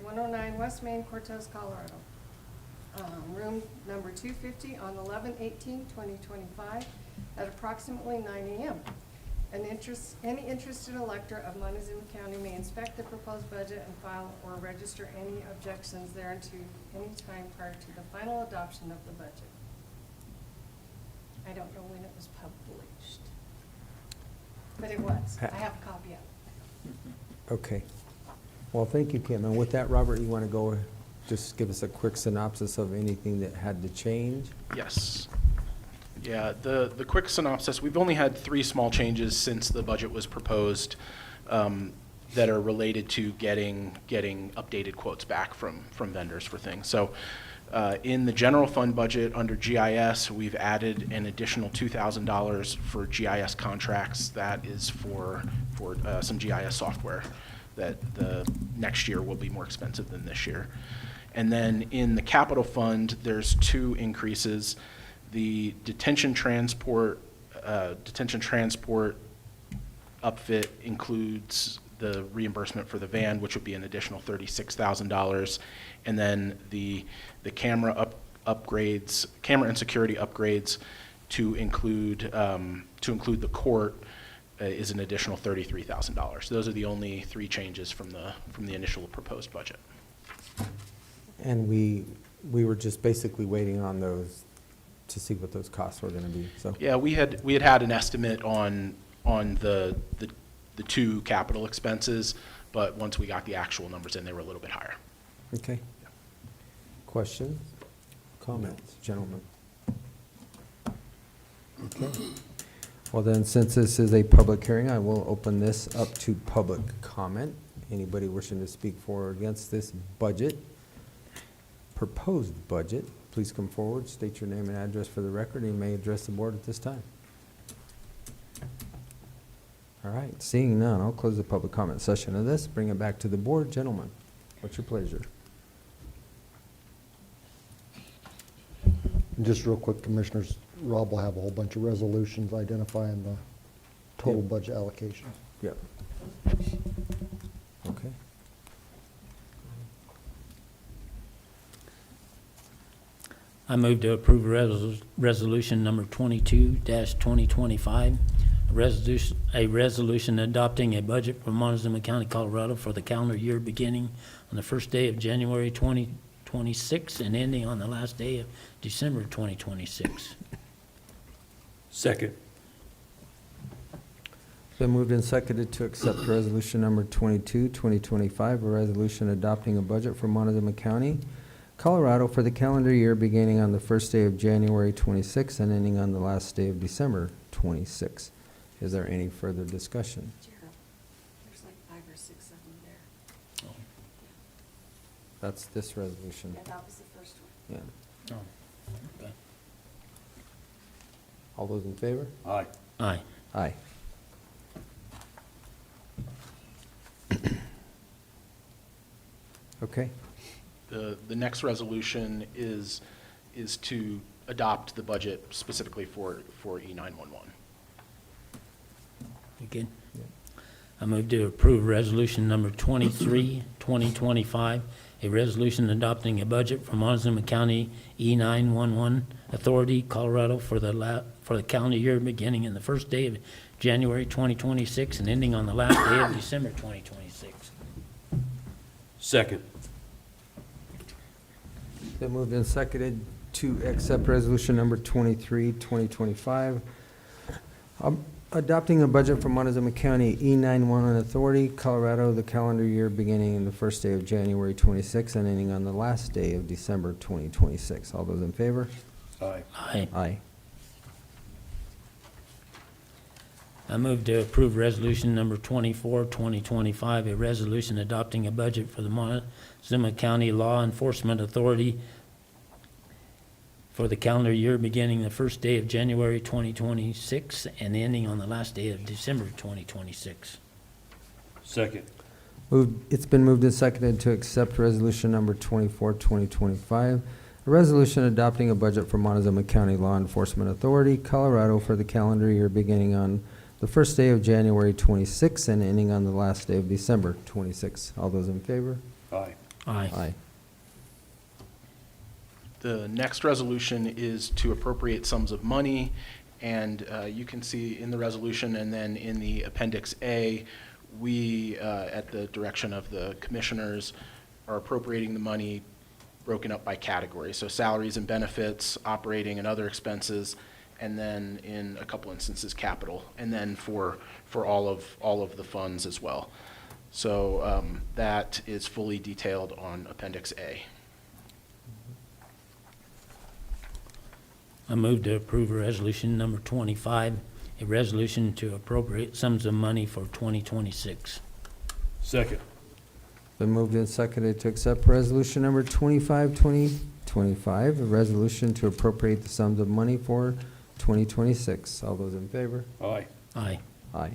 109 West Main, Cortez, Colorado. Room number 250 on 11/18/2025 at approximately 9 a.m. Any interested elector of Montezuma County may inspect the proposed budget and file or register any objections thereunto any time prior to the final adoption of the budget. I don't know when it was published, but it was. I have a copy of it. Okay. Well, thank you, Kim. And with that, Robert, you want to go, just give us a quick synopsis of anything that had to change? Yes. Yeah, the quick synopsis, we've only had 3 small changes since the budget was proposed that are related to getting updated quotes back from vendors for things. So in the general fund budget under GIS, we've added an additional $2,000 for GIS contracts. That is for some GIS software that the next year will be more expensive than this year. And then in the capital fund, there's 2 increases. The detention transport upfit includes the reimbursement for the van, which would be an additional $36,000, and then the camera upgrades, camera and security upgrades to include the court is an additional $33,000. Those are the only 3 changes from the initial proposed budget. And we were just basically waiting on those to see what those costs were going to be, so. Yeah, we had an estimate on the 2 capital expenses, but once we got the actual numbers in, they were a little bit higher. Okay. Questions, comments, gentlemen? Okay. Well then, since this is a public hearing, I will open this up to public comment. Anybody wishing to speak for or against this proposed budget, please come forward, state your name and address for the record, and you may address the board at this time. All right, seeing none, I'll close the public comment session of this, bring it back to the board. Gentlemen, what's your pleasure? Just real quick, Commissioners, Rob will have a whole bunch of resolutions identifying the total budget allocation. Yep. Okay. I move to approve resolution number 22-2025, a resolution adopting a budget for Montezuma County, Colorado for the calendar year beginning on the first day of January 2026 and ending on the last day of December 2026. Second. Been moved and seconded to accept resolution number 22-2025, a resolution adopting a budget for Montezuma County, Colorado for the calendar year beginning on the first day of January 26 and ending on the last day of December 26. Is there any further discussion? Gerald, there's like 5 or 6 of them there. That's this resolution. Yeah, that was the first one. Yeah. Oh, okay. All those in favor? Aye. Aye. Aye. Okay. The next resolution is to adopt the budget specifically for E911. You good? I move to approve resolution number 23, 2025, a resolution adopting a budget for Montezuma County E911 Authority, Colorado for the calendar year beginning in the first day of January 2026 and ending on the last day of December 2026. Second. Been moved and seconded to accept resolution number 23, 2025. Adopting a budget for Montezuma County E911 Authority, Colorado, the calendar year beginning in the first day of January 26 and ending on the last day of December 2026. All those in favor? Aye. Aye. Aye. I move to approve resolution number 24, 2025, a resolution adopting a budget for the Montezuma County Law Enforcement Authority for the calendar year beginning the first day of January 2026 and ending on the last day of December 2026. Second. It's been moved and seconded to accept resolution number 24, 2025, a resolution adopting a budget for Montezuma County Law Enforcement Authority, Colorado for the calendar year beginning on the first day of January 26 and ending on the last day of December 26. All those in favor? Aye. Aye. Aye. The next resolution is to appropriate sums of money, and you can see in the resolution and then in the Appendix A, we, at the direction of the commissioners, are appropriating the money broken up by category. So salaries and benefits, operating and other expenses, and then in a couple instances, capital, and then for all of the funds as well. So that is fully detailed on Appendix A. I move to approve resolution number 25, a resolution to appropriate sums of money for 2026. Second. Been moved and seconded to accept resolution number 25, 2025, a resolution to appropriate the sums of money for 2026. All those in favor? Aye. Aye. Aye.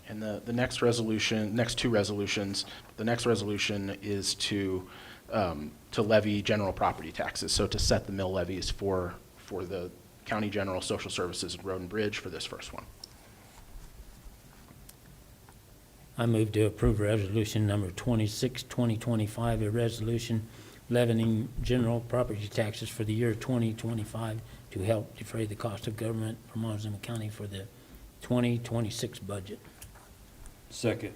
And the next resolution, next two resolutions, the next resolution is to levy general property taxes, so to set the mill levies for the county general, social services, and road and bridge for this first one. I move to approve resolution number 26, 2025, a resolution levying general property taxes for the year 2025 to help defray the cost of government for Montezuma County for the 2026 budget. Second.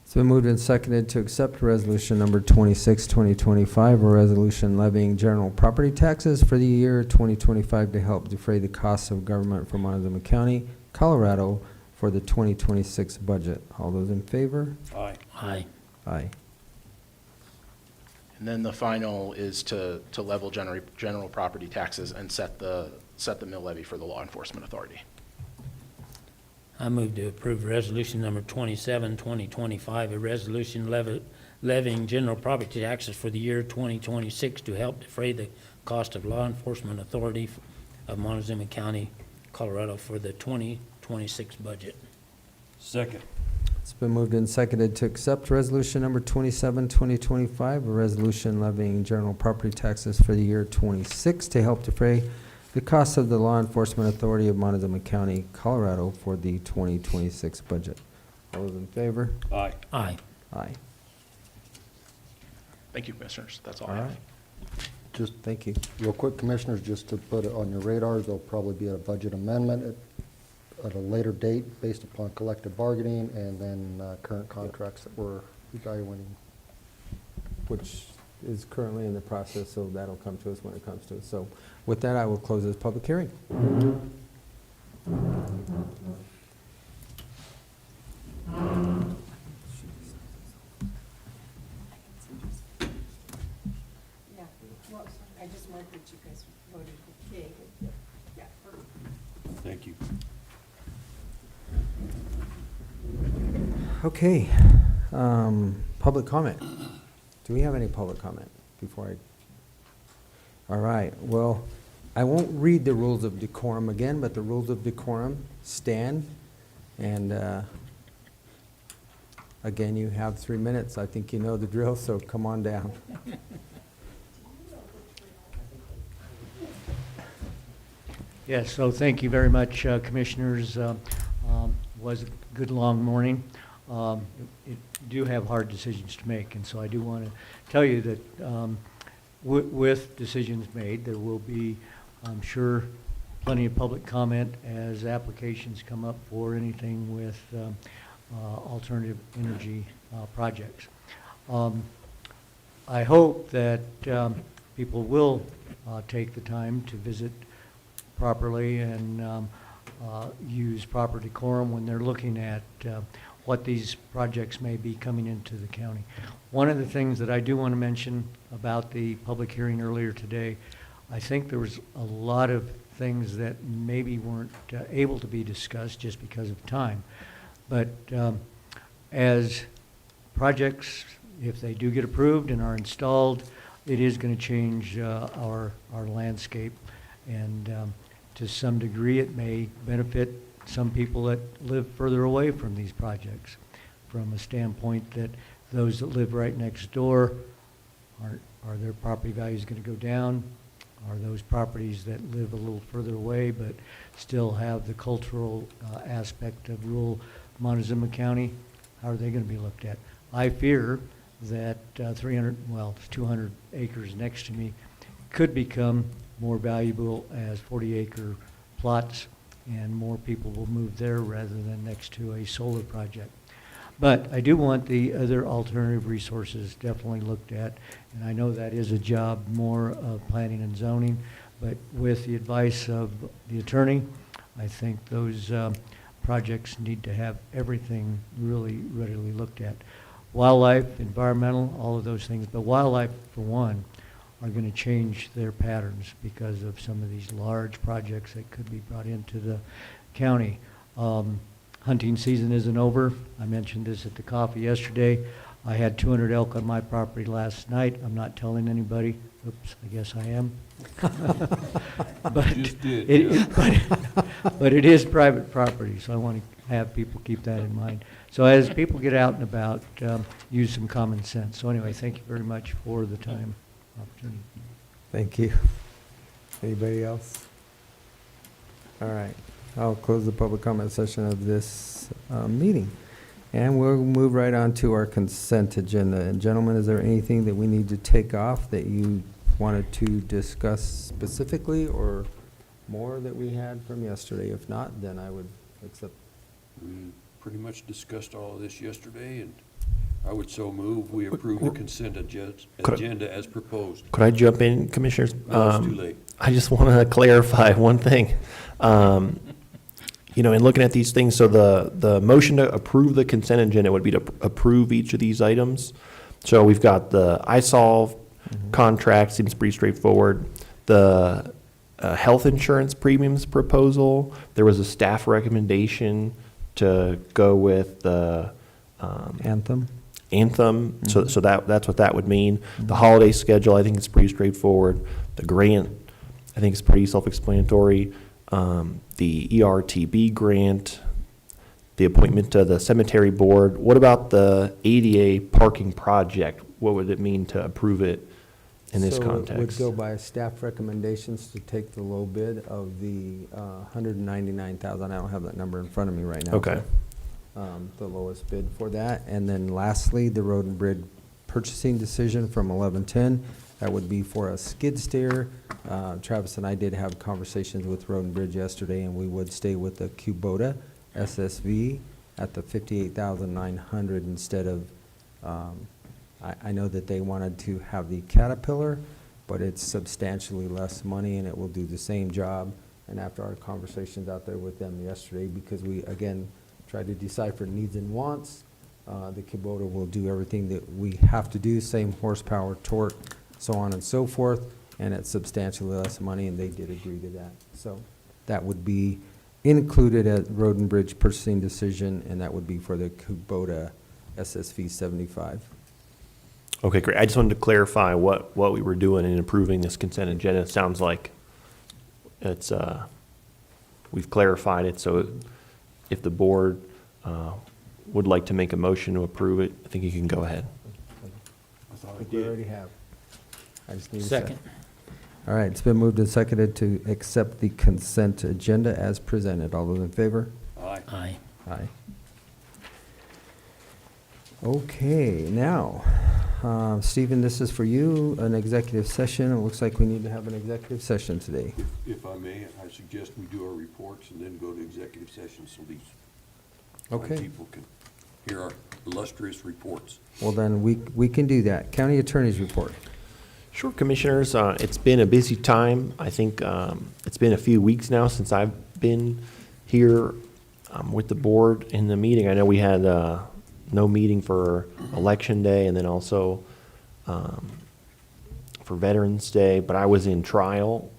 It's been moved and seconded to accept resolution number 26, 2025, a resolution levying general property taxes for the year 2025 to help defray the costs of government for Montezuma County, Colorado for the 2026 budget. All those in favor? Aye. Aye. Aye. And then the final is to level general property taxes and set the mill levy for the law enforcement authority. I move to approve resolution number 27, 2025, a resolution levying general property taxes for the year 2026 to help defray the cost of law enforcement authority of Montezuma County, Colorado for the 2026 budget. Second. It's been moved and seconded to accept resolution number 27, 2025, a resolution levying general property taxes for the year 26 to help defray the cost of the law enforcement authority of Montezuma County, Colorado for the 2026 budget. All those in favor? Aye. Aye. Aye. Thank you, commissioners. That's all All I have. right. Just, thank you. Real quick, commissioners, just to put it on your radars, there'll probably be a budget amendment at a later date based upon collective bargaining and then current contracts that we're evaluating. Which is currently in the process, so that'll come to us when it comes to us. So with that, I will close this public hearing. Yeah, well, I just marked that you guys voted okay. Yeah, perfect. Thank you. Okay, public comment. Do we have any public comment before I All right, well, I won't read the rules of decorum again, but the rules of decorum stand. And again, you have 3 minutes. I think you know the drill, so come on down. Yes, so thank you very much, Commissioners. Was a good long morning. You do have hard decisions to make, and so I do want to tell you that with decisions made, there will be, I'm sure, plenty of public comment as applications come up for anything with alternative energy projects. I hope that people will take the time to visit properly and use proper decorum when they're looking at what these projects may be coming into the county. One of the things that I do want to mention about the public hearing earlier today, I think there was a lot of things that maybe weren't able to be discussed just because of time. But as projects, if they do get approved and are installed, it is going to change our landscape. And to some degree, it may benefit some people that live further away from these projects, from a standpoint that those that live right next door, are their property values going to go down? Are those properties that live a little further away but still have the cultural aspect of rural Montezuma County, how are they going to be looked at? I fear that 200 acres next to me could become more valuable as 40-acre plots, and more people will move there rather than next to a solar project. But I do want the other alternative resources definitely looked at, and I know that is a job more of planning and zoning, but with the advice of the attorney, I think those projects need to have everything really readily looked at. Wildlife, environmental, all of those things, but wildlife, for one, are going to change their patterns because of some of these large projects that could be brought into the county. Hunting season isn't over. I mentioned this at the coffee yesterday. I had 200 elk on my property last night. I'm not telling anybody. Oops, I guess I am. But, You just did, but it is private property, so I want to have people keep that in mind. So as people get out and about, use some common sense. So anyway, thank you very much for the time, opportunity. Thank you. Anybody else? All right. I'll close the public comment session of this meeting. And we'll move right on to our consent agenda. And gentlemen, is there anything that we need to take off that you wanted to discuss specifically, or more that we had from yesterday? If not, then I would accept. We pretty much discussed all of this yesterday, and I would so move we approve the consent agenda as proposed. Could I jump in, Commissioners? No, it's too late. I just want to clarify one thing. You know, in looking at these things, so the motion to approve the consent agenda would be to approve each of these items. So we've got the iSolve contract, seems pretty straightforward. The health insurance premiums proposal, there was a staff recommendation to go with the Anthem. So that's what that would mean. The holiday schedule, I think is pretty straightforward. The grant, I think is pretty self-explanatory. The ERTB grant, the appointment to the cemetery board. What about the ADA parking project? What would it mean to approve it in this context? So it would go by staff recommendations to take the low bid of the $199,000. I don't have that number in front of me right now. Okay. The lowest bid for that. And then lastly, the road and bridge purchasing decision from 1110. That would be for a skid steer. Travis and I did have conversations with Road and Bridge yesterday, and we would stay with the Kubota SSV at the $58,900 instead of, I know that they wanted to have the Caterpillar, but it's substantially less money and it will do the same job. And after our conversations out there with them yesterday, because we, again, tried to decipher needs and wants, the Kubota will do everything that we have to do, same horsepower, torque, so on and so forth, and it's substantially less money, and they did agree to that. So that would be included at Road and Bridge purchasing decision, and that would be for the Kubota SSV 75. Okay, great. I just wanted to clarify what we were doing in improving this consent agenda. It sounds like it's, we've clarified it, so if the board would like to make a motion to approve it, I think you can go ahead. I think we already have. I just need a Second. All right, it's been moved and seconded to accept the consent agenda as presented. All those in favor? Aye. Aye. Aye. Okay, now, Stephen, this is for you, an executive session. It looks like we need to have an executive session today. If I may, I suggest we do our reports and then go to executive session so these Okay. people can hear our illustrious reports. Well, then, we can do that. County Attorney's report. Sure, Commissioners. It's been a busy time. I think it's been a few weeks now since I've been here with the board in the meeting. I know we had no meeting for Election Day and then also for Veterans Day, but I was in trial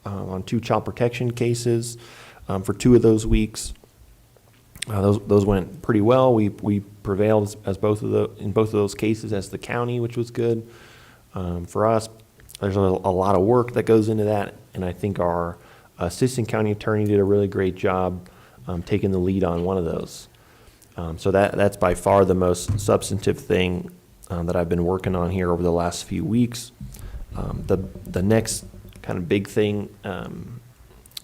on 2 child protection cases for 2 of those weeks. Those went pretty well. We prevailed as in both of those cases as the county, which was good. For us, there's a lot of work that goes into that, and I think our assistant county attorney did a really great job taking the lead on one of those. So that's by far the most substantive thing that I've been working on here over the last few weeks. The next kind of big thing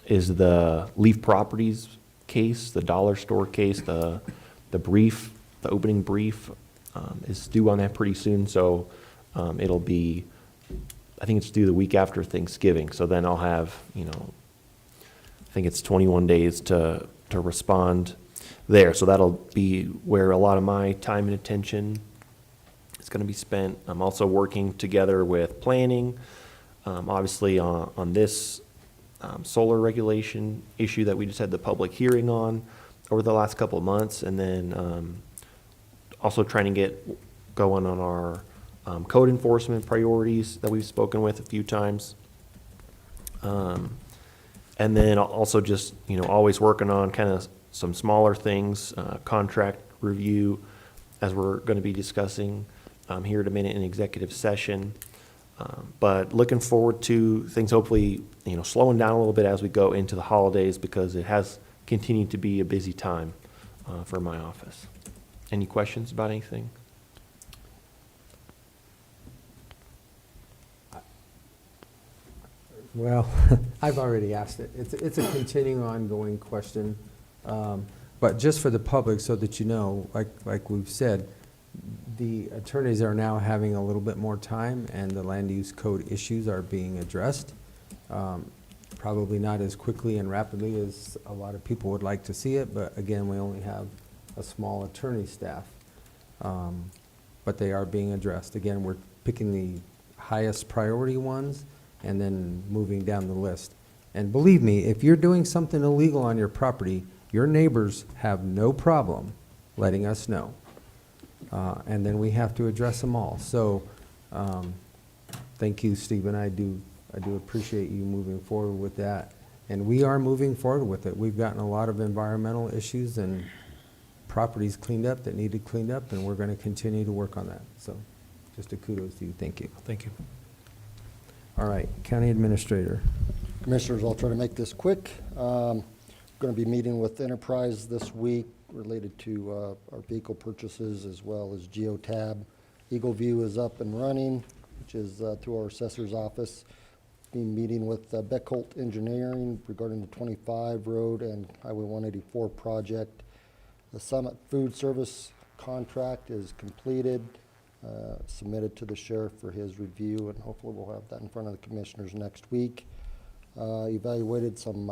is the Leaf Properties case, the dollar store case. The opening brief is due on that pretty soon, so it'll be, I think it's due the week after Thanksgiving. So then I'll have, I think it's 21 days to respond there. So that'll be where a lot of my time and attention is going to be spent. I'm also working together with planning, obviously on this solar regulation issue that we just had the public hearing on over the last couple of months, and then also trying to get going on our code enforcement priorities that we've spoken with a few times. And then also just, always working on kind of some smaller things, contract review, as we're going to be discussing here in a minute in executive session. But looking forward to things hopefully, slowing down a little bit as we go into the holidays, because it has continued to be a busy time for my office. Any questions about anything? Well, I've already asked it. It's a continuing, ongoing question. But just for the public, so that you know, like we've said, the attorneys are now having a little bit more time, and the land use code issues are being addressed. Probably not as quickly and rapidly as a lot of people would like to see it, but again, we only have a small attorney staff. But they are being addressed. Again, we're picking the highest priority ones and then moving down the list. And believe me, if you're doing something illegal on your property, your neighbors have no problem letting us know. And then we have to address them all. So, thank you, Stephen. I do appreciate you moving forward with that. And we are moving forward with it. We've gotten a lot of environmental issues and properties cleaned up that needed cleaned up, and we're going to continue to work on that. So, just a kudos to you. Thank you. Thank you. All right, County Administrator. Commissioners, I'll try to make this quick. Going to be meeting with Enterprise this week related to our vehicle purchases as well as Geotab. Eagle View is up and running, which is through our assessor's office. Been meeting with Beckholt Engineering regarding the 25 Road and Highway 184 project. The Summit Food Service contract is completed, submitted to the sheriff for his review, and hopefully we'll have that in front of the commissioners next week. Evaluated some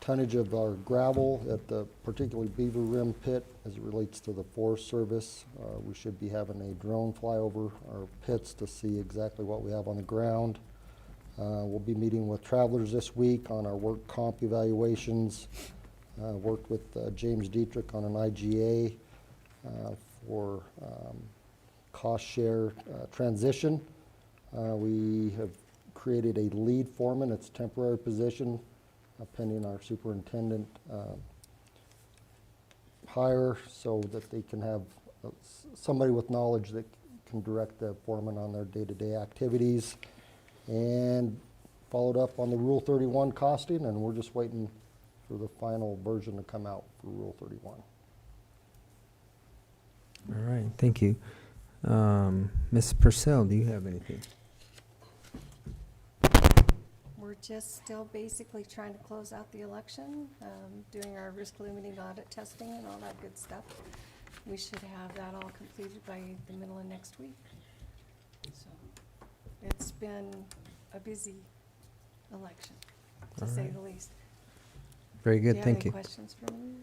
tonnage of our gravel at the particularly Beaver Rim pit as it relates to the Forest Service. We should be having a drone fly over our pits to see exactly what we have on the ground. We'll be meeting with Travelers this week on our work comp evaluations. Worked with James Dietrich on an IGA for cost share transition. We have created a lead foreman. It's a temporary position pending our superintendent hire, so that they can have somebody with knowledge that can direct the foreman on their day-to-day activities. And followed up on the Rule 31 costing, and we're just waiting for the final version to come out for Rule 31. All right, thank you. Ms. Purcell, do you have anything? We're just still basically trying to close out the election, doing our risk limiting audit testing and all that good stuff. We should have that all completed by the middle of next week. So it's been a busy election, to All say right. the least. Very good, Do you thank have you. any questions for me?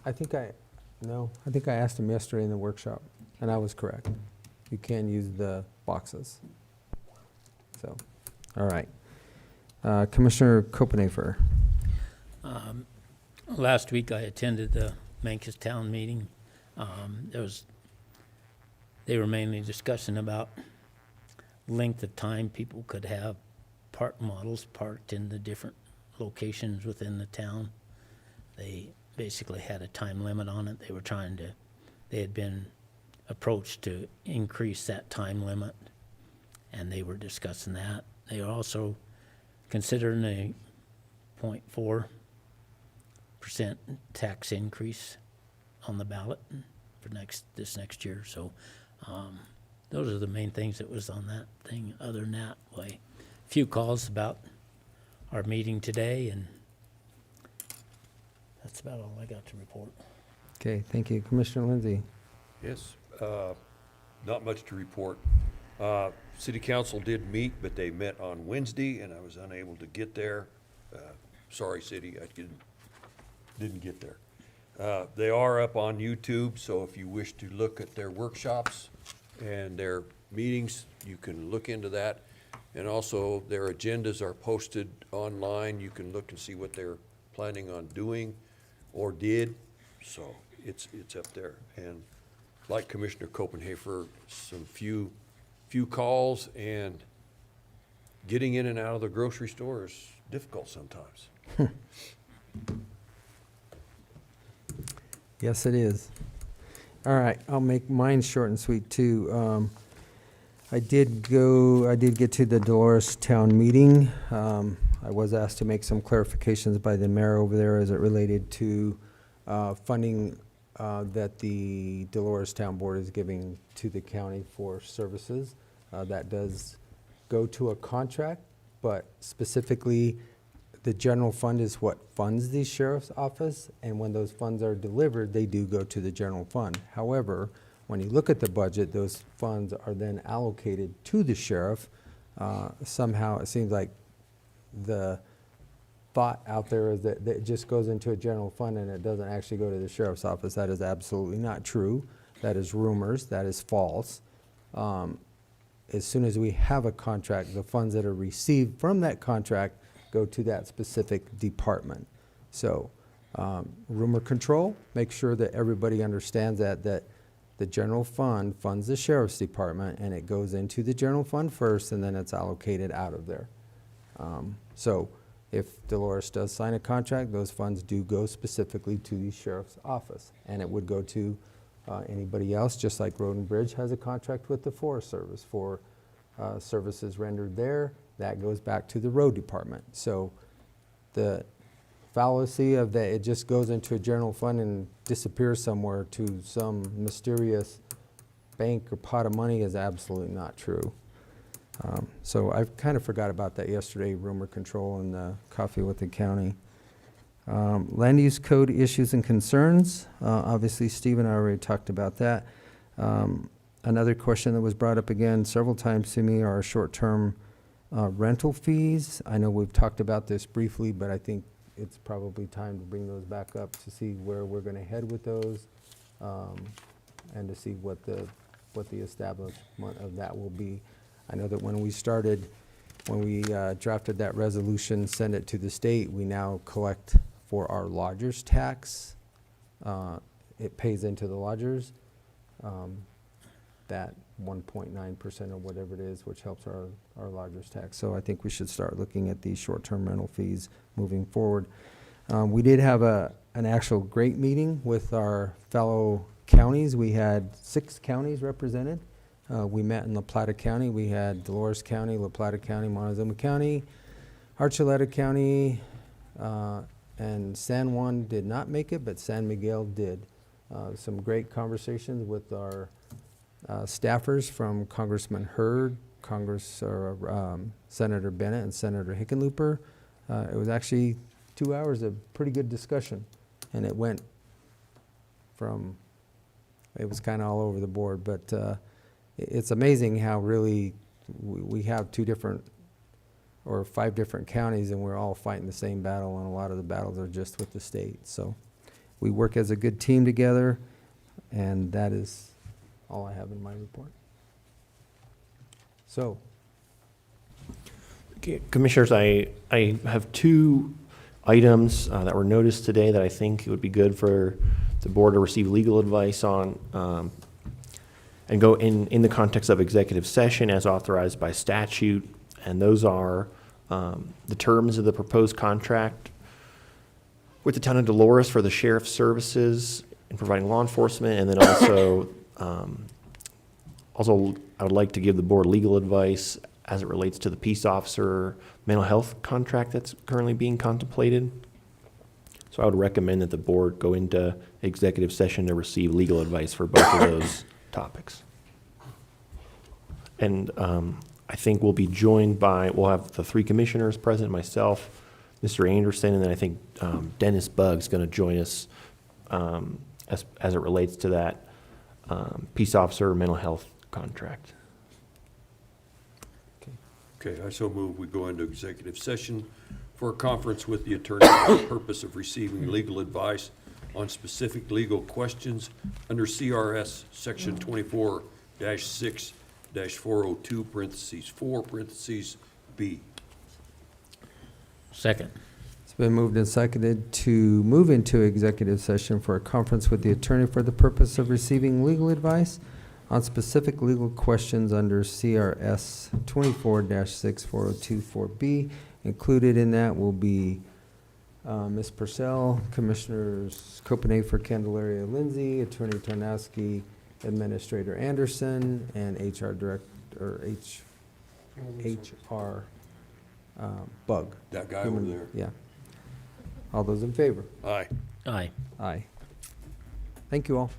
I think I asked him yesterday in the workshop, and I was correct. You can use the boxes. So, all right. Commissioner Copenhaver. Last week I attended the Mancos Town meeting. They were mainly discussing about length of time people could have park models parked in the different locations within the town. They basically had a time limit on it. They had been approached to increase that time limit, and they were discussing that. They were also considering a 0.4% tax increase on the ballot for this next year. So those are the main things that was on that thing. Other than that, a few calls about our meeting today, and that's about all I got to report. Okay, thank you. Commissioner Lindsay. Yes, not much to report. City Council did meet, but they met on Wednesday, and I was unable to get there. Sorry, City, I didn't get there. They are up on YouTube, so if you wish to look at their workshops and their meetings, you can look into that. And also, their agendas are posted online. You can look and see what they're planning on doing or did. So it's up there. And like Commissioner Copenhaver, some few calls, and getting in and out of the grocery store is difficult sometimes. Yes, it is. All right, I'll make mine short and sweet too. I did get to the Dolores town meeting. I was asked to make some clarifications by the mayor over there as it related to funding that the Dolores Town Board is giving to the county for services. That does go to a contract, but specifically the general fund is what funds the sheriff's office, and when those funds are delivered, they do go to the general fund. However, when you look at the budget, those funds are then allocated to the sheriff. Somehow, it seems like the thought out there is that it just goes into a general fund and it doesn't actually go to the sheriff's office. That is absolutely not true. That is rumors. That is false. As soon as we have a contract, the funds that are received from that contract go to that specific department. So, rumor control, make sure that everybody understands that the general fund funds the sheriff's department, and it goes into the general fund first, and then it's allocated out of there. So if Dolores does sign a contract, those funds do go specifically to the sheriff's office, and it would go to anybody else, just like Road and Bridge has a contract with the Forest Service for services rendered there. That goes back to the road department. So the fallacy of that it just goes into a general fund and disappears somewhere to some mysterious bank or pot of money is absolutely not true. So I kind of forgot about that yesterday, rumor control and the coffee with the county. Land use code issues and concerns. Obviously, Steve and I already talked about that. Another question that was brought up again several times to me are short-term rental fees. I know we've talked about this briefly, but I think it's probably time to bring those back up to see where we're going to head with those, and to see what the establishment of that will be. I know that when we drafted that resolution, send it to the state, we now collect for our lodgers tax. It pays into the lodgers, that 1.9% or whatever it is, which helps our lodgers tax. So I think we should start looking at these short-term rental fees moving forward. We did have an actual great meeting with our fellow counties. We had 6 counties represented. We met in La Plata County. We had Dolores County, La Plata County, Montezuma County, Archuleta County, and San Juan did not make it, but San Miguel did. Some great conversations with our staffers from Congressman Hurd, Senator Bennett, and Senator Hickenlooper. It was actually 2 hours of pretty good discussion, and it went from, it was kind of all over the board, but it's amazing how really we have 2 different or 5 different counties, and we're all fighting the same battle, and a lot of the battles are just with the state. So we work as a good team together, and that is all I have in my report. So, Okay, Commissioners, I have 2 items that were noticed today that I think it would be good for the board to receive legal advice on, and go in the context of executive session as authorized by statute. And those are the terms of the proposed contract with the town of Dolores for the sheriff's services in providing law enforcement, and then also, I would like to give the board legal advice as it relates to the peace officer mental health contract that's currently being contemplated. So I would recommend that the board go into executive session to receive legal advice for both of those topics. And I think we'll be joined by, we'll have the 3 commissioners present, myself, Mr. Anderson, and then I think Dennis Bugg's going to join us as it relates to that peace officer mental health contract. Okay, I so move we go into executive session for a conference with the attorney for the purpose of receiving legal advice on specific legal questions under CRS Section 24-6-402, parentheses 4, parentheses B. Second. it's been moved and seconded to move into executive session for a conference with the attorney for the purpose of receiving legal advice on specific legal questions under CRS 24-6-402 4B. Included in that will be Ms. Purcell, Commissioners Copenhagen, Candelaria, Lindsay, Attorney Tarnowski, Administrator Anderson, and HR Director, HR Bug. That guy over there. Yeah. All those in favor? Aye. Aye. Aye. Thank you all.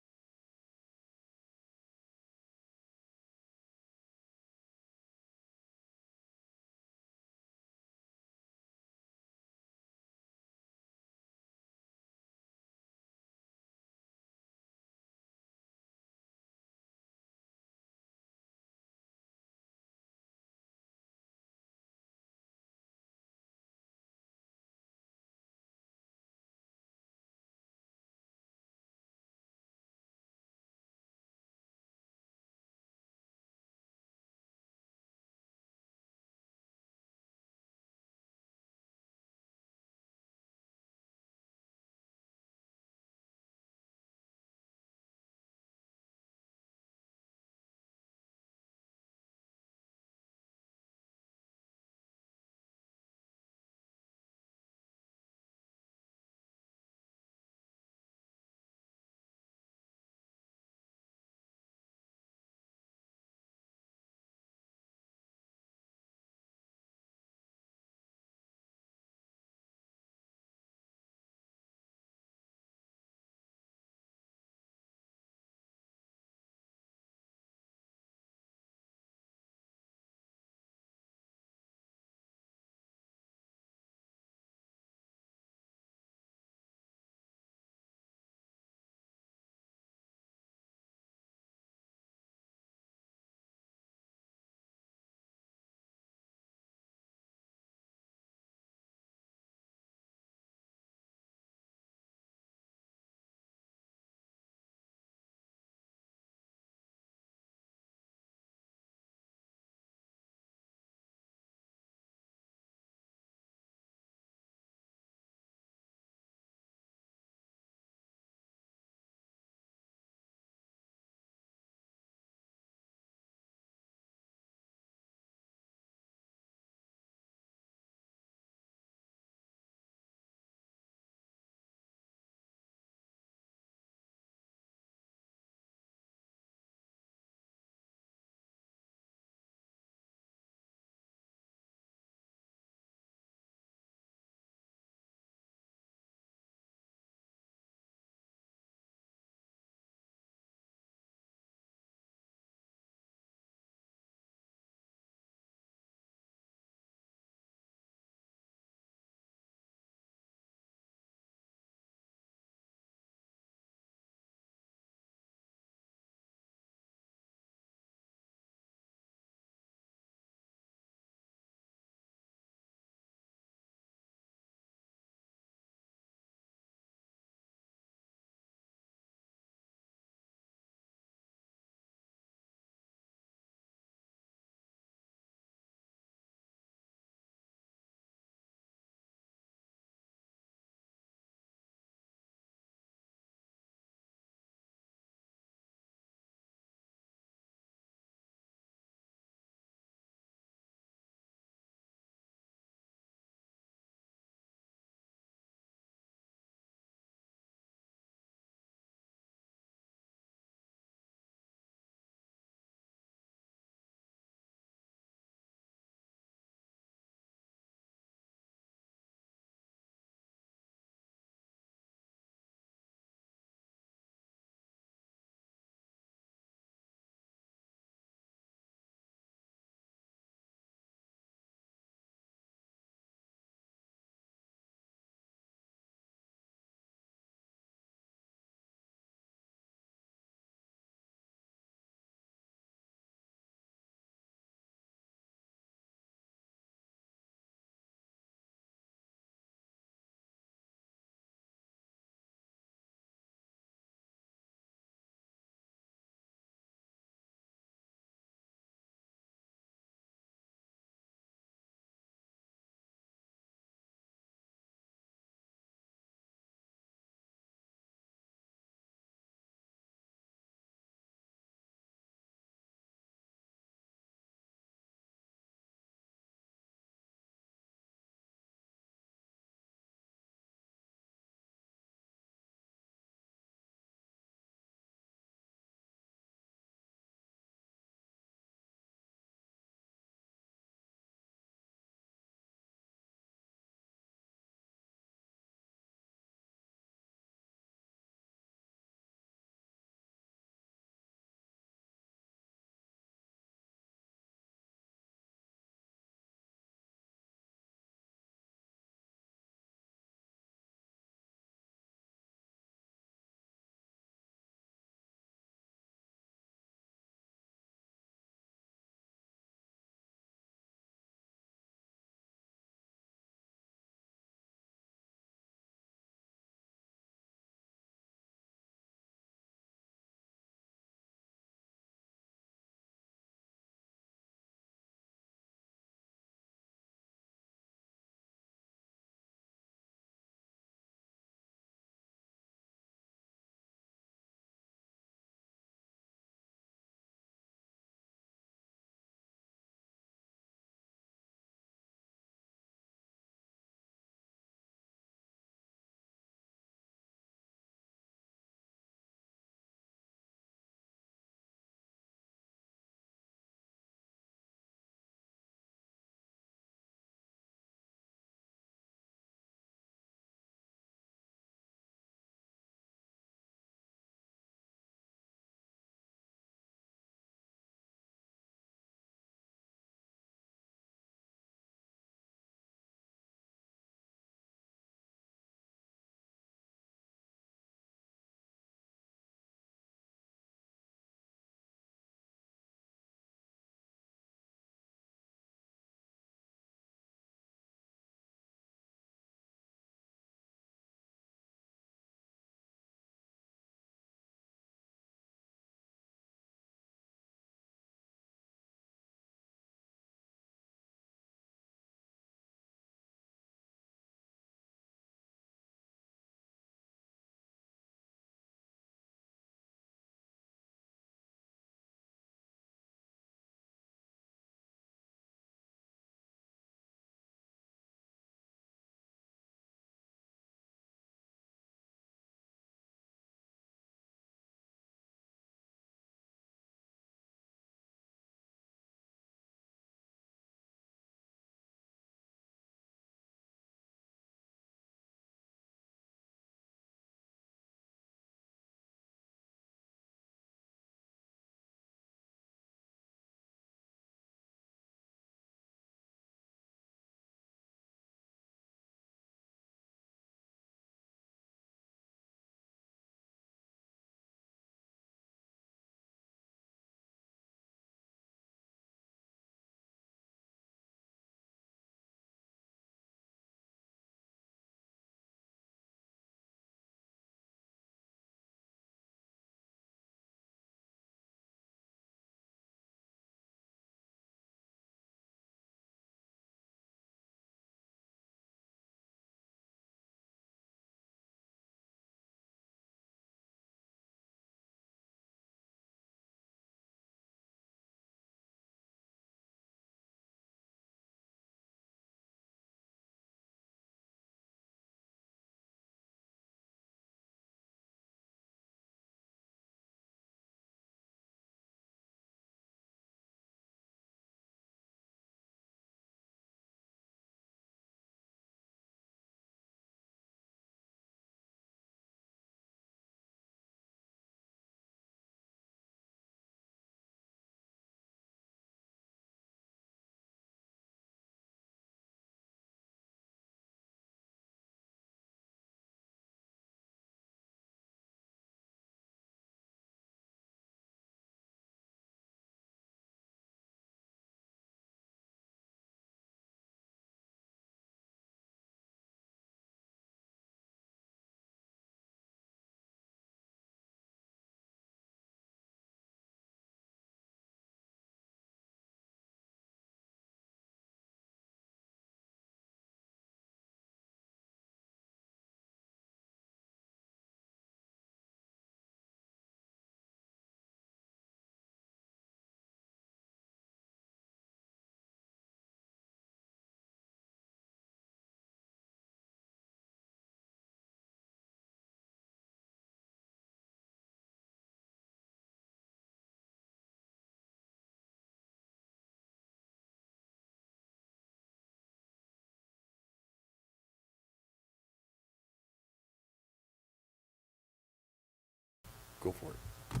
Go for it.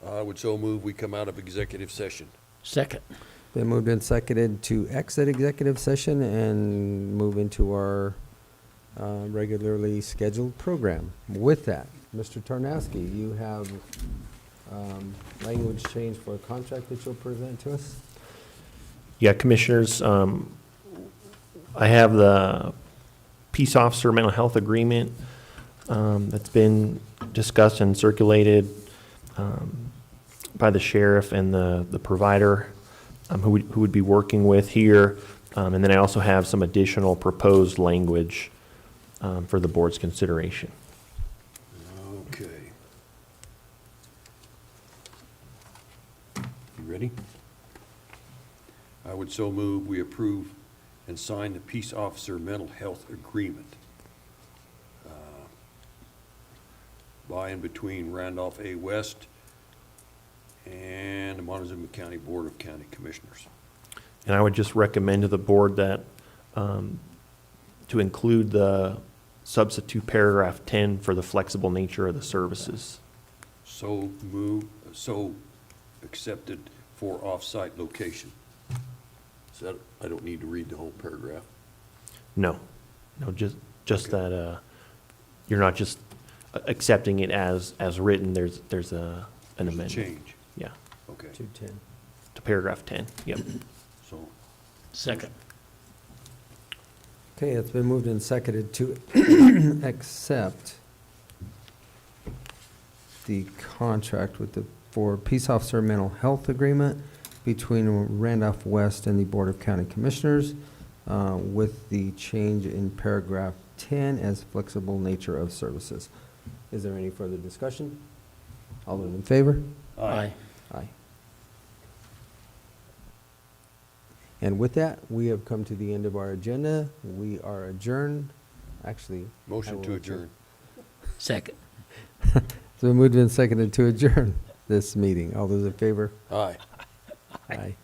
I would so move we come out of executive session. Second. Been moved and seconded to exit executive session and move into our regularly scheduled program. With that, Mr. Tarnowski, you have language change for a contract that you'll present to us? Yeah, Commissioners, I have the Peace Officer Mental Health Agreement that's been discussed and circulated by the sheriff and the provider who would be working with here. And then I also have some additional proposed language for the board's consideration. Okay. You ready? I would so move we approve and sign the Peace Officer Mental Health Agreement by and between Randolph A. West and the Montezuma County Board of County Commissioners. And I would just recommend to the board that to include the substitute paragraph 10 for the flexible nature of the services. So accepted for off-site location. So that, I don't need to read the whole paragraph. No, just Okay. that you're not just accepting it as written. There's an amendment. Change. Yeah, Okay. 210. to paragraph 10. Yep. So Second. Okay, it's been moved and seconded to accept the contract for Peace Officer Mental Health Agreement between Randolph West and the Board of County Commissioners with the change in paragraph 10 as flexible nature of services. Is there any further discussion? All those in favor? Aye. Aye. And with that, we have come to the end of our agenda. We are adjourned. Actually. I motion will to adjourn. Second. So moved and seconded to adjourn this meeting. All those in favor? Aye. Aye.